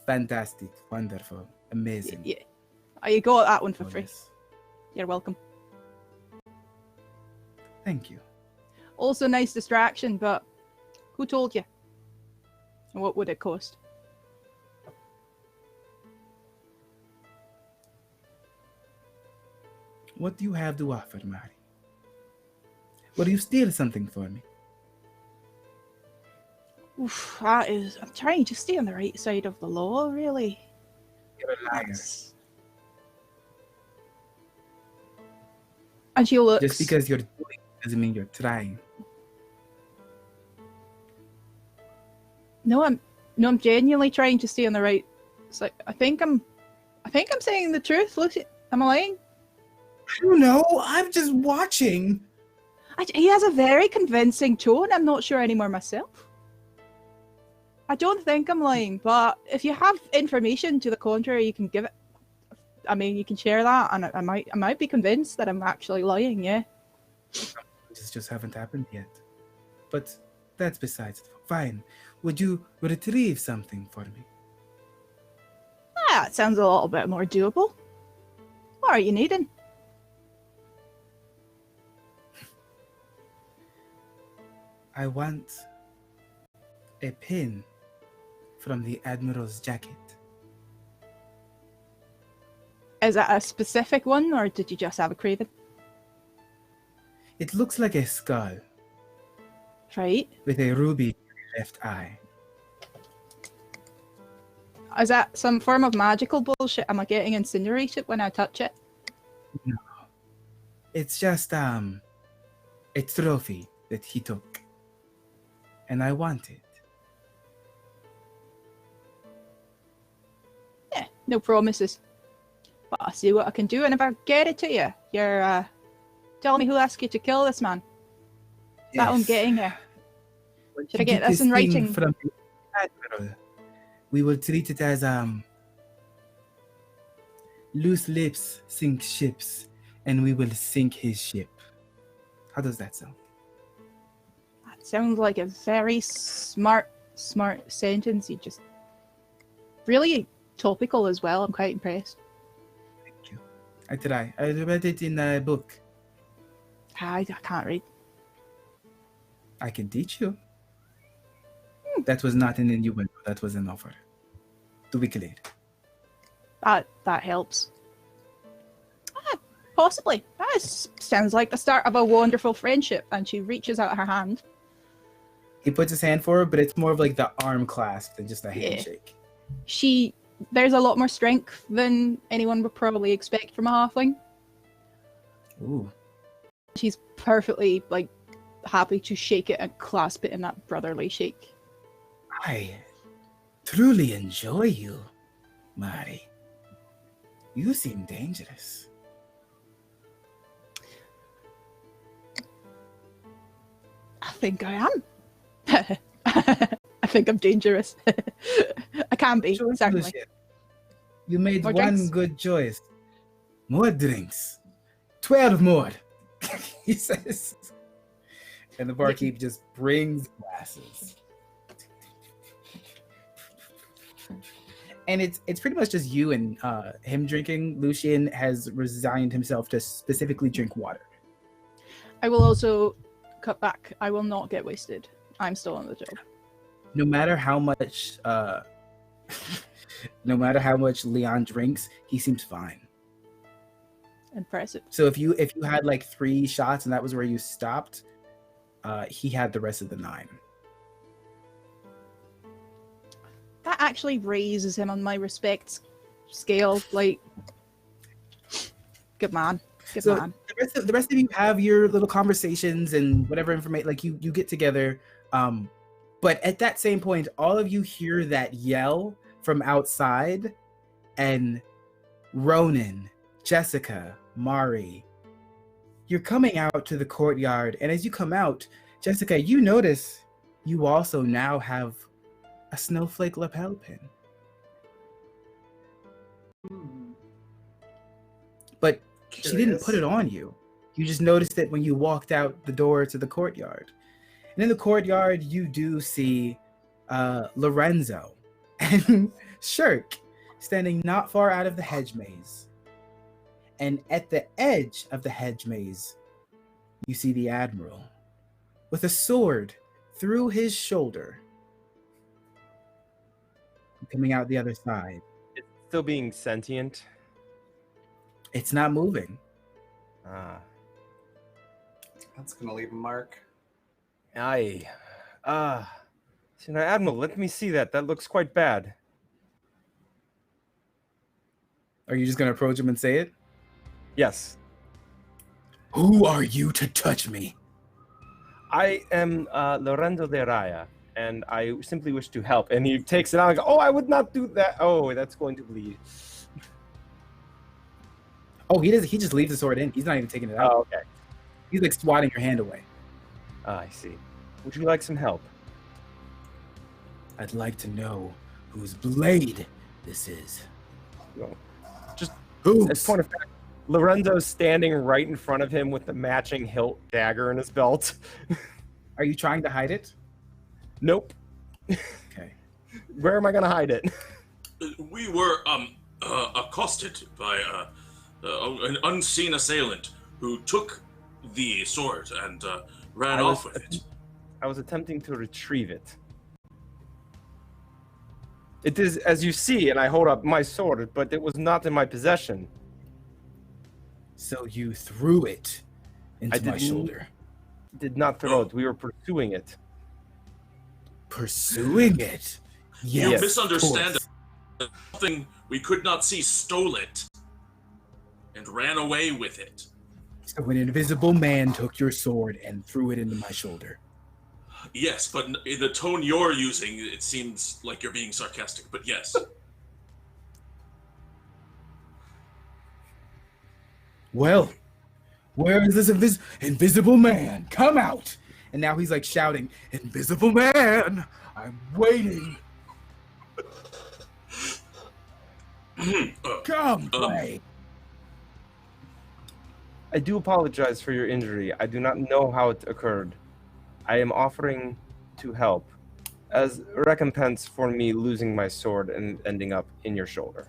S1: Fantastic, wonderful, amazing.
S5: Yeah. Oh, you got that one for
S1: Oh,
S5: free.
S1: yes.
S5: You're welcome.
S1: Thank you.
S5: Also, nice distraction, but who told you? And what would it cost?
S1: What do you have to offer, Mari? Will you steal something for me?
S5: Oof, that is. I'm trying to stay on the right side of the law, really.
S1: You're a liar.
S5: That's- And she looks.
S1: Just because you're doing it doesn't mean you're trying.
S5: No, I'm genuinely trying to stay on the right. It's like I think I'm saying the truth. Lucy, am I lying?
S1: I don't know. I'm just watching.
S5: He has a very convincing tone. I'm not sure anymore myself. I don't think I'm lying, but if you have information to the contrary, you can give it. I mean, you can share that, and I might be convinced that I'm actually lying. Yeah.
S1: This just haven't happened yet. But that's besides. Fine. Would you retrieve something for me?
S5: Ah, it sounds a little bit more doable. What are you needing?
S1: I want a pin from the Admiral's jacket.
S5: Is that a specific one, or did you just have a craving?
S1: It looks like a skull
S5: Right.
S1: with a ruby in the left eye.
S5: Is that some form of magical bullshit? Am I getting incinerated when I touch it?
S1: No. It's just a trophy that he took. And I want it.
S5: Yeah, no promises. But I'll see what I can do, and if I get it to you, you're telling me who asked you to kill this man. Is that what I'm
S1: Yes.
S5: getting here?
S1: When
S5: Should
S1: you
S5: I get
S1: get
S5: this in
S1: thing
S5: writing?
S1: From the Admiral, we will treat it as loose lips sink ships, and we will sink his ship. How does that sound?
S5: That sounds like a very smart sentence. You just really topical as well. I'm quite impressed.
S1: Thank you. I try. I read it in a book.
S5: I can't read.
S1: I can teach you. That was not an innuendo. That was an offer. To be clear.
S5: That helps. Possibly. That sounds like the start of a wonderful friendship. And she reaches out her hand.
S1: He puts his hand forward, but it's more of like the arm clasp than just a
S5: Yeah.
S1: handshake.
S5: There's a lot more strength than anyone would probably expect from a halfling.
S1: Ooh.
S5: She's perfectly happy to shake it and clasp it in that brotherly shake.
S1: I truly enjoy you, Mari. You seem dangerous.
S5: I think I am. I think I'm dangerous. I can be,
S1: Choice,
S5: certainly.
S1: Lucian. You made
S5: More
S1: one
S5: drinks?
S1: good choice. More drinks. 12 more, he says. And the barkeep just brings glasses. And it's pretty much just you and him drinking. Lucian has resigned himself to specifically drink water.
S5: I will also cut back. I will not get wasted. I'm still on the job.
S1: No matter how much no matter how much Leon drinks, he seems fine.
S5: Impressive.
S1: So if you had like 3 shots and that was where you stopped, he had the rest of the 9.
S5: That actually raises him on my respect scale. Like, good man. Good
S1: So
S5: man.
S1: the rest of you have your little conversations and whatever information, like you get together. But at that same point, all of you hear that yell from outside, and Ronan, Jessica, Mari, you're coming out to the courtyard, and as you come out, Jessica, you notice you also now have a snowflake lapel pin. But she didn't
S4: Curious.
S1: put it on you. You just noticed it when you walked out the door to the courtyard. And in the courtyard, you do see Lorenzo and Shirk standing not far out of the hedge maze. And at the edge of the hedge maze, you see the Admiral with a sword through his shoulder, coming out the other side.
S6: It's still being sentient.
S1: It's not moving.
S6: Ah.
S4: That's gonna leave a mark.
S6: Aye. Admiral, let me see that. That looks quite bad.
S1: Are you just going to approach him and say it?
S6: Yes.
S1: Who are you to touch me?
S6: I am Lorenzo de Raya, and I simply wish to help. And he takes it out and goes, oh, I would not do that. Oh, that's going to bleed.
S1: Oh, he does. He just leaves the sword in. He's not even taking it out.
S6: Oh, okay.
S1: He's like swatting your hand away.
S6: I see. Would you like some help?
S1: I'd like to know whose blade this is.
S6: No. Just
S1: Whose?
S6: as point of fact, Lorenzo's standing right in front of him with the matching hilt dagger in his belt.
S1: Are you trying to hide it?
S6: Nope.
S1: Okay.
S6: Where am I going to hide it?
S3: We were accosted by an unseen assailant who took the sword and ran off with it.
S6: I was attempting to retrieve it. It is, as you see, and I hold up my sword, but it was not in my possession.
S1: So you threw it into my shoulder.
S6: Did not throw it. We were pursuing it.
S1: Pursuing it?
S3: You
S1: Yes,
S3: misunderstand.
S1: of course.
S3: Something we could not see stole it and ran away with it.
S1: So an invisible man took your sword and threw it into my shoulder.
S3: Yes, but in the tone you're using, it seems like you're being sarcastic, but yes.
S1: Well, where is this invisible man? Come out! And now he's like shouting, Invisible man! I'm waiting! Come play!
S6: I do apologize for your injury. I do not know how it occurred. I am offering to help as recompense for me losing my sword and ending up in your shoulder.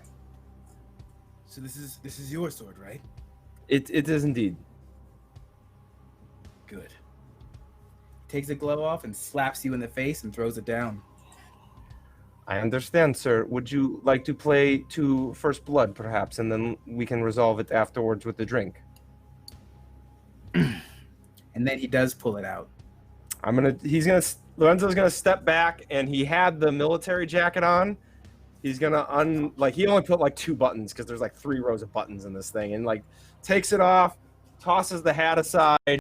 S1: So this is your sword, right?
S6: It is indeed.
S1: Good. Takes the glove off and slaps you in the face and throws it down.
S6: I understand, sir. Would you like to play to first blood, perhaps, and then we can resolve it afterwards with the drink?
S1: And then he does pull it out.
S6: Lorenzo's gonna step back, and he had the military jacket on. He's gonna he only put like 2 buttons because there's like 3 rows of buttons in this thing, and like takes it off, tosses the hat aside,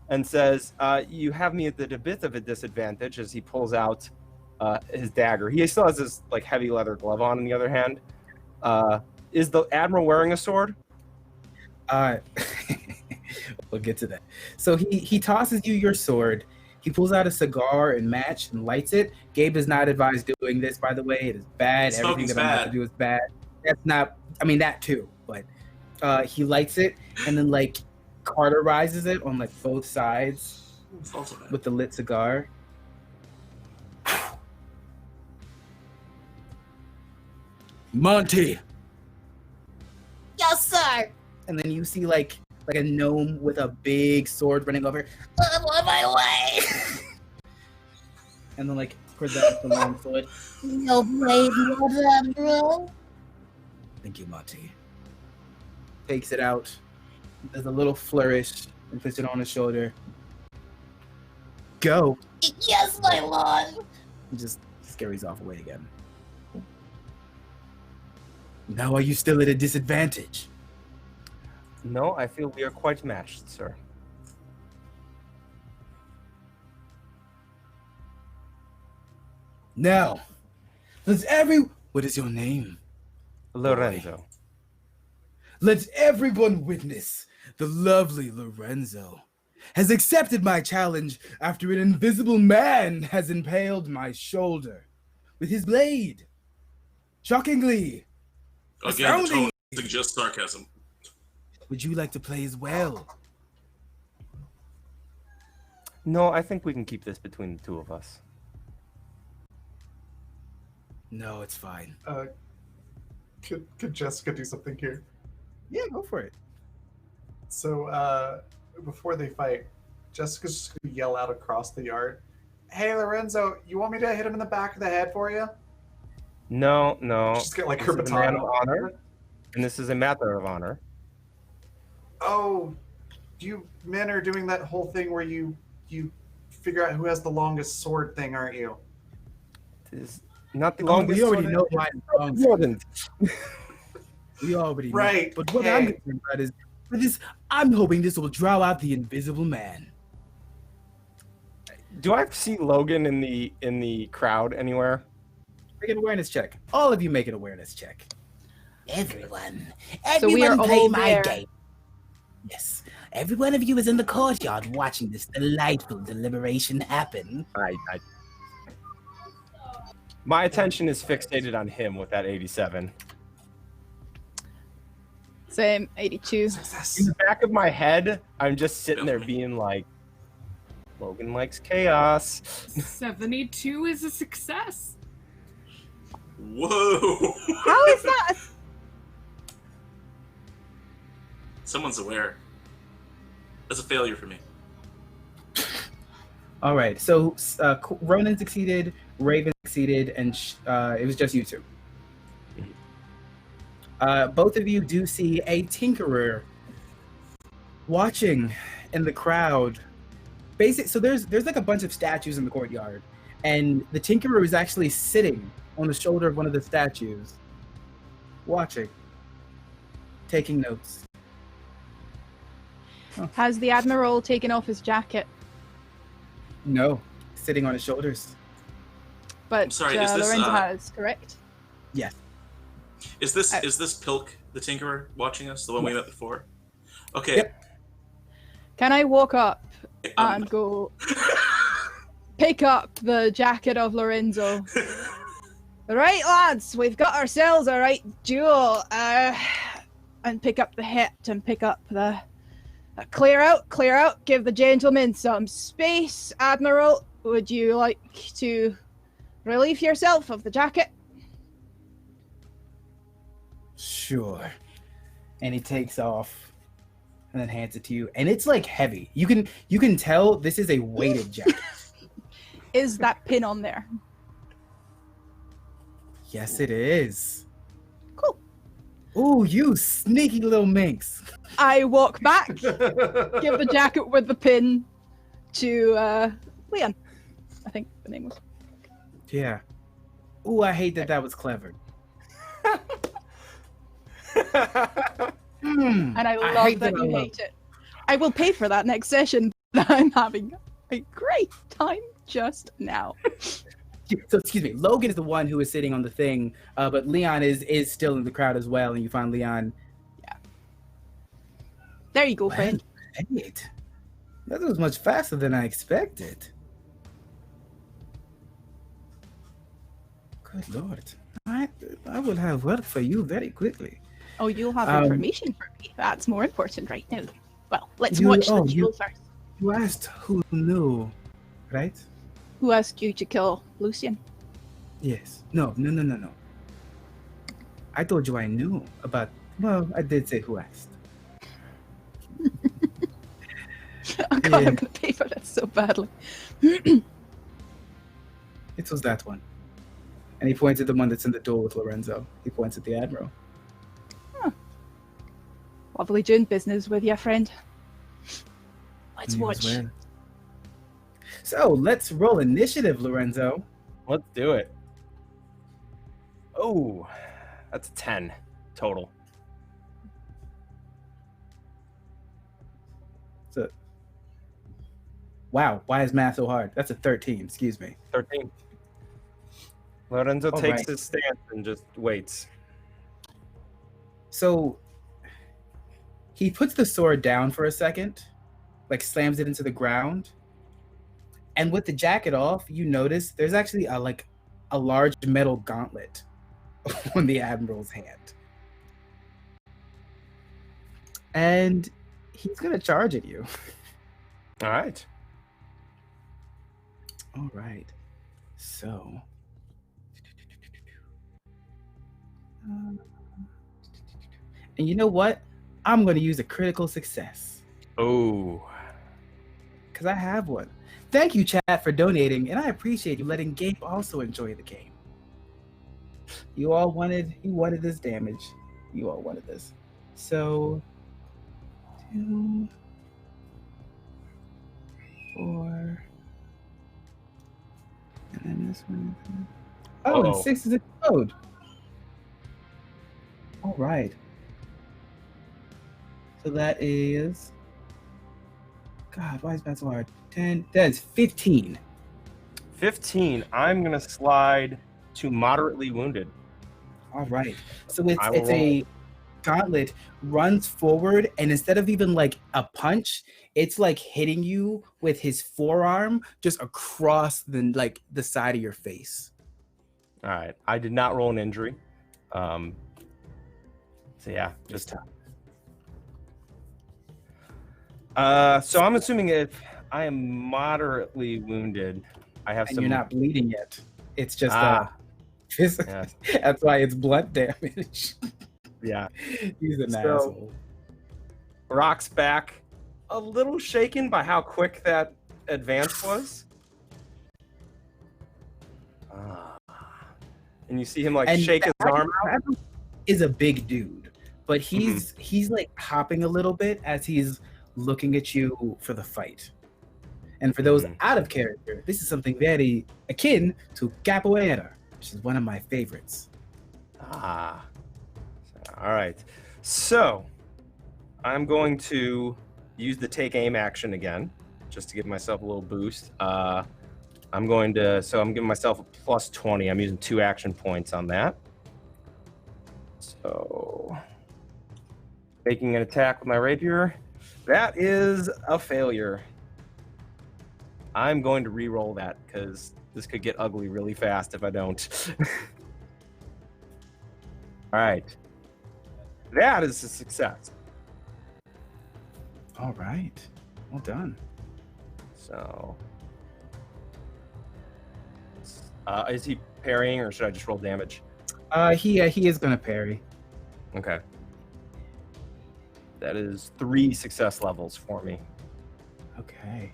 S6: and says, "You have me at a bit of a disadvantage." As he pulls out his dagger, he still has this like heavy leather glove on. On the other hand, is the Admiral wearing a sword?
S1: We'll get to that. So he tosses you your sword. He pulls out a cigar and match and lights it. Gabe does not advise doing this, by the way. It is bad. Everything that I'm about to do is bad. That's not, I mean, that too, but he lights it and then like cauterizes it on like both sides with the lit cigar. Monty!
S8: Yes, sir.
S1: And then you see like a gnome with a big sword running over.
S8: I'm on my way.
S1: And then like presents the long sword.
S8: No blade, Lord Admiral.
S1: Thank you, Monty. Takes it out, does a little flourish, and puts it on his shoulder. Go.
S8: Yes, my lord.
S1: And just scurries off away again. Now are you still at a disadvantage?
S6: No, I feel we are quite matched, sir.
S1: Now, what is your name?
S6: Lorenzo.
S1: Let everyone witness the lovely Lorenzo has accepted my challenge after an invisible man has impaled my shoulder with his blade. Shockingly.
S3: Again, the tone
S1: Astounding.
S3: suggests sarcasm.
S1: Would you like to play as well?
S6: No, I think we can keep this between the two of us.
S1: No, it's fine.
S4: Could Jessica do something here?
S1: Yeah, go for it.
S4: So before they fight, Jessica's just gonna yell out across the yard, "Hey Lorenzo, you want me to hit him in the back of the head for you?"
S6: No.
S4: Just get like
S6: This
S4: her
S6: is a
S4: baton.
S6: man of honor, and this is a matter of honor.
S4: Oh, you men are doing that whole thing where you figure out who has the longest sword thing, aren't you?
S6: This is not the
S1: Oh,
S6: longest.
S1: we already
S6: sword
S1: know
S6: in-
S1: why it's long.
S6: Jordan.
S1: We already know.
S4: Right,
S1: But what
S4: hey.
S1: I'm concerned about is, for this, I'm hoping this will draw out the Invisible Man.
S6: Do I see Logan in the crowd anywhere?
S1: Make an awareness check. All of you make an awareness check.
S8: Everyone.
S5: So we are
S8: Everyone play
S5: all
S8: my
S5: there.
S8: game. Yes. Every one of you is in the courtyard watching this delightful deliberation happen.
S6: My attention is fixated on him with that 87.
S5: Same, 82.
S6: In
S4: Success.
S6: the back of my head, I'm just sitting there being like, Logan likes chaos.
S2: 72 is a success.
S3: Whoa!
S5: How is that?
S3: Someone's aware. That's a failure for me.
S1: All right. So Ronan succeeded, Raven succeeded, and it was just you two. Both of you do see a tinkerer watching in the crowd. So there's like a bunch of statues in the courtyard, and the tinkerer is actually sitting on the shoulder of one of the statues, watching, taking notes.
S5: Has the Admiral taken off his jacket?
S1: No, sitting on his shoulders.
S5: But
S3: I'm sorry, is this,
S5: Lorenzo has, correct?
S1: Yes.
S3: Is this Pilk the Tinkerer watching us? The one we met before? Okay.
S1: Yep.
S5: Can I walk up
S3: um,
S5: and go pick up the jacket of Lorenzo? Right, lads, we've got ourselves a right duel. And pick up the hit and pick up the... clear out, give the gentleman some space. Admiral, would you like to relieve yourself of the jacket?
S1: Sure. And he takes off and then hands it to you. And it's like heavy. You can tell this is a weighted jacket.
S5: Is that pin on there?
S1: Yes, it is.
S5: Cool.
S1: Ooh, you sneaky little minx.
S5: I walk back, give the jacket with the pin to Leon. I think the name was.
S1: Yeah. Ooh, I hate that was clever.
S5: And I love
S1: hate
S5: that
S1: that
S5: you
S1: I love.
S5: hate it. I will pay for that next session. I'm having a great time just now.
S1: So excuse me, Logan is the one who is sitting on the thing, but Leon is still in the crowd as well, and you find Leon.
S5: There you go, friend.
S1: Wait, that was much faster than I expected. Good lord, I will have work for you very quickly.
S5: Oh, you'll have information for me. That's more important right now. Well, let's
S1: You-
S5: watch the
S1: oh,
S5: duel first.
S1: You asked who knew, right?
S5: Who asked you to kill Lucian?
S1: Yes. No. I told you I knew about. Well, I did say who asked.
S5: Oh god,
S1: Yeah.
S5: I'm gonna pay for this so badly.
S1: It was that one. And he points at the one that's in the duel with Lorenzo. He points at the Admiral.
S5: Lovely doing business with you, friend. Let's
S1: You as
S5: watch.
S1: well. So let's roll initiative, Lorenzo.
S6: Let's do it. Oh, that's a 10 total.
S1: So, wow, why is math so hard? That's a 13, excuse me.
S6: 13. Lorenzo
S1: All
S6: takes
S1: right.
S6: his stance and just waits.
S1: So he puts the sword down for a second, like slams it into the ground. And with the jacket off, you notice there's actually a large metal gauntlet on the Admiral's hand. And he's gonna charge at you.
S6: All right.
S1: All right. So. And you know what? I'm going to use a critical success.
S6: Oh.
S1: Because I have one. Thank you, chat, for donating, and I appreciate you letting Gabe also enjoy the game. You wanted this damage. You all wanted this. So, 2, 4, and then this one. Oh, and 6 is explode. All right. So that is. God, why is that so hard? 10. That is 15.
S6: 15. I'm gonna slide to moderately wounded.
S1: All right. So it's a gauntlet runs forward, and instead of even like a punch, it's like hitting you with his forearm just across the side of your face.
S6: All right. I did not roll an injury. So yeah, just
S1: tough.
S6: So I'm assuming if I am moderately wounded, I have
S1: And
S6: some.
S1: you're not bleeding yet. It's just
S6: Yes.
S1: that's why it's blunt damage.
S6: Yeah.
S1: He's an asshole.
S6: Rock's back, a little shaken by how quick that advance was. And you see him like shake his arm out.
S1: Is a big dude, but he's like hopping a little bit as he's looking at you for the fight. And for those out of character, this is something very akin to capoeira, which is one of my favorites.
S6: All right. So I'm going to use the take aim action again, just to give myself a little boost. I'm giving myself a plus 20. I'm using 2 action points on that. So making an attack with my rapier. That is a failure. I'm going to re-roll that because this could get ugly really fast if I don't. All right. That is a success.
S1: All right. Well done.
S6: So, is he parrying or should I just roll damage?
S1: He is gonna parry.
S6: Okay. That is 3 success levels for me.
S1: Okay.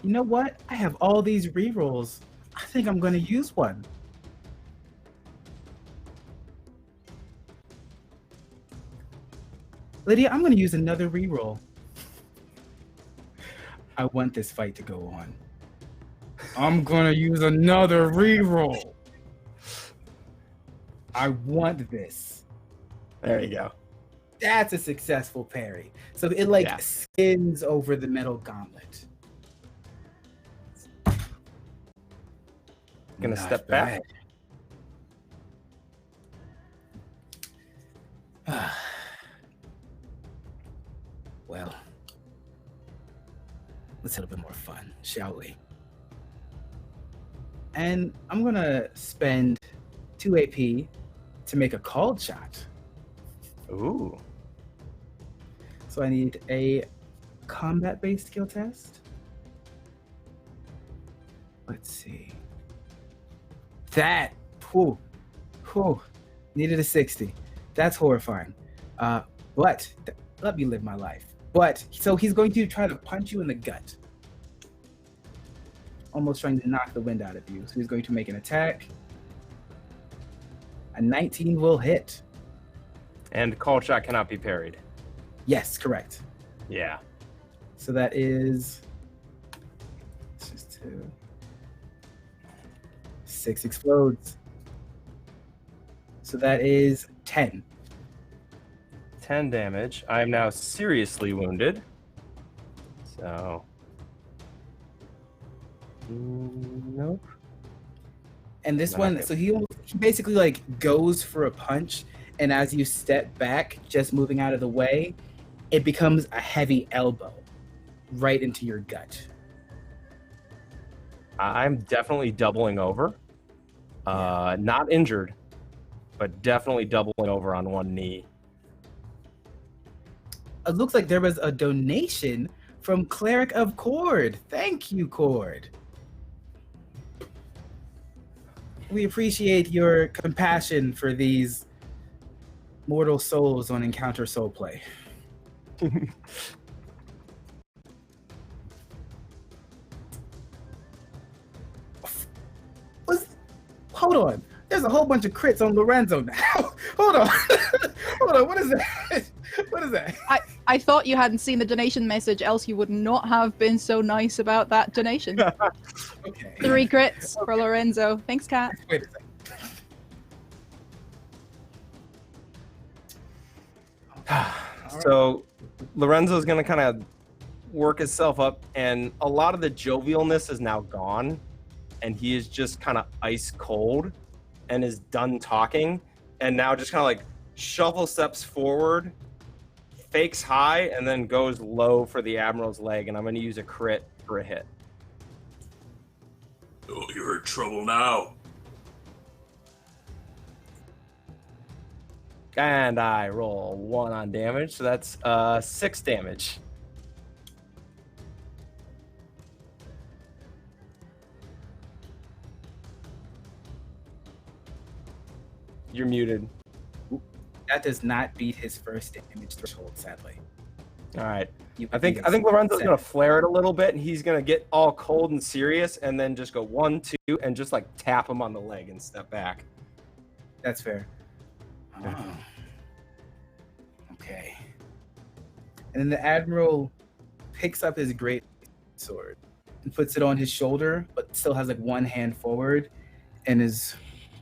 S1: You know what? I have all these rerolls. I think I'm gonna use one. Lydia, I'm gonna use another reroll. I want this fight to go on. I'm gonna use another reroll. I want this.
S6: There you go.
S1: That's a successful parry. So it skins over the metal gauntlet.
S6: Gonna
S1: Not
S6: step back.
S1: Well, let's have a bit more fun, shall we? And I'm gonna spend 2 AP to make a called shot.
S6: Ooh.
S1: So I need a combat-based skill test. Let's see. That, needed a 60. That's horrifying. But let me live my life. But so he's going to try to punch you in the gut, almost trying to knock the wind out of you. So he's going to make an attack. A 19 will hit.
S6: And call shot cannot be parried.
S1: Yes, correct.
S6: Yeah.
S1: So that is. It's just 2. 6 explodes. So that is 10.
S6: 10 damage. I am now seriously wounded. So. Nope.
S1: And this one, so he basically like goes for a punch, and as you step back, just moving out of the way, it becomes a heavy elbow right into your gut.
S6: I'm definitely doubling over. Not injured, but definitely doubling over on one knee.
S1: It looks like there was a donation from Cleric of Cord. Thank you, Cord. We appreciate your compassion for these mortal souls on Encounter Soulplay. Hold on. There's a whole bunch of crits on Lorenzo now. Hold on. Hold on. What is that? What is that?
S5: I thought you hadn't seen the donation message, else you would not have been so nice about that donation.
S1: Okay.
S5: 3 crits for Lorenzo. Thanks, Kat.
S1: Wait a second.
S6: So Lorenzo's gonna kind of work himself up, and a lot of the jovialness is now gone, and he is just kind of ice cold and is done talking, and now just kind of like shuffle steps forward, fakes high, and then goes low for the Admiral's leg, and I'm going to use a crit for a hit.
S3: Oh, you're in trouble now.
S6: And I roll 1 on damage, so that's 6 damage. You're muted.
S1: That does not beat his first damage threshold, sadly.
S6: All right.
S1: You
S6: I think Lorenzo's gonna flare it a little bit, and he's gonna get all cold and serious, and then just go 1, 2, and just like tap him on the leg and step back.
S1: That's fair. Oh. Okay. And then the Admiral picks up his great sword and puts it on his shoulder, but still has like one hand forward and is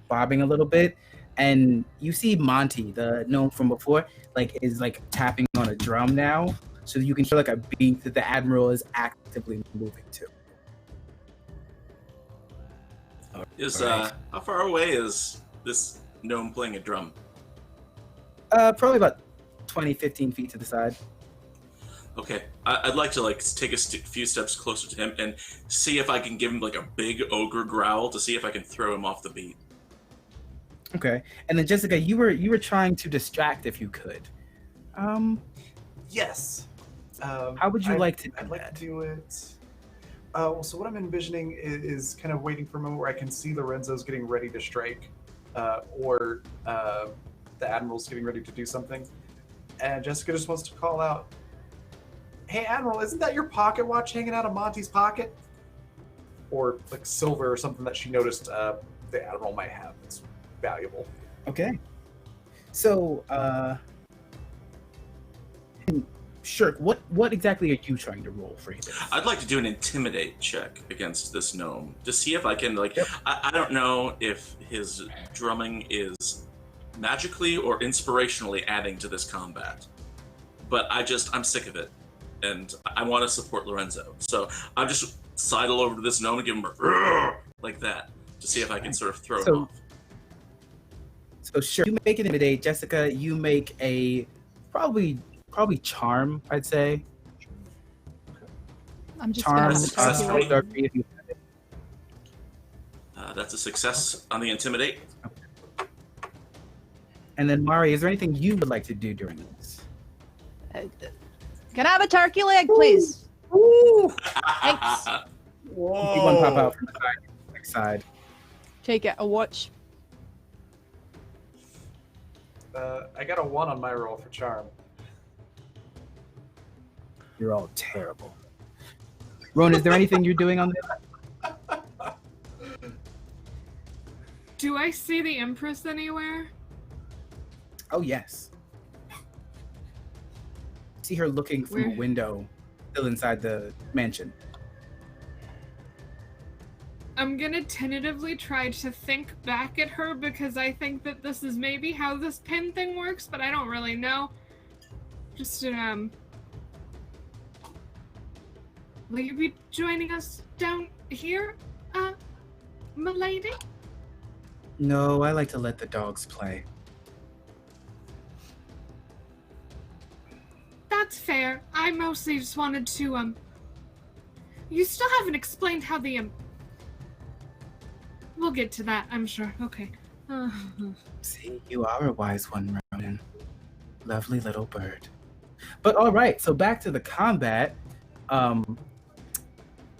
S1: bobbing a little bit. And you see Monty, the gnome from before, like is like tapping on a drum now, so you can hear like a beat that the Admiral is actively moving to.
S3: How far away is this gnome playing a drum?
S1: Probably about 20, 15 feet to the side.
S3: Okay, I'd like to like take a few steps closer to him and see if I can give him like a big ogre growl to see if I can throw him off the beat.
S1: Okay, and then Jessica, you were trying to distract if you could.
S4: Yes.
S1: How would you like to do
S4: I'd like
S1: that?
S4: to do it. So what I'm envisioning is kind of waiting for a moment where I can see Lorenzo's getting ready to strike, or the Admiral's getting ready to do something, and Jessica just wants to call out, "Hey, Admiral, isn't that your pocket watch hanging out of Monty's pocket?" Or like silver or something that she noticed the Admiral might have that's valuable.
S1: Okay. So, Shirk, what exactly are you trying to roll for this?
S3: I'd like to do an intimidate check against this gnome to see if I can like.
S1: Yep.
S3: I don't know if his drumming is magically or inspirationally adding to this combat, but I'm sick of it, and I want to support Lorenzo. So I just sidle over to this gnome and give him a like that to see if I can sort of throw him off.
S1: So sure, you make an intimidate. Jessica, you make a probably charm, I'd say.
S5: I'm just
S1: Charm.
S5: gonna have to
S3: That's a success on the intimidate.
S1: And then Mari, is there anything you would like to do during this?
S5: Can I have a turkey leg, please? Thanks.
S6: Whoa.
S1: You want to pop out from the side.
S5: Take it. A watch.
S4: I got a 1 on my roll for charm.
S1: You're all terrible. Ron, is there anything you're doing on this?
S2: Do I see the Empress anywhere?
S1: Oh, yes. See her looking from a
S2: Where?
S1: window still inside the mansion.
S2: I'm gonna tentatively try to think back at her because I think that this is maybe how this pin thing works, but I don't really know. Just will you be joining us down here, milady?
S1: No, I like to let the dogs play.
S2: That's fair. I mostly just wanted to, you still haven't explained how the, we'll get to that, I'm sure. Okay.
S1: See, you are a wise one, Ronan. Lovely little bird. But all right, so back to the combat.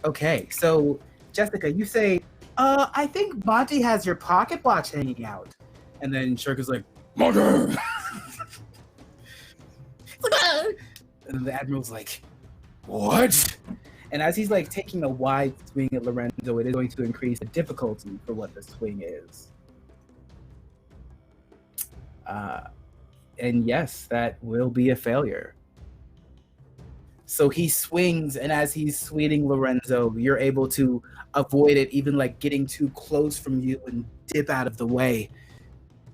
S1: Okay, so Jessica, you say, I think Monty has your pocket watch hanging out. And then Shirk is like, Monty! And the Admiral's like, what? And as he's like taking a wide swing at Lorenzo, it is going to increase the difficulty for what the swing is. And yes, that will be a failure. So he swings, and as he's swinging Lorenzo, you're able to avoid it, even like getting too close from you and dip out of the way.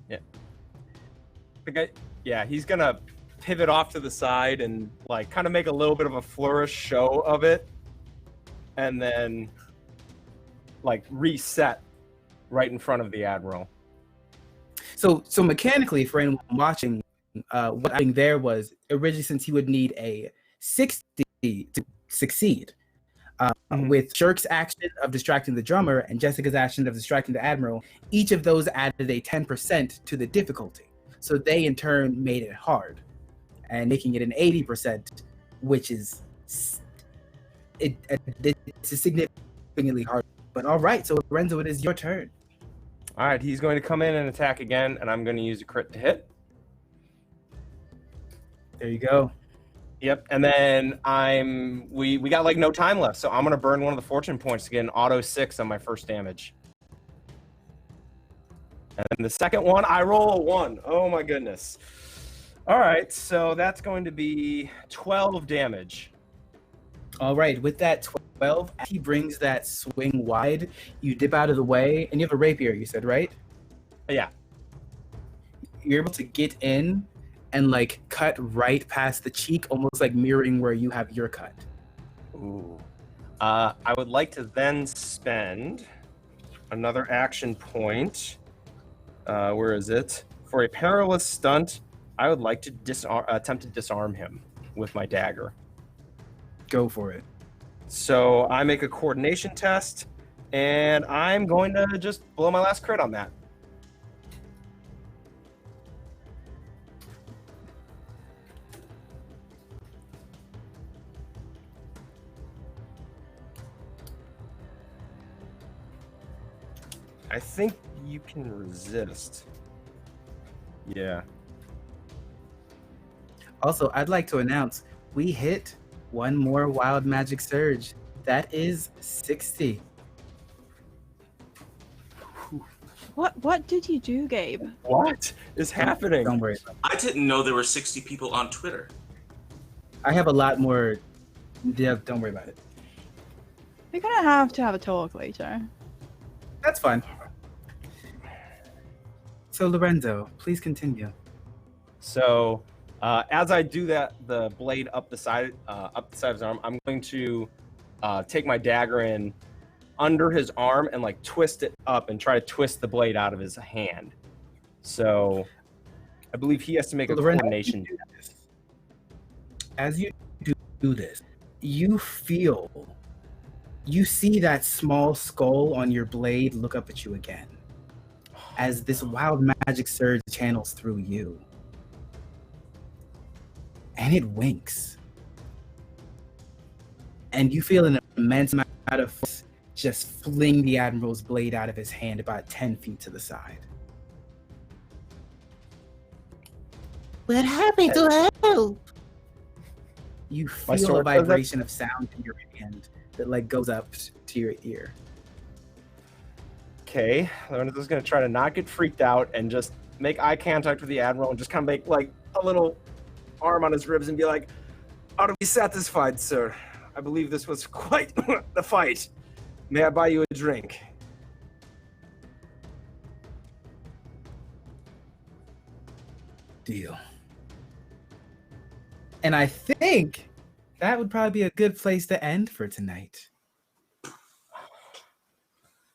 S6: Yeah. Yeah, he's gonna pivot off to the side and like kind of make a little bit of a flourish show of it, and then like reset right in front of the Admiral.
S1: So mechanically, for anyone watching, what I think there was originally, since he would need a 60 to succeed, with Shirk's action of distracting the drummer and Jessica's action of distracting the Admiral, each of those added a 10% to the difficulty. So they in turn made it hard, and making it an 80%, which is it's significantly hard. But all right, so Lorenzo, it is your turn.
S6: All right, he's going to come in and attack again, and I'm going to use a crit to hit.
S1: There you go.
S6: Yep, and then we got like no time left, so I'm gonna burn one of the fortune points to get an auto 6 on my first damage. And then the second one, I roll a 1. Oh my goodness. All right, so that's going to be 12 damage.
S1: All right, with that 12, as he brings that swing wide, you dip out of the way, and you have a rapier, you said, right?
S6: Yeah.
S1: You're able to get in and like cut right past the cheek, almost like mirroring where you have your cut.
S6: Ooh. I would like to then spend another action point. Where is it? For a perilous stunt, I would like to attempt to disarm him with my dagger.
S1: Go for it.
S6: So I make a coordination test, and I'm going to just blow my last crit on that. I think you can resist. Yeah.
S1: Also, I'd like to announce we hit one more wild magic surge. That is 60.
S5: What did you do, Gabe?
S6: What is happening?
S1: Don't worry.
S3: I didn't know there were 60 people on Twitter.
S1: I have a lot more. Yeah, don't worry about it.
S5: We're gonna have to have a talk later.
S1: That's fine. So Lorenzo, please continue.
S6: So, as I do that, the blade up the side of his arm, I'm going to take my dagger in under his arm and like twist it up and try to twist the blade out of his hand. So, I believe he has to make a
S1: Lorenzo,
S6: coordination.
S1: As you do this, you see that small skull on your blade look up at you again, as this wild magic surge channels through you. And it winks. And you feel an immense amount of force just fling the Admiral's blade out of his hand about 10 feet to the side.
S8: What happened to help?
S1: You
S6: My
S1: feel a
S6: sword does that?
S1: vibration of sound in your hand that like goes up to your ear.
S6: Okay, Lorenzo's going to try to not get freaked out and just make eye contact with the Admiral and just kind of make like a little arm on his ribs and be like, "Ought to be satisfied, sir. I believe this was quite the fight. May I buy you a drink?"
S1: Deal. And I think that would probably be a good place to end for tonight.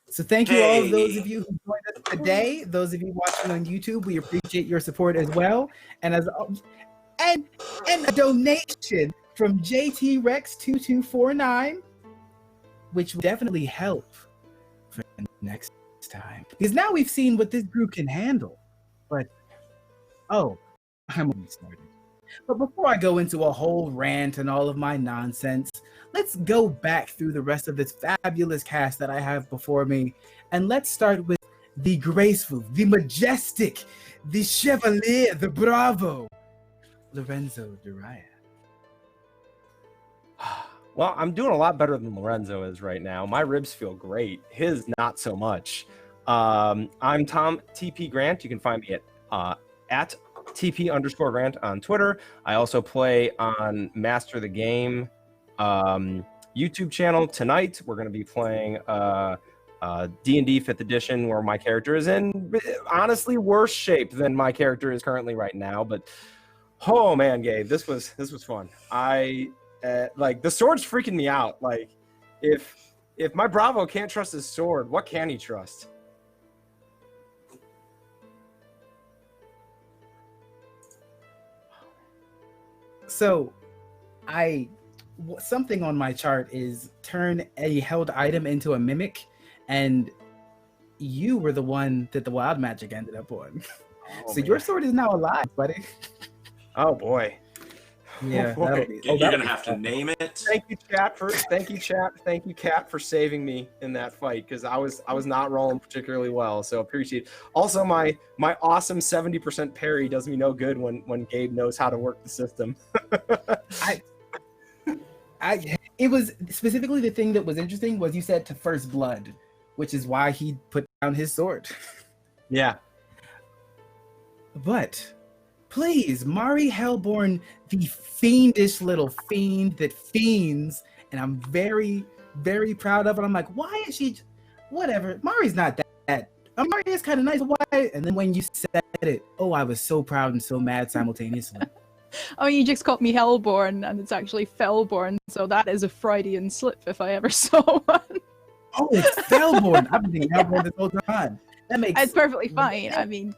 S1: So thank you all of those of you who joined us today. Those of you watching on YouTube, we appreciate your support as well. And and a donation from JT Rex 2249, which will definitely help for next time. Because now we've seen what this group can handle. But I'm already started. But before I go into a whole rant and all of my nonsense, let's go back through the rest of this fabulous cast that I have before me, and let's start with the graceful, the majestic, the chevalier, the bravo, Lorenzo Duraya.
S6: Well, I'm doing a lot better than Lorenzo is right now. My ribs feel great. His not so much. I'm Tom TP Grant. You can find me at TP_Grant on Twitter. I also play on Master the Game YouTube channel. Tonight, we're going to be playing D&D 5th edition, where my character is in honestly worse shape than my character is currently right now. But oh man, Gabe, this was fun. Like, the sword's freaking me out. Like, if my Bravo can't trust his sword, what can he trust?
S1: So, something on my chart is turn a held item into a mimic, and you were the one that the wild magic ended up on.
S6: Oh,
S1: so your sword is now alive, buddy.
S6: Oh boy.
S1: Yeah,
S6: Oh, boy.
S3: You're gonna have to name it.
S6: Thank you, Cat, for saving me in that fight, because I was not rolling particularly well. So appreciate it. Also, my awesome 70% parry does me no good when Gabe knows how to work the system.
S1: It was specifically the thing that was interesting was you said to first blood, which is why he put down his sword.
S6: Yeah.
S1: But please, Mari Hellborn, the fiendish little fiend that fiends, and I'm very, very proud of it. I'm like, why is she? Whatever. Mari's not that. Mari is kind of nice. Why? And then when you said it, oh, I was so proud and so mad simultaneously.
S5: Oh, you just called me Hellborn, and it's actually Fellborn, so that is a Freudian slip if I ever saw one.
S1: Oh, it's Fellborn. I've been thinking Hellborn this whole time. That makes
S5: It's perfectly fine. I mean,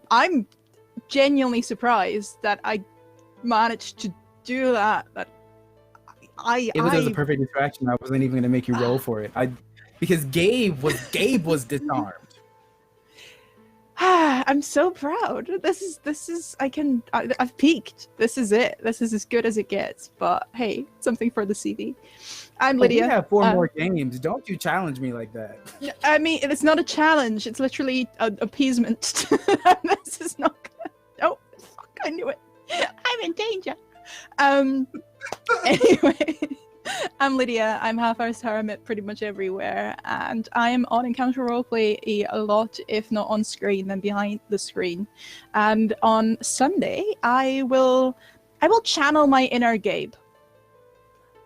S5: I'm genuinely surprised that I managed to do that.
S1: It was a perfect distraction. I wasn't even going to make you roll for it. Because Gabe was disarmed.
S5: I'm so proud. I've peaked. This is it. This is as good as it gets. But hey, something for the CV. I'm Lydia.
S1: We have 4 more games. Don't you challenge me like that.
S5: I mean, it's not a challenge. It's literally an appeasement. This is not good. Oh, fuck, I knew it. I'm in danger. Anyway, I'm Lydia. I'm half-hour's hermit pretty much everywhere, and I'm on Encounter Roleplay a lot, if not on screen, then behind the screen. And on Sunday, I will channel my inner Gabe.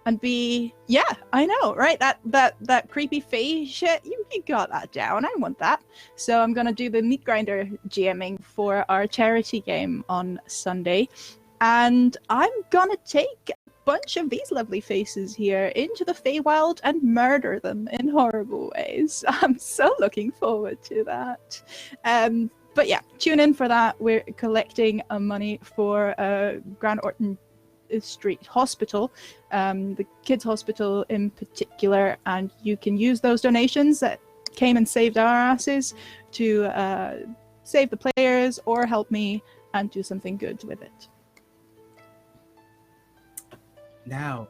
S5: And be, yeah, I know, right? That creepy Fae shit, you got that down. I want that. So I'm gonna do the Meat Grinder GMing for our charity game on Sunday, and I'm gonna take a bunch of these lovely faces here into the Feywild and murder them in horrible ways. I'm so looking forward to that. But yeah, tune in for that. We're collecting money for Grand Orton Street Hospital, the kids hospital in particular, and you can use those donations that came and saved our asses to save the players or help me and do something good with it.
S1: Now,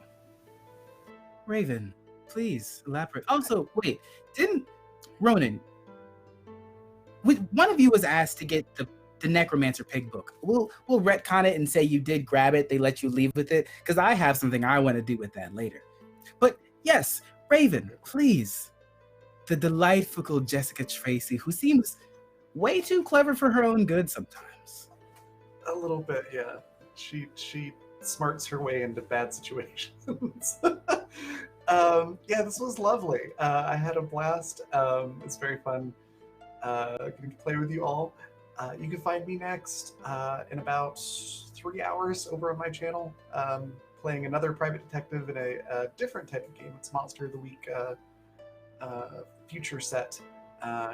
S1: Raven, please elaborate. Also, wait, didn't Ronan, one of you was asked to get the Necromancer Pig book. We'll retcon it and say you did grab it. They let you leave with it, because I have something I want to do with that later. But yes, Raven, please. The delightful Jessica Tracy, who seems way too clever for her own good sometimes.
S4: A little bit, yeah. She smarts her way into bad situations. Yeah, this was lovely. I had a blast. It's very fun getting to play with you all. You can find me next in about 3 hours over on my channel, playing another private detective in a different type of game. It's Monster of the Week future set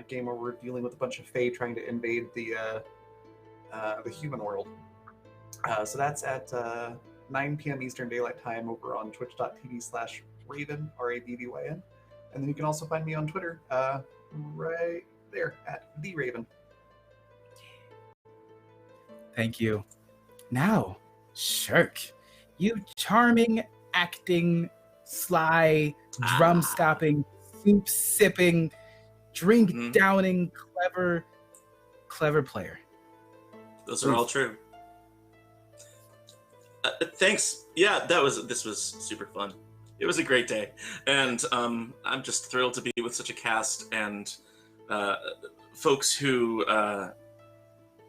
S4: game where we're dealing with a bunch of Fae trying to invade the human world. So that's at 9 p.m. Eastern Daylight Time over on twitch.tv/Raven, RAVVYN. And then you can also find me on Twitter right there at TheRaven.
S1: Thank you. Now, Shirk, you charming, acting, sly, drum stopping, soup sipping, drink downing, clever player.
S3: Those are all true. Thanks. Yeah, this was super fun. It was a great day, and I'm just thrilled to be with such a cast and folks who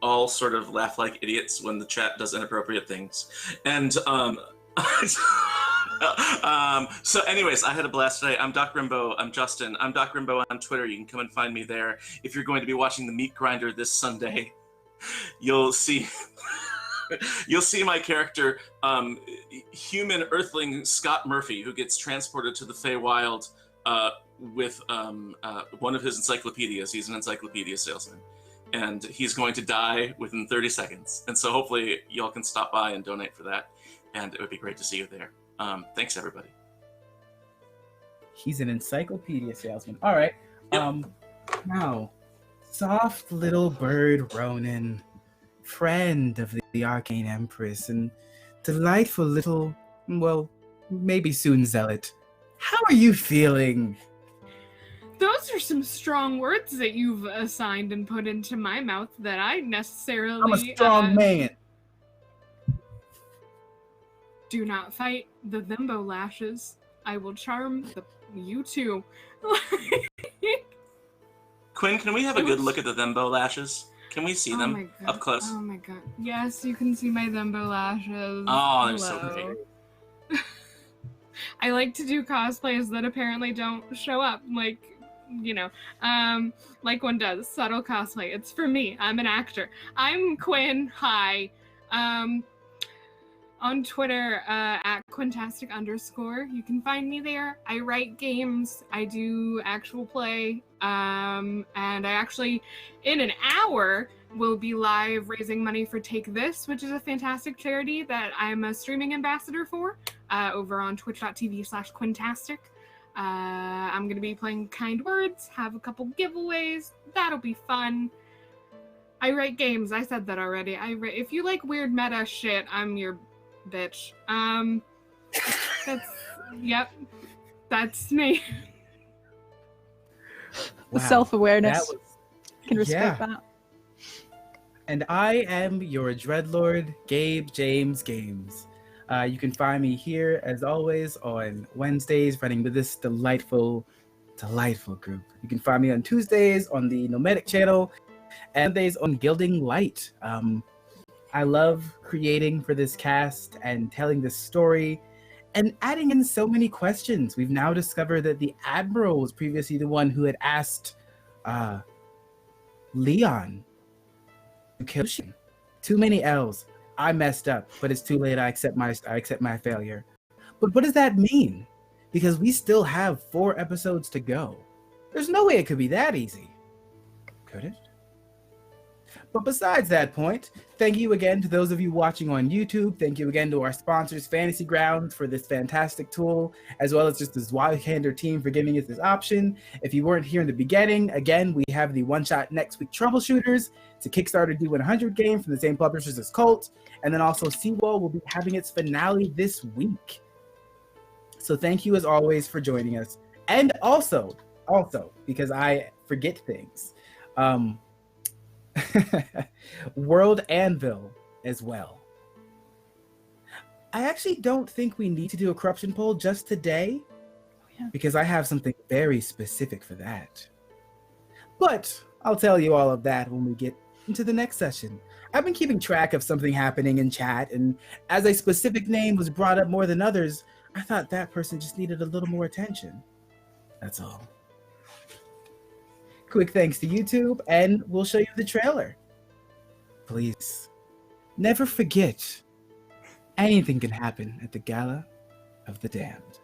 S3: all sort of laugh like idiots when the chat does inappropriate things. And so anyways, I had a blast today. I'm Doc Rimbo. I'm Justin. I'm Doc Rimbo on Twitter. You can come and find me there. If you're going to be watching the Meat Grinder this Sunday, you'll see my character, human earthling Scott Murphy, who gets transported to the Feywild with one of his encyclopedias. He's an encyclopedia salesman, and he's going to die within 30 seconds. And so hopefully y'all can stop by and donate for that, and it would be great to see you there. Thanks, everybody.
S1: He's an encyclopedia salesman. All right.
S3: Yep.
S1: Now, soft little bird Ronan, friend of the Arcane Empress, and delightful little, well, maybe soon zealot. How are you feeling?
S2: Those are some strong words that you've assigned and put into my mouth that I necessarily...
S1: I'm a strong man.
S2: Do not fight the Thimbo lashes. I will charm you too.
S3: Quinn, can we have a good look at the Thimbo lashes? Can we see them up close?
S2: Oh my god. Yes, you can see my Thimbo lashes.
S3: Oh, they're so pretty.
S2: I like to do cosplays that apparently don't show up, like, you know, like one does. Subtle cosplay. It's for me. I'm an actor. I'm Quinn. Hi. On Twitter, at Quintastic_. You can find me there. I write games. I do actual play. And I actually, in an hour, will be live raising money for Take This, which is a fantastic charity that I'm a streaming ambassador for, over on twitch.tv/Quintastic. I'm going to be playing Kind Words, have a couple giveaways. That'll be fun. I write games. I said that already. If you like weird meta shit, I'm your bitch. Yep. That's me.
S5: The self-awareness. Can respect that.
S1: And I am your Dreadlord, Gabe James Games. You can find me here, as always, on Wednesdays, running with this delightful group. You can find me on Tuesdays on the Nomadic channel, and Mondays on Gilding Light. I love creating for this cast and telling this story and adding in so many questions. We've now discovered that the Admiral was previously the one who had asked Leon to kill him. Too many L's. I messed up, but it's too late. I accept my failure. But what does that mean? Because we still have 4 episodes to go. There's no way it could be that easy. Could it? But besides that point, thank you again to those of you watching on YouTube. Thank you again to our sponsors, Fantasy Grounds, for this fantastic tool, as well as just the Zweihander team for giving us this option. If you weren't here in the beginning, again, we have the One Shot Next Week Troubleshooters. It's a Kickstarter D100 game from the same publishers as Cult. And then also Seawall will be having its finale this week. So thank you as always for joining us. And also, because I forget things, World Anvil as well. I actually don't think we need to do a corruption poll just today, because I have something very specific for that. But I'll tell you all of that when we get into the next session. I've been keeping track of something happening in chat, and as a specific name was brought up more than others, I thought that person just needed a little more attention. That's all. Quick thanks to YouTube, and we'll show you the trailer. Please, never forget, anything can happen at the Gala of the Damned.